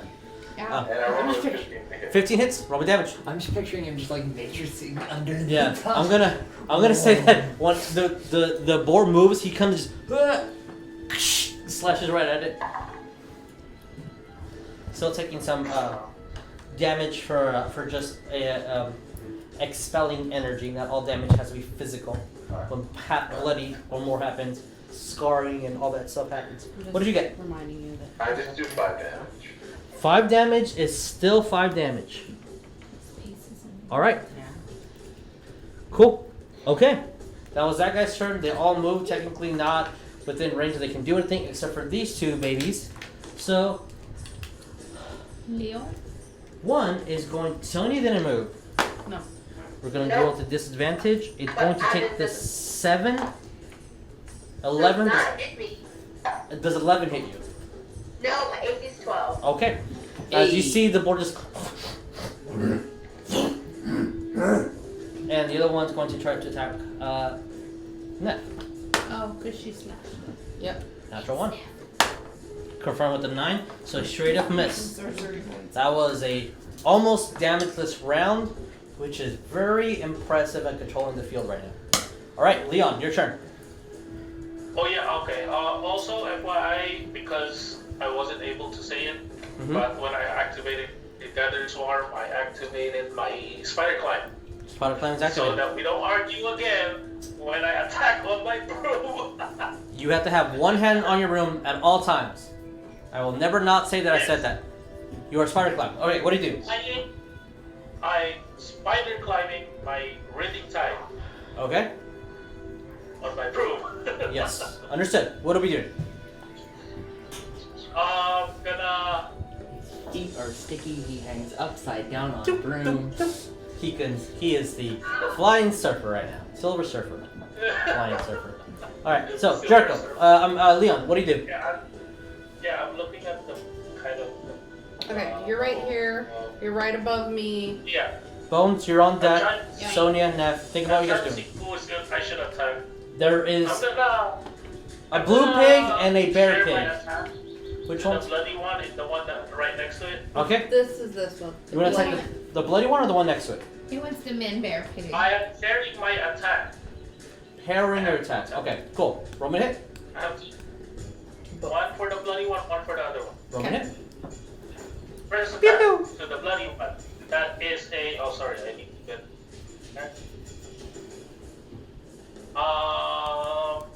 And I rolled a 15 to hit. 15 hits, roll me damage. I'm just picturing him just like matrixing underneath. Yeah, I'm gonna say that when the boar moves, he kind of just slashes right at it. Still taking some damage for just expelling energy. Not all damage has to be physical. When bloody or more happens, scarring and all that stuff happens. What did you get? Reminding you that. I just do 5 damage. 5 damage is still 5 damage. Alright. Yeah. Cool. Okay. That was that guy's turn. They all moved, technically not within range that they can do anything except for these 2 babies. So, Leo. one is going... Sonya didn't move. No. We're going to go with a disadvantage. It's But going to I take did the this. 7... 11... Does not hit me. Does 11 hit you? No, my AC is 12. Okay. As you Hey. see, the board just... And the other one's going to try to attack Ned. Oh, because she slashed. Yep. Natural 1. confirmed with a 9, so straight up miss. Sorcery points. That was a almost damageless round, which is very impressive at controlling the field right now. All right, Leon, your turn. Oh yeah, okay. Also, FYI, because I wasn't able to say it, but when I activated the Gathered Swarm, I activated my Spider Climb. Spider Climb is So activated. that we don't argue again when I attack on my broom. You have to have one hand on your broom at all times. I will never not say that I said that. You are Spider Climb. Okay, what do you do? I spider climbing my Reading Tide Okay. on my broom. Yes. Understood. What do we do? Gonna. Feet are sticky. He hangs upside down on a broom. He is the flying surfer right now. Silver surfer. Flying surfer. Alright, so Jericho. Leon, what do you do? I'm looking at the kind of. Okay, you're right here. You're right above me. Yeah. Bones, you're on deck. Yeah. Sonya, Neff, think about what you guys doing. Who is good? I should attack. There is I'm gonna. a blue pig and a bear share my pig. attack. Which The one? bloody one is the one that's right next to it. Okay. This is this one. You want to attack the bloody one or the one next to it? He wants the men bear pig. I am sharing my attack. Pairing your attacks. Okay, cool. Roll me hit. I have one for the bloody one for the other one. Roll me hit. First attack to the bloody one. That is a. Oh, sorry, I need to get.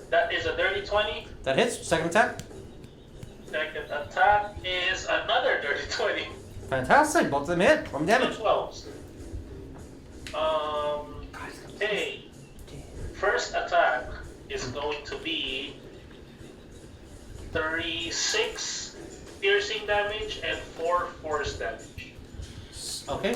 That is a dirty 20. That hits. Second attack. Second attack is another dirty 20. Fantastic. Both of them hit. Roll me damage. 12s. Hey. First attack is going to be 36 piercing damage and 4 force damage. Okay.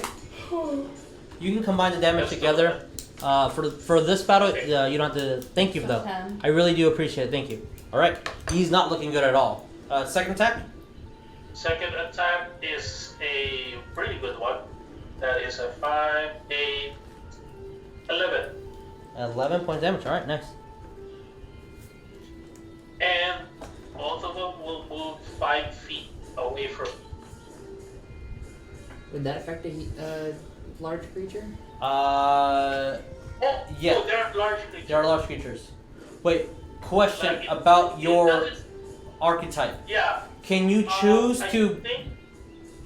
You can combine the damage together. For this battle, you don't have to. Thank you though. I really do appreciate it. Thank you. All right. He's not looking good at all. Second attack. Second attack is a pretty good one. That is a 5, 8, 11. 11 points damage. All right. Nice. And both of them will move 5 feet away from me. Would that affect a large creature? Yeah. Oh, they're large creatures. They are large creatures. Wait. Question Like, about it your doesn't- archetype. Yeah. Can you choose I to? think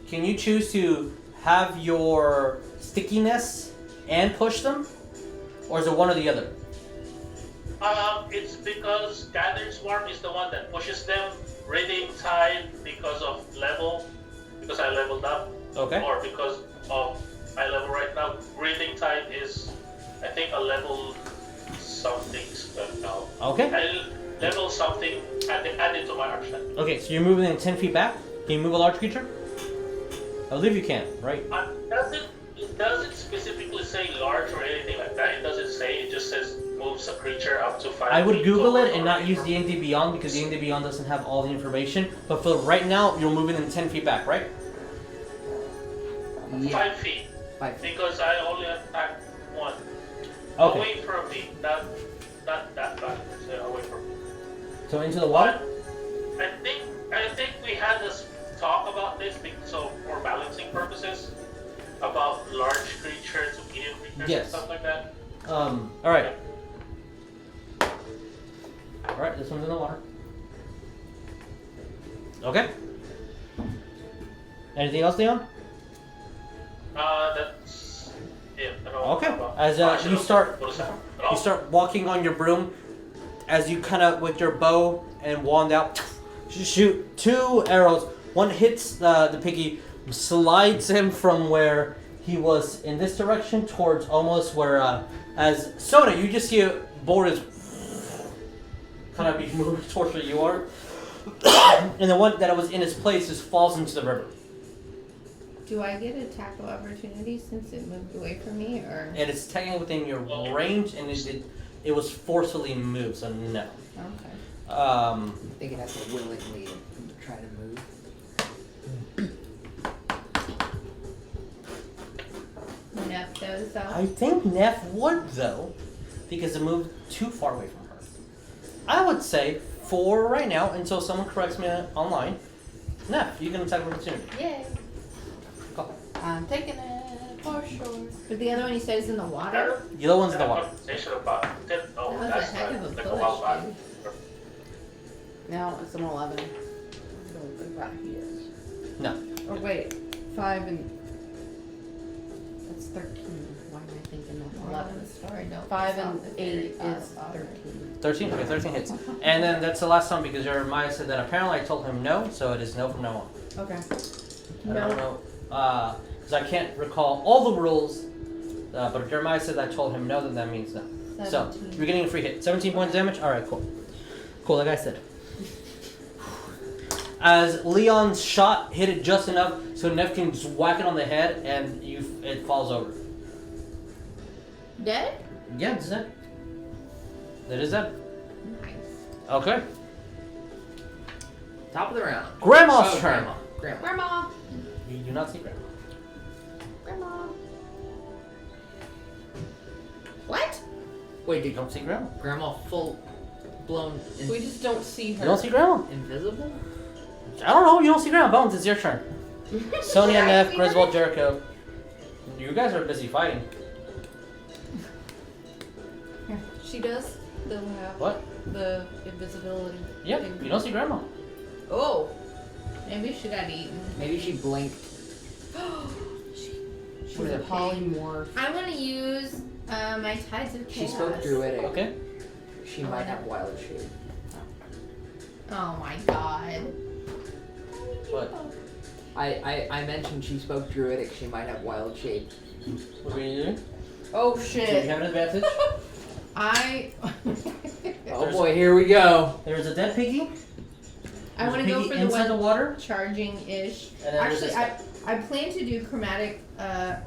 Can you choose to have your stickiness and push them, or is it one or the other? it's because Gathered Swarm is the one that pushes them. Reading Tide because of level, because I leveled up, Okay. or because of I level right now. Reading Tide is, I think, a level something spell now. Okay. I level something added to my archetype. Okay. So you're moving them 10 feet back. Can you move a large creature? I believe you can, right? It doesn't specifically say large or anything like that. It doesn't say. It just says moves a creature up to 5 I would feet Google or it and not use from- D&D Beyond because D&D Beyond doesn't have all the information. But for right now, you're moving them 10 feet back, right? Yeah. 5 feet. 5 feet. Because I only attacked one. Okay. Away from me, not that back. So away from me. So into the water. I think we had this talk about this so for balancing purposes about large creatures, medium creatures, Yes. and stuff like that. All right. All right. This one's in the water. Okay. Anything else, Leon? That's it. I don't know Okay. about- As I should you have- start, what is that? you start walking on your broom, as you kind of with your bow and wand out, shoot 2 arrows. One hits the piggy, slides him from where he was in this direction towards almost where, as Sonya, you just see a board is kind of be moving towards where you are, and the one that was in its place just falls into the river. Do I get a tackle opportunity since it moved away from me, or? And it's technically within your range, and it was forcibly moved, so no. Okay. I think it has to willingly try to move. Enough those off. I think Neff would though, because it moved too far away from her. I would say 4 right now until someone corrects me online. No, you can attack with opportunity. Yay. Go. I'm taking it for sure. But the other one you said is in the water? The other one's in the water. Conversation about it. Oh, That was that's a heck of a like push, a wild life. dude. No, it's an 11. Go about here. No. Oh wait, 5 and that's 13. Why am I thinking that? 11. Sorry, no. 5 and 8 is 13. 13? Okay, 13 hits. And then that's the last one because Jeremiah said that apparently I told him no, so it is no from now on. Okay. I don't know. Because I can't recall all the rules, but if Jeremiah said I told him no, then that means no. So, 17. you're getting a free hit. 17 points of damage? Alright, cool. Cool, like I said. As Leon's shot hit it just enough so Nev can just whack it on the head and it falls over. Dead? Yeah, it's dead. That is dead. Nice. Okay. Top of the round. Grandma's Oh, turn. Grandma. Grandma. You do not see Grandma. Grandma. What? Wait, You don't see Grandma. Grandma full blown We just don't see her. You don't see Grandma. invisible? I don't know. You don't see Grandma. Bones, it's your turn. Sonya, Neff, Griswold, Jericho. You guys are busy fighting. She does still have What? the invisibility. Yep. thing. You don't see Grandma. Oh. Maybe she got eaten. Maybe she blinked. She's a polymorph. I want to use my Tides of Chaos. She spoke Druidic. Okay. She might have wild shape. Oh my god. What? I mentioned she spoke Druidic. She might have wild shape. What are you doing? Oh Do you shit. have an advantage? I Oh boy, here we go. There's a dead piggy. I want to go for the inside the one water. charging-ish. And then there's Actually, this I plan to do chromatic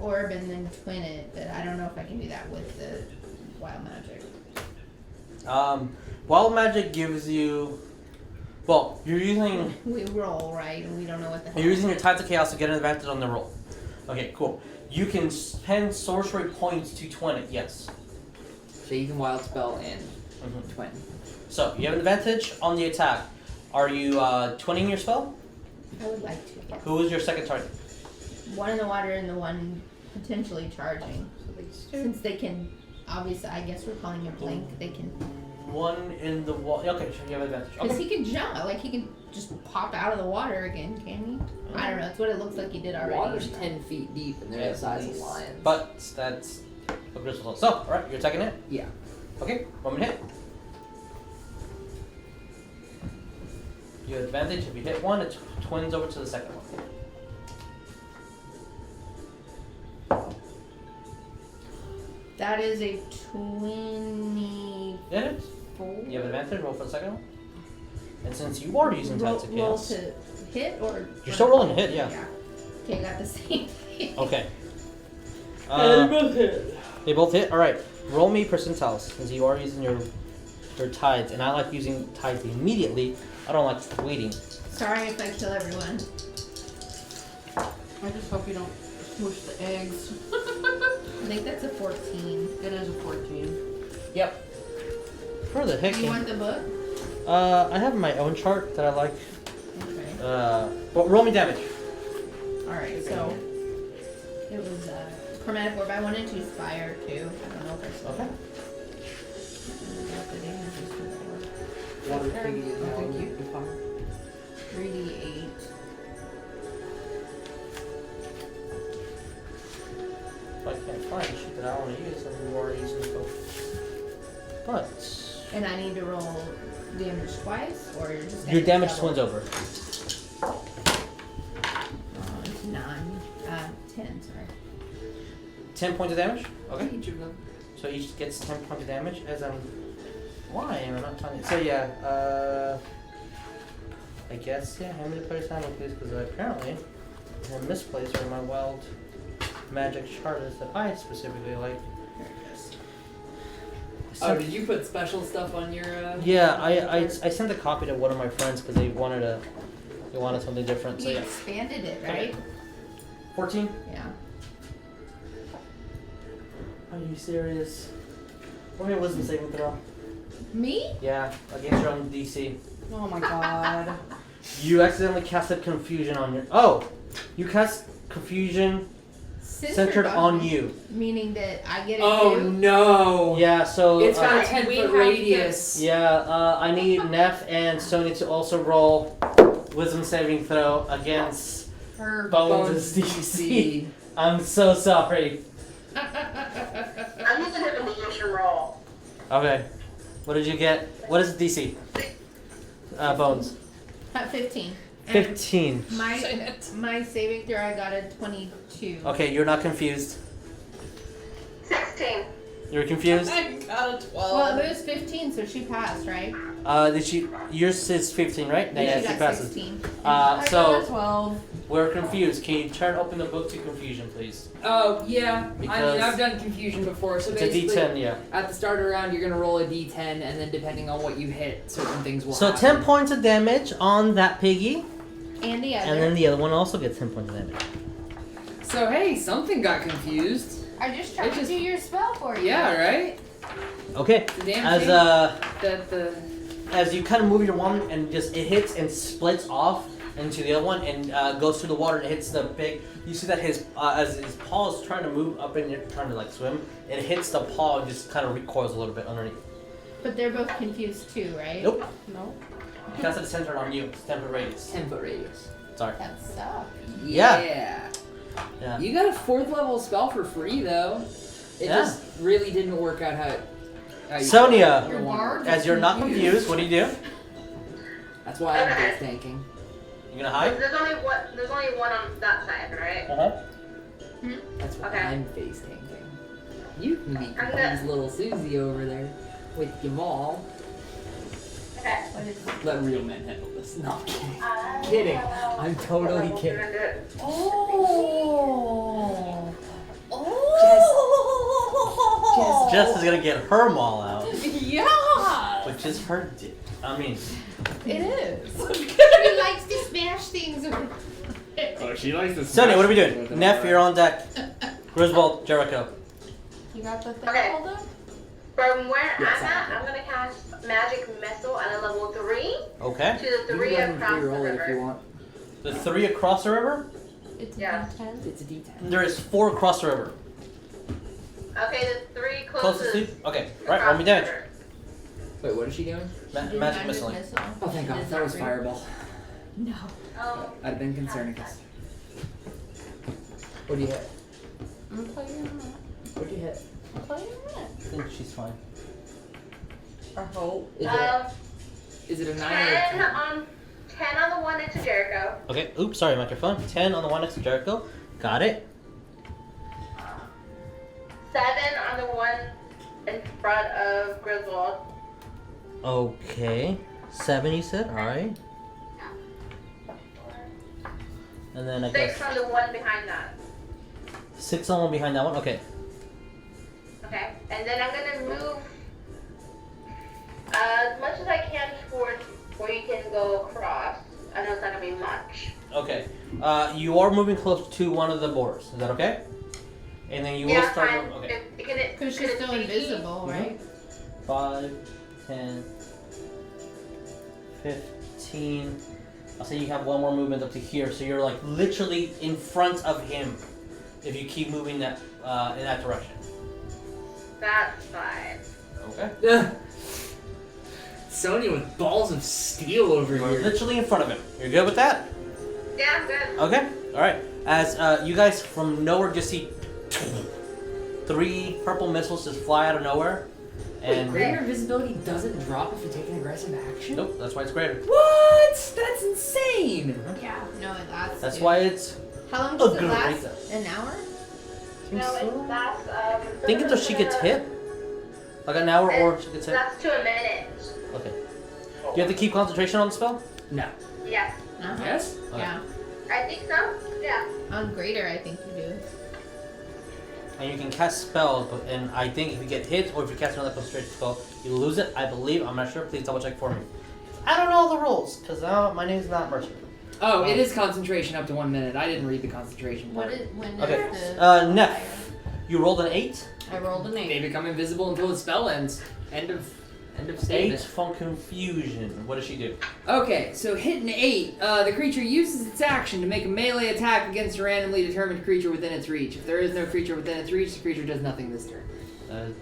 orb and then twin it, but I don't know if I can do that with the wild magic. Wild magic gives you. Well, you're using We roll right, and we don't know what the hell. you're using your Tides of Chaos to get an advantage on the roll. Okay, cool. You can spend sorcery points to twin it. Yes. So you can wild spell and Mhm. twin. So you have an advantage on the attack. Are you twinning your spell? I would like to. Yeah. Who is your second target? One in the water and the one potentially charging. So these two. Since they can, obviously, I guess we're calling it blink. They can, One in the water. Okay, sure, you have advantage. because Okay. he can jump. Like he can just pop out of the water again, can he? I don't know. It's what it looks like he did already. Water's 10 feet deep and they're the size of At least. lions. But that's a Griswold. So, alright, you're attacking it? Yeah. Okay, 1 minute hit. You have advantage. If you hit one, it twins over to the second one. That is a 24. Hit it. You have advantage. Roll for the second one. And since you are using Tides of roll Chaos, to hit or? you're still rolling to hit, yeah. Okay, got the same thing. Okay. both hit. They both hit. All right. Roll me percentiles since you are using your tides, and I like using tides immediately. I don't like waiting. Sorry if I kill everyone. I just hope you don't smush the eggs. I think that's a 14. It is a 14. Yep. For the heck. You want the book? I have my own chart that I like. Okay. Well, roll me damage. Alright, so it was chromatic orb. I wanted to use fire too. I don't know if I still Okay. what the damage is for the orb. Water piggy is now Thank you. immune to fire. 3d8. If I can't find the sheet that I want to use, then we already using the book. But And I need to roll damage twice, or you're just gonna your damage double? twins over. It's 9. 10, sorry. 10 points of damage. Okay. Each of them. So each gets 10 points of damage as I'm. Why am I not finding it? So yeah, I guess, yeah, how many players have please? Because apparently I'm misplaced where my wild magic chart is that I specifically like. Oh, did you put special stuff on your? Yeah, I sent a copy to one of my friends because they wanted something different. So You yeah, expanded it, right? 14. Yeah. Are you serious? What me a wisdom saving throw? Me? Yeah, against your own DC. Oh my god. You accidentally casted confusion on your. Oh, you cast confusion centered on you. Meaning that I get it Oh too? no! Yeah, so. It's got a We 10-foot have radius. Yeah, I need Neff and Sonya to also roll wisdom saving throw against Her Bones' DC. I'm so sorry. I'm just gonna have a mediation roll. Okay. What did you get? What is the DC? Bones. At 15. 15. My saving throw, I got a 22. Okay, you're not confused. 16. You're confused? I got a 12. Well, it was 15, so she passed, right? Did she? Yours is 15, right? Yeah, she she got passes. 16. I got a So 12. we're confused. Can you turn open the book to confusion, please? Oh yeah. I Because mean, I've done confusion before, so It's a basically, D10, yeah. at the start of the round, you're gonna roll a D10, and then depending on what you hit, certain things will So happen. 10 points of damage on that piggy, And the other. and then the other one also gets 10 points of damage. So hey, something got confused. I just tried It to just- do your spell for you. Yeah, right. Okay. The damn As thing that the as you kind of move your wand and just it hits and splits off into the other one and goes through the water and hits the pig. You see that his as his paw is trying to move up and you're trying to like swim, it hits the paw and just kind of recoils a little bit underneath. But they're both confused too, right? Nope. No. Because it's centered on you. It's 10-foot radius. 10-foot radius. Sorry. That sucks. Yeah. Yeah. You got a 4th level spell for free though. It Yeah. just really didn't work out how you Sonya, you wanted. as you're not confused, what do you do? That's why I'm base tanking. You gonna hide? There's only one on that side, right? Uh-huh. That's why Okay. I'm face tanking. You can be I'm gonna- Cody's little Susie over there with your maul. Okay. Let real men handle this. No, I'm kidding. I'm totally kidding. Oh. Jess is gonna get her maul out, Yeah. which is her dick. I mean, It is. She likes to smash things. Oh, she likes to. Sonya, what are we smash doing? with it, Neff, alright. you're on deck. Griswold, Jericho. You got the thing Okay. hold up? From where Yes, I'm I at, do. I'm gonna cast Magic Missile at a level 3 Okay. to the You can 3 go ahead and across the re-roll it if you river. want. The 3 across the river? It's Yeah. a D10. It's a D10. There is 4 across the river. Okay, the 3 Closest closest. to? Okay. Right, across roll me the damage. river. Wait, what is she doing? Magic missile. Oh, thank God. That was fireball. No. Oh, I'd have been concerned. What do you hit? I'm gonna play you in a minute. What do you hit? I'll play you in a minute. I think she's fine. I hope. Is it a 9 or a 10 10? on 10 on the one next to Jericho. Okay. Oops, sorry, microphone. 10 on the one next to Jericho. Got it. 7 on the one in front of Griswold. Okay. 7 you said? Alright. And then I 6 guess on the one behind that. 6 on one behind that one? Okay. Okay, and then I'm gonna move as much as I can towards where you can go across. I know it's not gonna be much. Okay. You are moving close to one of the boars. Is that okay? And then you will Yeah, start. fine. Okay. Because she's still invisible, right? 5, 10, 15. I'll say you have one more movement up to here, so you're like literally in front of him. If you keep moving that in that direction. That's fine. Okay. Sonya with balls of steel over You're here. literally in front of him. You're good with that? Yeah, I'm good. Okay. All right. As you guys from nowhere just see 3 purple missiles just fly out of nowhere, Wait, and greater invisibility doesn't drop if you take an aggressive action? nope, that's why it's greater. What? That's insane! Yeah. No, it lasts. That's too. why it's. How long does it great. last? An hour? No, it lasts, Think until she gets hit, like an hour or she gets hit. That's to a minute. Okay. Do you have to keep concentration on the spell? No. Yeah. Uh-huh. Yes? Okay. Yeah. I think so. Yeah. On greater, I think you do. And you can cast spells, but and I think if you get hit or if you cast another concentration spell, you lose it. I believe. I'm not sure. Please double check for me. I don't know all the rules because my name's not Mercer. Oh, it is concentration up to 1 minute. I didn't read the concentration What part. is when Okay. is the Neff, you rolled an 8. I rolled an They 8. become invisible until the spell ends. End of End of 8 statement. from confusion. What does she do? Okay, so hit an 8. The creature uses its action to make a melee attack against a randomly determined creature within its reach. If there is no creature within its reach, the creature does nothing this turn.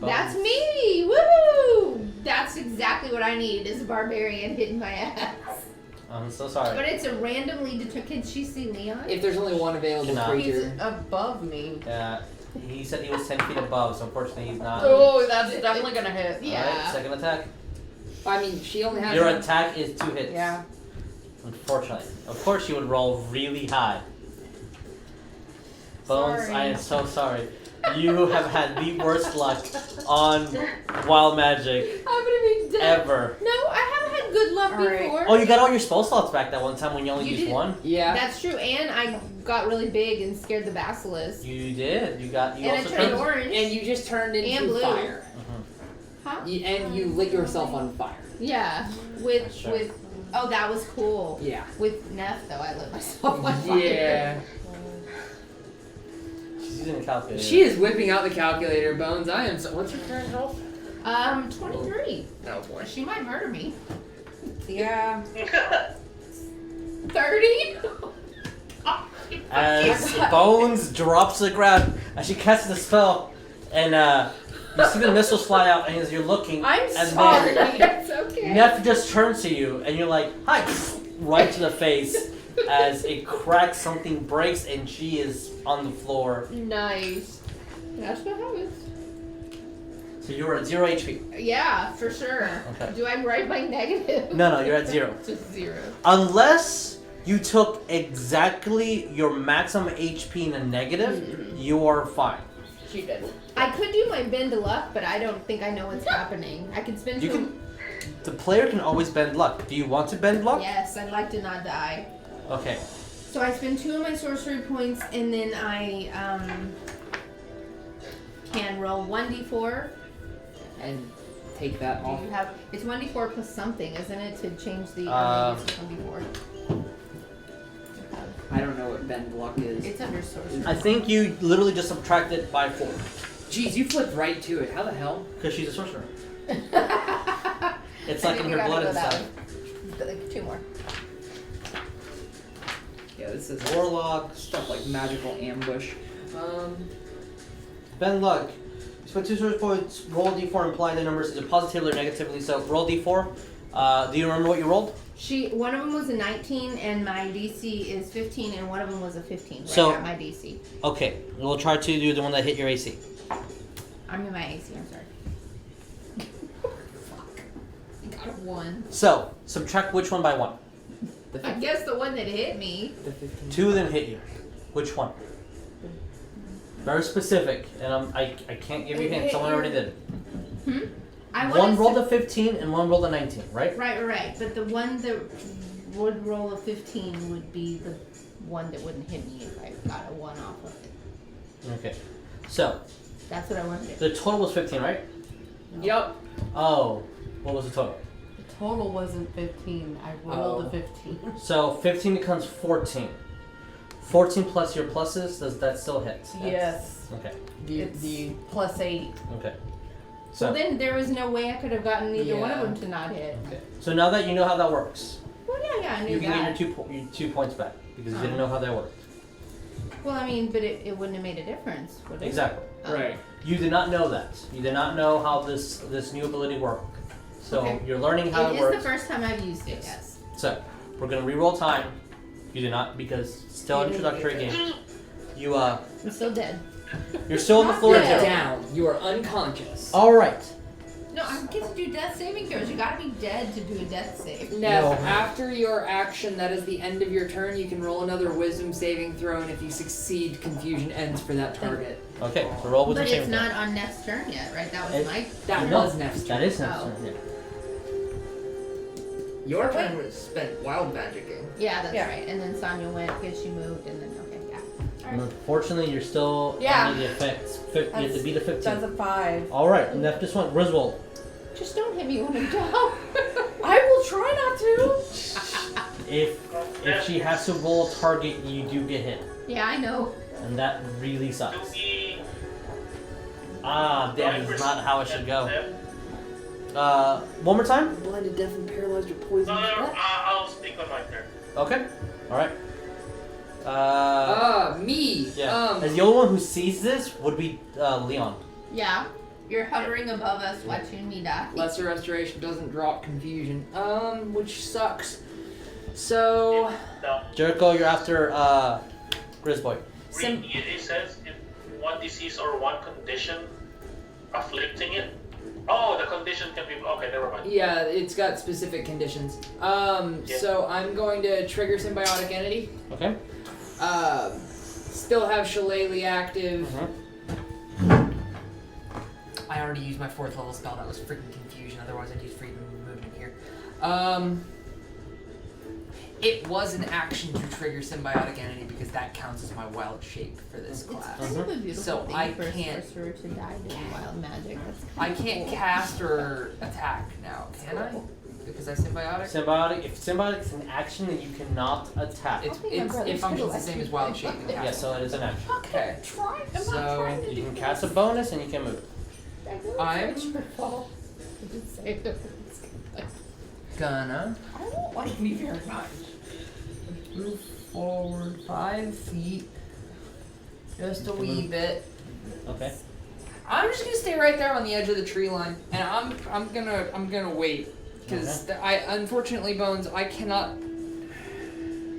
That's me! Woo! That's exactly what I need is a barbarian hitting my ass. I'm so sorry. But it's a randomly determined. Can she see Leon? If there's only one available Cannot. He's creature. above me. Yeah, he said he was 10 feet above, so unfortunately he's not. Oh, that's definitely gonna hit. Yeah. Alright, second attack. I mean, she only has Your one. attack is 2 hits. Yeah. Unfortunately. Of course you would roll really high. Bones, Sorry. I am so sorry. You have had the worst luck on Wild Magic I'm gonna be dead. ever. No, I haven't had good luck All right. before. Oh, you got all your spell slots back that one time when you only You used did. one? Yeah. That's true, and I got really big and scared the basilisk. You did. You And I also turned turned. orange. And you just turned into And blue. fire. Huh? And you lit yourself on fire. Yeah. With Sure. with oh, that was cool. Yeah. With Neff though, I lit myself on fire. Yeah. She's using a calculator. She is whipping out the calculator, Bones. I am so. What's your current health? 23. Oh boy. She might murder me. Yeah. 30. As Bones drops to the ground, as she casts the spell, and you see the missiles fly out, and as you're looking, I'm and sorry. It's okay. Neff just turns to you, and you're like, "Hi!" right to the face, as it cracks, something breaks, and she is on the floor. Nice. That's what happens. So you're at 0 HP. Yeah, for sure. Okay. Do I write my negative? No, you're at 0. Just 0. Unless you took exactly your maximum HP in a negative, you are fine. She did. I could do my bend to luck, but I don't think I know what's happening. I can spend You two. can. The player can always bend luck. Do you want to bend luck? Yes, I'd like to not die. Okay. So I spend 2 of my sorcery points, and then I can roll 1d4. And take that Do off. you have? It's 1d4 plus something, isn't it, to change the it's 1d4. I don't know what bend luck is. It's under sorcery. I think you literally just subtract it by 4. Jeez, you flipped right to it. How the hell? Because she's a sorcerer. It's I like think in we her gotta blood go and that stuff. way. Like 2 more. Yeah, this is Warlock. stuff like magical ambush. Bend luck. You spend 2 sorcery points, roll a d4, imply the numbers either positively or negatively. So roll d4. Do you remember what you rolled? One of them was a 19, and my DC is 15, and one of them was a 15. So- I got my DC. Okay, we'll try to do the one that hit your AC. I'm in my AC. I'm sorry. Fuck. I got a 1. So, subtract which one by 1? I guess the one that hit me. The 15. 2 then hit you. Which one? Very specific, and I can't give you It hints. hit Someone you. already did. I One wanted rolled to- a 15 and one rolled a 19, right? Right. But the one that would roll a 15 would be the one that wouldn't hit me if I got a 1 off of it. Okay. So, That's what I wanted to do. the total was 15, right? Yup. Oh, what was the total? The total wasn't 15. I rolled a 15. So, 15 becomes 14. 14 plus your pluses, does that still hit? Yes. Okay. It's plus 8. Okay. So So, then there was no way I could have gotten either one of Yeah. them to not hit. okay. So now that you know how that works, Well, yeah, I knew you can that. get your 2 points back because you didn't know how that worked. Well, I mean, but it wouldn't have made a difference, would it? Exactly. Oh. Right. You did not know that. You did not know how this new ability worked. So Okay. you're learning how It it is works. the first time I've used it, yes. So we're gonna re-roll time. You did not because still You introductory didn't game. You I'm still dead. you're still on the Not floor. dead. Zero. Down. You are unconscious. All right. No, I get to do death saving throws. You gotta be dead to do a death save. Nev, No. after your action, that is the end of your turn, you can roll another wisdom saving throw, and if you succeed, confusion ends for that target. Okay. So roll with But the it's not on Neff's turn yet, right? That was It- my. That No, was Neff's turn. That is next Oh. turn. Yeah. Your Oh, wait. turn was spent wild magicking. Yeah, that's Yeah. right. And then Sonya went because she moved, and then okay, yeah. And unfortunately, you're still Yeah. under the effects. You have to beat a 15. That's a 5. All right. And that just went Griswold. Just don't hit me when I'm down. I will try not to. If she has to roll a target, you do get hit, Yeah, I know. and that really To sucks. be Ah, that is not how it should go. One more time. Blinded, deaf, and paralyzed or poisoned. I'll speak on my turn. Okay. All right. Me. Yeah. As the only one who sees this would be Leon. Yeah. You're hovering above us, watching me die. Lesser restoration doesn't drop confusion. Which sucks. So. No. Jericho, you're after Griswold. It says if one disease or one condition afflicting it. Oh, the condition can be. Okay, never mind. Yeah, it's got specific conditions. So I'm going to trigger symbiotic entity. Okay. Still have Shillelagh active. I already used my 4th level spell. That was freaking confusion. Otherwise, I'd use freedom of movement here. It was an action to trigger symbiotic entity because that counts as my wild shape for this class. It's kind of a beautiful So thing I for a can't- sorcerer to die doing wild magic. That's I kind of can't cool. cast or attack now, can I? Because I symbiotic. Symbiotic. If symbiotic is an action, then you cannot attack. It's, think my it brother's functions gonna the same let as you wild play. shape. and Yeah, cast. so it is an action. Okay. I'm So, not trying to You do can cast a bonus and you can move. I'm- It's your fault. I just saved it. Gonna I don't like me very much. move forward 5 feet. Just a wee bit. Okay. I'm just gonna stay right there on the edge of the tree line, and I'm gonna wait because I unfortunately, Bones, I cannot.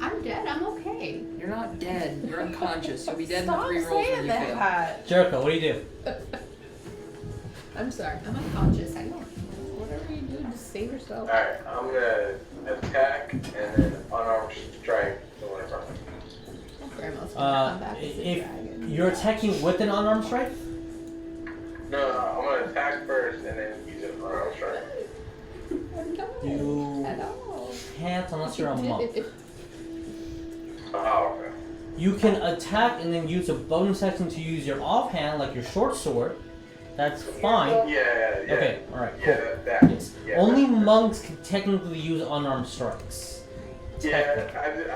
I'm dead. I'm okay. You're not dead. You're unconscious. You'll be dead Stop in the 3 rolls when saying you fail. that. Jericho, what do you do? I'm sorry. I'm unconscious. I don't know. Whatever you do, just save yourself. Alright, I'm gonna attack and then unarmed strike the one in front of me. Grandma's gonna come back as a If dragon. you're attacking with an unarmed strike, No, I'm gonna attack first and then use an unarmed strike. you At all. can't unless you're a monk. Oh, okay. You can attack and then use a bonus action to use your offhand, like your short sword. That's fine. Yeah. Okay, alright, cool. Yeah, that. Yes. Yeah, Only that. monks can technically use unarmed strikes. Yeah,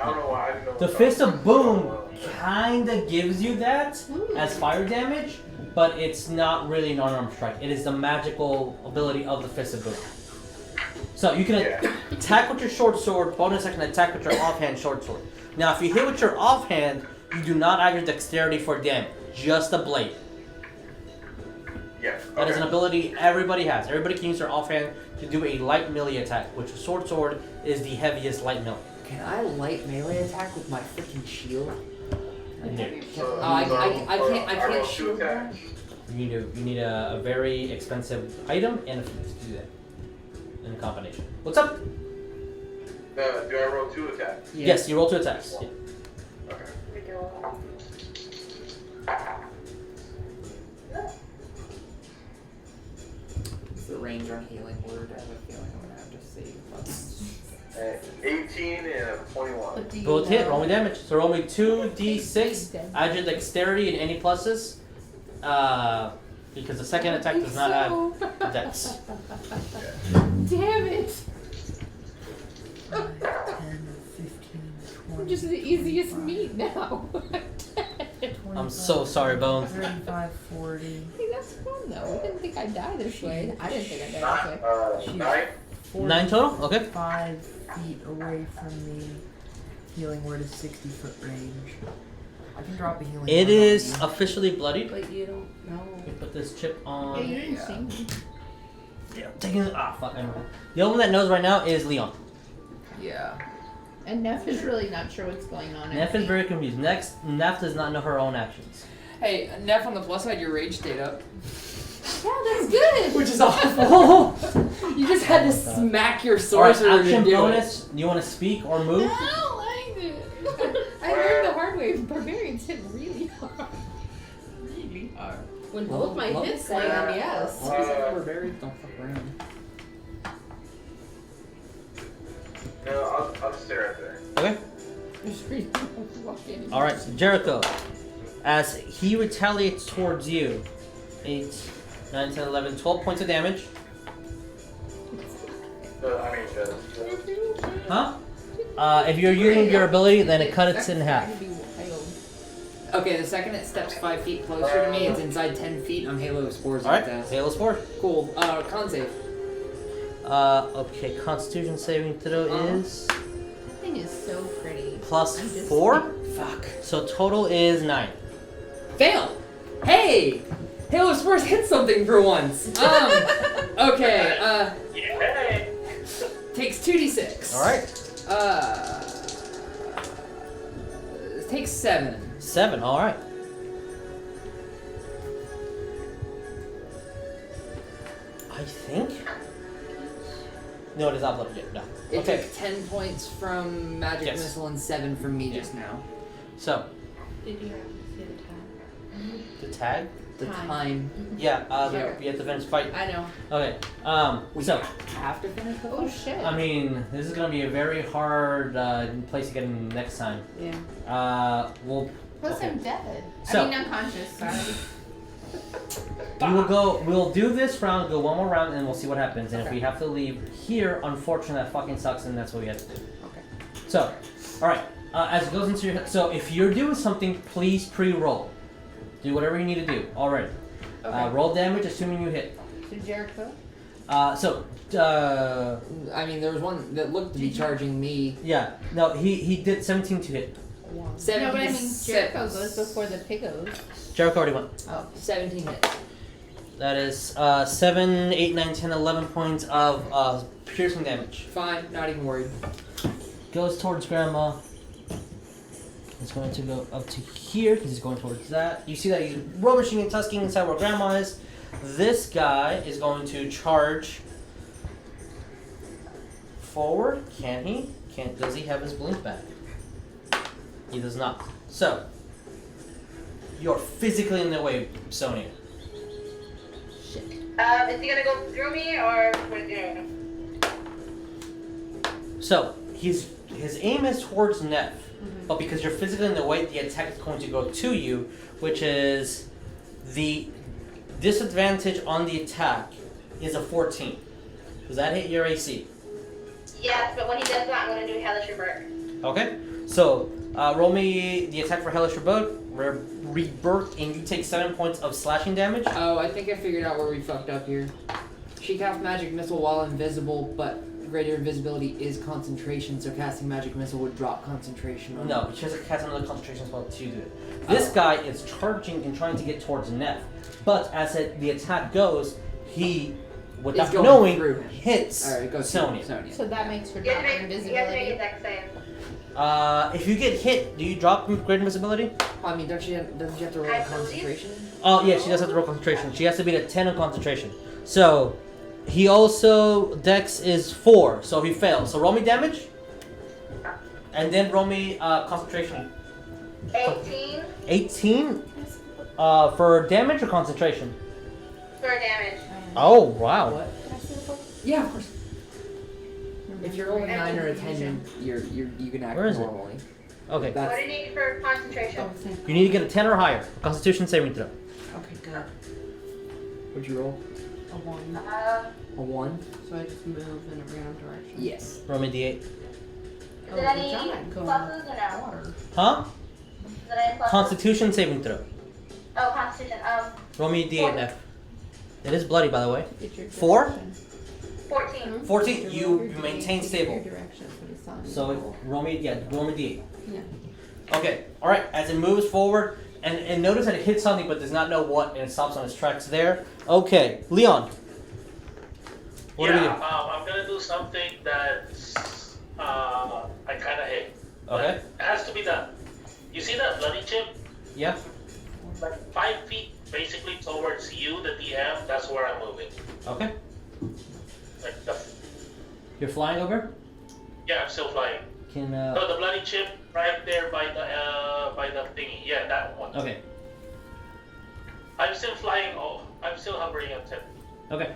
I don't know why I didn't know. The Fist of Boom kinda gives you that as fire damage, but it's not really an unarmed strike. It is the magical ability of the Fist of Boom. So you can attack with your short sword, bonus action attack with your offhand short sword. Now if you hit with your offhand, you do not add your dexterity for damage, just the blade. Yeah. That is an ability everybody has. Everybody can use their offhand to do a light melee attack, which a sword is the heaviest light melee. Can I light melee attack with my freaking shield? So, I I can't roll shield 2 attacks. You need a very expensive item and a feat to do that in a combination. What's up? Do I roll 2 attacks? Yes, you roll 2 attacks. Yeah. Okay. It's the range on healing word. I have a feeling I'm gonna have to save. 18 and a 21. What do you Both hit, know? roll me damage. So roll me 2d6, add your dexterity and any pluses. Because the second attack does not have dex. Damn it! 5, 10, 15, I'm 20. just the easiest meat now. I'm so sorry, Bones. 35, 40. Hey, that's fun though. We didn't think I'd die this way. I didn't think I'd die this way. 9? 9 total? Okay. 5 feet away from me. Healing word is 60-foot range. I can drop a healing It word is on you. officially bloodied. But you don't know. Let me put this chip Yeah, on. you didn't see me. Yeah, I'm taking it. Ah, fuck. I know. The only one that knows right now is Leon. Yeah. And Neff is really not sure what's going on. Neff is very confused. Neff does not know her own actions. Hey, Neff, on the plus side, your rage stayed up. Yeah, that's good. Which is awful. You just had to smack your sorcerer Alright, to action do bonus. Do you want to speak or move? I don't like it. I learned the hard way. Barbarians hit really hard. Really hard. When both my hits land, yes. Barbarians don't fuck around. No, I'll just stay right there. Okay. Alright, Jericho. As he retaliates towards you, 8, 9, 10, 11, 12 points of damage. Huh? If you're using your ability, then it cuts it in half. Okay, the second it steps 5 feet closer to me, it's inside 10 feet. I'm Halo of Spores Alright, like that. Halo Spore. Cool. Con save. Okay, Constitution saving throw is That thing is so pretty. plus I'm just 4. Fuck. So total is 9. Fail. Hey, Halo Sports hit something for once. Okay. Yay! Takes 2d6. All right. Takes 7. 7. All right. I think. No, it is not blooded yet. No. It Okay. took 10 points from Magic Yes. Missile and 7 from me just now. So Did you have to say the the tag. The Time. time. Yeah. Okay. We have to finish fight. I know. Okay. We So have to finish the Oh fight? shit. I mean, this is gonna be a very hard place to get in next time. Yeah. We'll. Plus okay. I'm dead. So- I mean unconscious, sorry. We'll do this round, go one more round, and we'll see what happens. And if Okay. we have to leave here, unfortunately, that fucking sucks, and that's what we have to do. Okay. So, alright, as it goes into your head, so if you're doing something, please pre-roll. Do whatever you need to do already. Okay. Roll damage, assuming you hit. So Jericho? I mean, there was one that looked to be charging me. Yeah, no, he did 17 to hit. 17 No, but I mean Jericho hits. goes before the pigos. Jericho already went. Oh. 17 hits. That is 7, 8, 9, 10, 11 points of piercing damage. Fine, not even worried. Goes towards Grandma. It's going to go up to here because he's going towards that. You see that he's rummaging and tusking inside where Grandma is. This guy is going to charge forward. Can he? Does he have his blink back? He does not. So you're physically in the way, Sonya. Shit. Is he gonna go through me or what is he doing? So his aim is towards Neff, but because you're physically in the way, the attack is going to go to you, which is the disadvantage on the attack is a 14. Does that hit your AC? Yes, but when he does that, I'm gonna do Hellish Rebirth. Okay. So roll me the attack for Hellish Rebirth, and you take 7 points of slashing damage. Oh, I think I figured out where we fucked up here. She cast Magic Missile while invisible, but greater invisibility is concentration, so casting Magic Missile would drop concentration on No, she has to cast another concentration spell to do it. This guy is charging and trying to get towards Neff, but as the attack goes, he, without going knowing, through him. hits Alright, go Sonya. Sonya. So that makes her You have drop to her make, you have to make a invisibility. dex save. If you get hit, do you drop great invisibility? I mean, doesn't you have to roll I a believe- concentration? Oh yeah, she does have to roll concentration. She has to beat a 10 on concentration. So he also Dex is 4, so he fails. So roll me damage, and then roll me concentration. 18 18 for damage or concentration. for damage. Oh wow. What? Yeah, of course. If you're rolling a 9 or a 10, you can act Where is it? normally. Okay. What That's do you need for concentration? You need to get a 10 or higher. Constitution saving throw. Okay, good. What'd you roll? A 1. A 1? So I just move in a random direction. Yes. Roll me d8. Is Oh, it any good job. Going pluses or no? water. Huh? Is it any pluses? Constitution saving throw. Oh, Constitution. Roll me d8 F. It is bloody, by the way. Get your 4? direction. 14. 14. You maintain stable. Your direction, that's what he's telling you. So roll me d8. Yeah. Okay, alright, as it moves forward, and notice that it hits something but does not know what, and it stops on its tracks there. Okay, Leon. What do we do? I'm gonna do something that I kind of hate. Okay, It has to be done. You see that bloody chip? yeah, Like 5 feet basically towards you, the DM, that's where I'm moving. okay. Like the, You're flying over? yeah, I'm still flying. Can, No, the bloody chip right there by the thingy. Yeah, that one. okay, I'm still flying. Oh, I'm still hovering on tip. okay.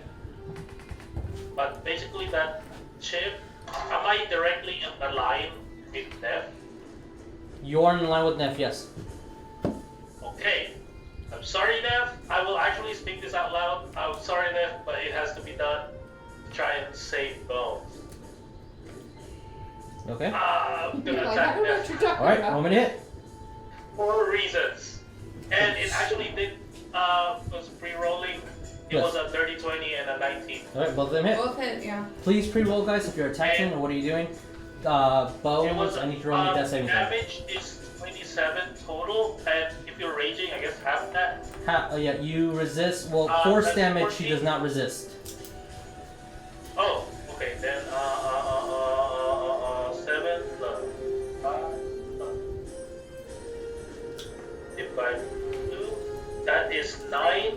But basically that chip, am I directly in the line with Neff? You're in line with Neff, yes. Okay. I'm sorry, Neff. I will actually speak this out loud. I'm sorry, Neff, but it has to be done. Try and save Bones. Okay. I'm gonna You're like, I attack don't know what Neff you're talking Alright, about. roll me to hit. for reasons. And it actually did, was pre-rolling It was a 30, 20, and a 19. Alright, both of them hit. Both hit, yeah. Please pre-roll, guys, if you're attacking, or what are you doing? Bones, I need to roll me death saving throw. Damage is 27 total, and if you're raging, I guess half that. Yeah, you resist. Well, force that's damage, 14. she does not resist. Oh, okay, then 7 plus 5 plus. If I do, that is 9,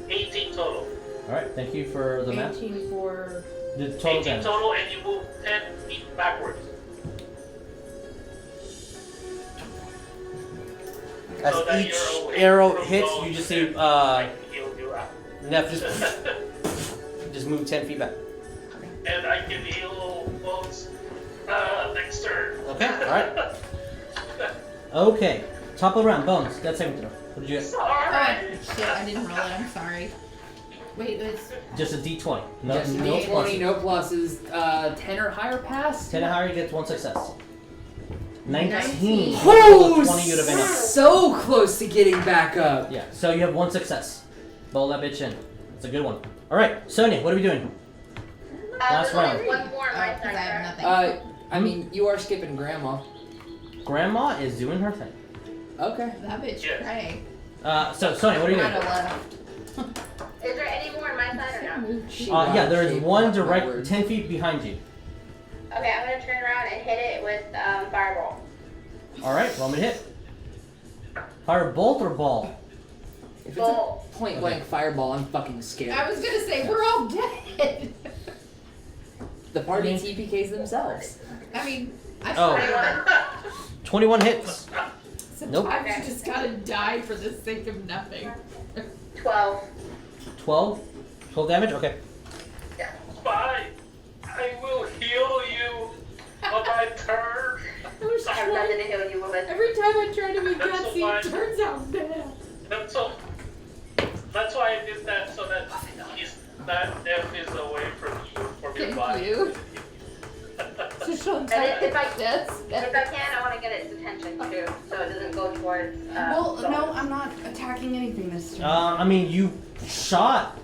18 total. Alright, thank you for the math. 18 for... The total 18 damage. total, and you move 10 feet backwards. As So that each you're away arrow from hits, those you just see, and I can heal you out. Neff just move 10 feet back. And I can heal bones next turn. Okay, alright. Okay, top of the round, Bones, death saving throw. What did you get? Sorry. Shit, I didn't roll it. I'm sorry. Wait, it's Just a d20. No, Just no D20, plus. no pluses. 10 or higher pass. 10 and higher, you get 1 success. 19. 19. Oh, 20 you would have been up. so close to getting back up. Yeah, so you have 1 success. Bowl that bitch in. It's a good one. Alright, Sonya, what are we doing? Last there's round. only one more on my because I have side, nothing. I mean, you are skipping Grandma. Grandma is doing her thing. Okay. That bitch Yes. cray. So Sonya, what are you Might doing? have left. right? Is there any more on my side or no? Yeah, there is one My direct word. 10 feet behind you. Okay, I'm gonna turn around and hit it with fireball. Alright, roll me to hit. Fire bolt or ball? If it's Bolt. a point blank fireball, I'm fucking scared. I was gonna say we're all dead. The party TPKs themselves. I mean, I Oh. 21. 21 hits. sometimes Nope. you just gotta die for the sake of nothing. 12. 12? 12 damage? Okay. Fine. I will heal you on my turn. I was I have trying- nothing to heal you with. Every time I try to be That's gutsy, fine. it turns out bad. That's why I did that, so that that death is away from you, from your Thank body. you. So she'll And type if I deaths. If I can, I want to get its attention too, so it doesn't go towards. Well, Sonya. no, I'm not attacking anything this turn. I mean, you shot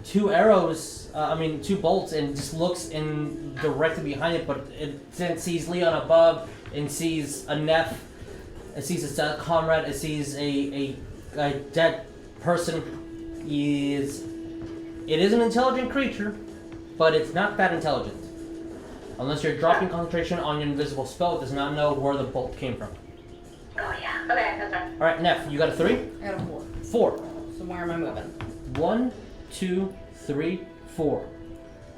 2 arrows, 2 bolts, and just looks in directly behind it, but it then sees Leon above, and sees a Neff, it sees its comrade, it sees a dead person. It is an intelligent creature, but it's not that intelligent. Unless you're dropping concentration on your invisible spell, it does not know where the bolt came from. Oh yeah. Okay, that's right. Alright, Neff, you got a 3? I got a 4. 4. So where am I moving? 1, 2, 3, 4.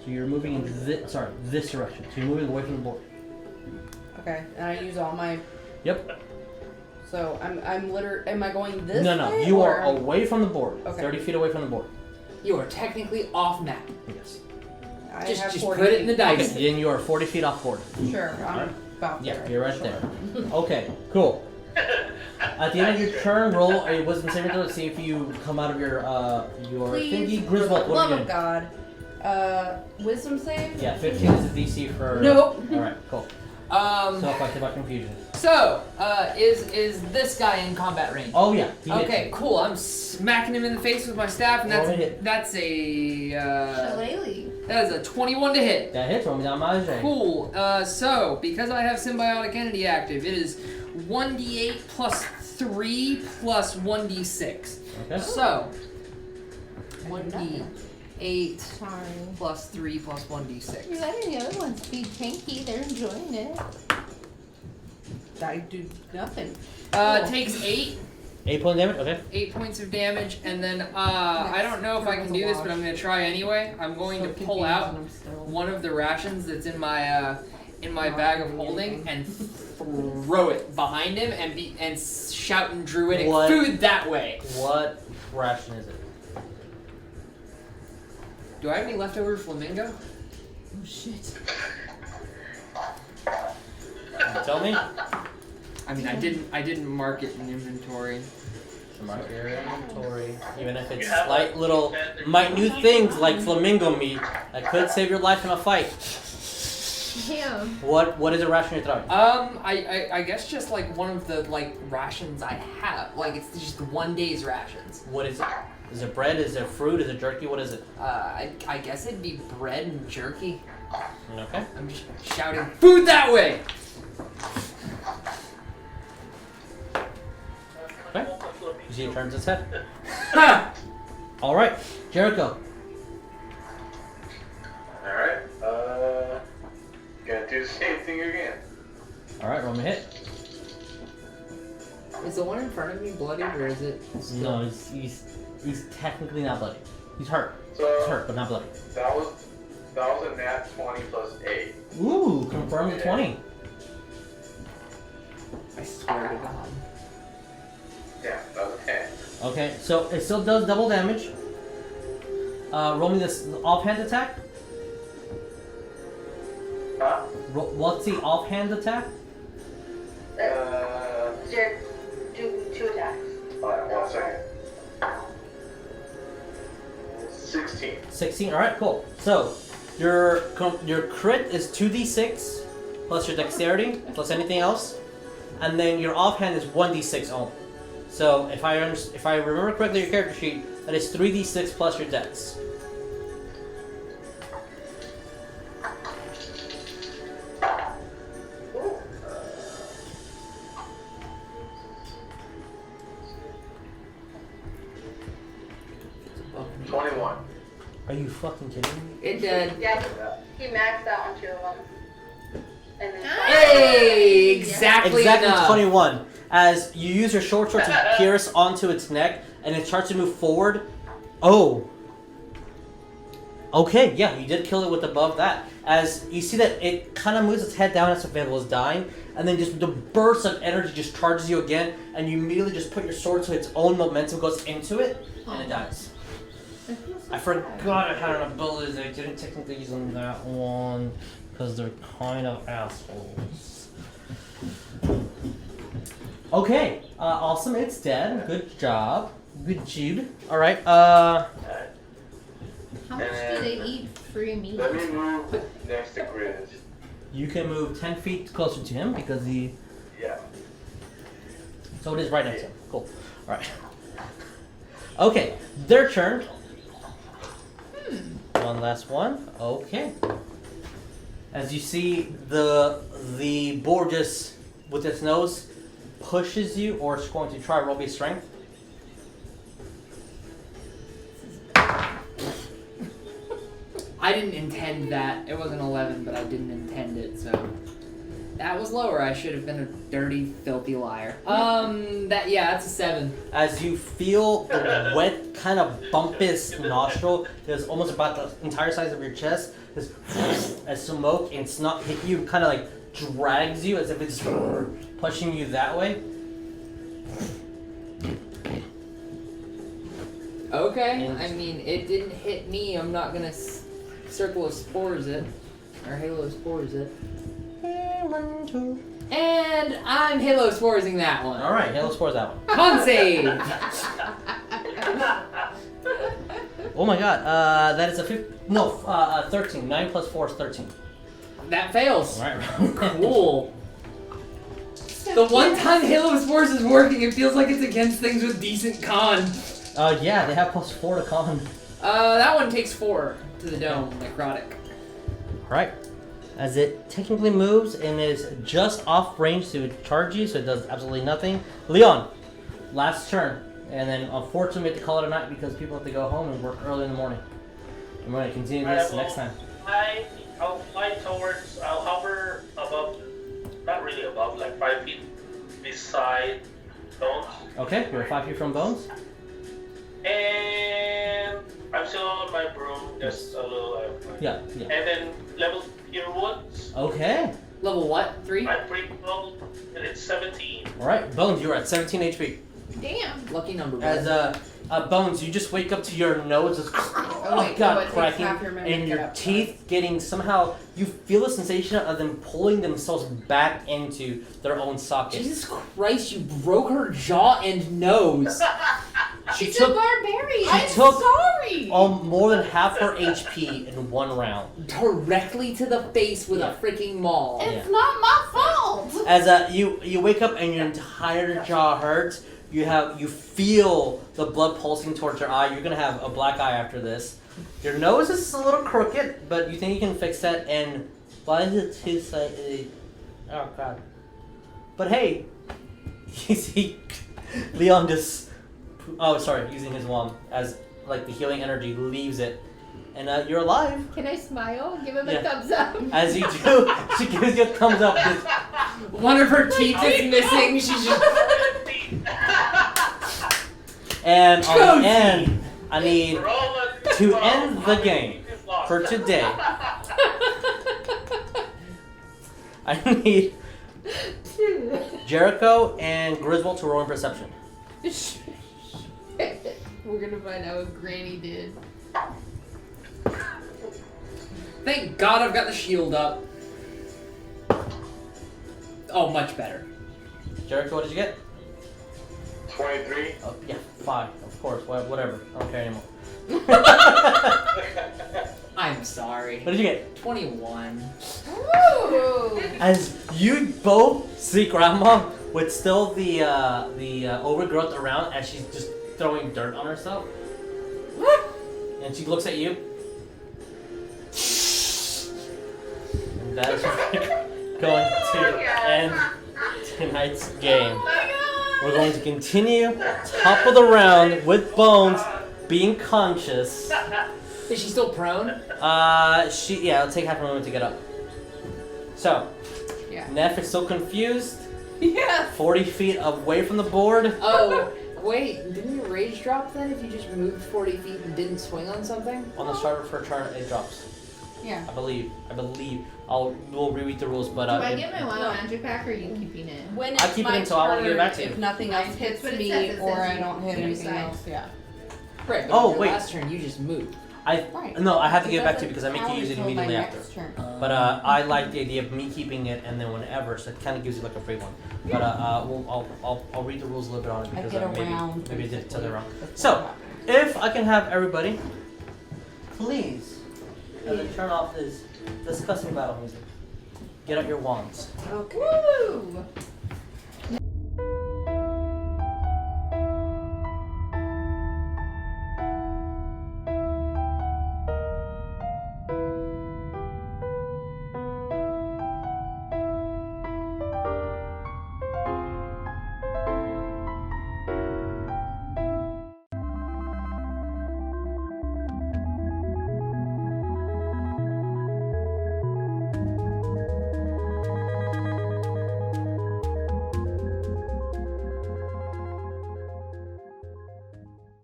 So you're moving in this direction. So you're moving away from the board. Okay, and I use all my. Yep. So I'm literally. Am I going this No, way? you or are away from the board. Okay. 30 feet away from the board. You are technically off map. Yes. I Just have put 40 it in the feet. dice. Then you are 40 feet off board. Sure, I'm Alright. about Yeah, there. you're right Sure. there. Okay, cool. At the end of your turn, roll a wisdom saving throw to see if you come out of your Please, thingy. for Griswold, the what love are you of doing? God. Wisdom save? Yeah, 15 is the DC for. Nope. Alright, cool. Self-affected by confusion. Is this guy in combat range? Oh yeah. He hit Okay, you. cool. I'm smacking him in the face with my staff, and Roll me to hit. that's a Shillelagh. that is a 21 to hit. That hits. Roll me down my J. Cool. So because I have symbiotic entity active, it is 1d8 plus 3 plus 1d6. Okay. So 1d8 Sorry. plus 3 plus 1d6. You're letting the other ones be tanky. They're enjoying it. I do nothing. Takes 8. 8 point damage. Okay. 8 points of damage, and then I don't know if I can do this, but I'm gonna try anyway. I'm going to pull out one of the rations that's in my bag of holding and throw it behind him and shout in Druidic What? food that way. What ration is it? Do I have any leftover flamingo? Oh shit. Can you tell me? I mean, I didn't mark it in inventory. Mark your inventory. Even if it's You have slight a- little minute things like flamingo meat that could save your life in a fight. Damn. What is a ration you're throwing? I guess just like one of the like rations I have. Like it's just one day's rations. What is it? Is it bread? Is it fruit? Is it jerky? What is it? I guess it'd be bread and jerky. Okay. I'm just shouting food that way. Okay. You see it turns its head. Ha! All right, Jericho. Alright, gonna do the same thing again. All right, roll me a hit. Is the one in front of me bloody or is it? No, he's technically not bloody. He's hurt. So He's hurt, but not bloody. that was a nat 20 plus 8. Ooh, confirm the 20. I swear to God. Yeah, that was a 10. Okay, so it still does double damage. Roll me this offhand attack. Huh? What's the offhand attack? Jared, do 2 attacks. Alright, 1 second. 16. 16. All right, cool. So your crit is 2d6 plus your dexterity plus anything else, and then your offhand is 1d6 only. So if I remember correctly your character sheet, that is 3d6 plus your dex. Ooh. 21. Are you fucking kidding me? It did. Yeah, he maxed out on 2 of them. And then Hey, exactly enough. 21. As you use your short sword to pierce onto its neck, and it starts to move forward. Oh. Okay, yeah, you did kill it with above that. As you see that it kind of moves its head down as if it was dying, and then just the burst of energy just charges you again, and you immediately just put your sword so its own momentum goes into it, and it dies. I forgot I had an ability that I didn't technically use on that one, because they're kind of assholes. Okay, awesome, it's dead. Good job. Good job. Alright, How much do they eat free meat? Let me move next to Grizz. you can move 10 feet closer to him because he... Yeah. So it is right next to him. Cool. Alright. Okay, their turn. One last one. Okay. As you see, the boar just, with its nose, pushes you, or it's going to try roll me strength. I didn't intend that. It was an 11, but I didn't intend it, so that was lower. I should have been a dirty, filthy liar. That's a 7. As you feel the wet, kind of bumpus nostril that's almost about the entire size of your chest, this as smoke and snot hit you, kind of like drags you as if it's pushing you that way. Okay, I mean, it didn't hit me. I'm not gonna circle of spores it, or halo of spores it. 1, 2. And I'm halo sporsing that one. All right, Halo Spores that one. Con save. Oh my god, that is a 13. 9 plus 4 is 13. That fails. All right. Cool. The one time Halo Spores is working, it feels like it's against things with decent con. Yeah, they have plus 4 to con. That one takes 4 to the dome, necrotic. Alright. As it technically moves and is just off range to charge you, so it does absolutely nothing. Leon, last turn. And then unfortunately we have to call it a night because people have to go home and work early in the morning. And we're going to continue this next time. I'll fly towards, I'll hover above, not really above, like 5 feet beside Bones. Okay, you're 5 feet from Bones. And I'm still on my broom, just a little. Yeah. And then level Pure Woods. Okay. Level what? 3? I'm pretty low, and it's 17. Alright, Bones, you're at 17 HP. Damn. Lucky number. As Bones, you just wake up to your nose just cracking, and your teeth getting somehow. You feel the sensation of them pulling themselves back into their own sockets. Jesus Christ, you broke her jaw and nose. She's a barbarian. She took sorry. more than half her HP in one round. Directly to the face with a freaking maul. It's not my fault. As you wake up and your entire jaw hurts, You feel the blood pulsing towards your eye. You're gonna have a black eye after this. Your nose is a little crooked, but you think you can fix that. And why is it too slightly? Oh god. But hey, you see, Leon just. Oh, sorry, using his wand as like the healing energy leaves it, and you're alive. Can I smile? Give him Yeah. a thumbs up. As you do, she gives you a thumbs up. Just, One of her teeth is missing. She's just. and on Go the end, I need Roll a to d12. end the game for today. I need Jericho and Griswold to roll in perception. We're gonna find out what Granny did. Thank God I've got the shield up. Oh, much better. Jericho, what did you get? 23. Oh, yeah, 5, of course. Whatever. I don't care anymore. I'm sorry. What did you get? 21. Ooh. As you both see Grandma with still the overgrowth around, as she's just throwing dirt on herself, and she looks at you. And that is going to end tonight's game. We're going to continue top of the round with Bones being conscious. Is she still prone? It'll take half a moment to get up. So, Yeah. Neff is so confused. Yeah. 40 feet away from the board. Oh, wait. Didn't your rage drop then if you just moved 40 feet and didn't swing on something? On the start of her turn, it drops. Yeah. I believe. We'll reread the rules, but Do I get my wild magic back or are you keeping it? When I it's keep it my until I wanna give it turn, back to you. if nothing else That's hits what it me says. It or says I don't hit you anything decide. else, yeah. Right, but Oh, your wait. last turn you just moved. Right. No, I have to give it back to you doesn't because I make you count use it until my immediately after. next turn. But I like the idea of me keeping it and then whenever, so it kind of gives you like a free one. But I'll read the rules a little bit on it I because get around. maybe I did it to the wrong. basically. So, if I can have everybody, please, and then turn off this disgusting battle music. Get out your wands. Okay.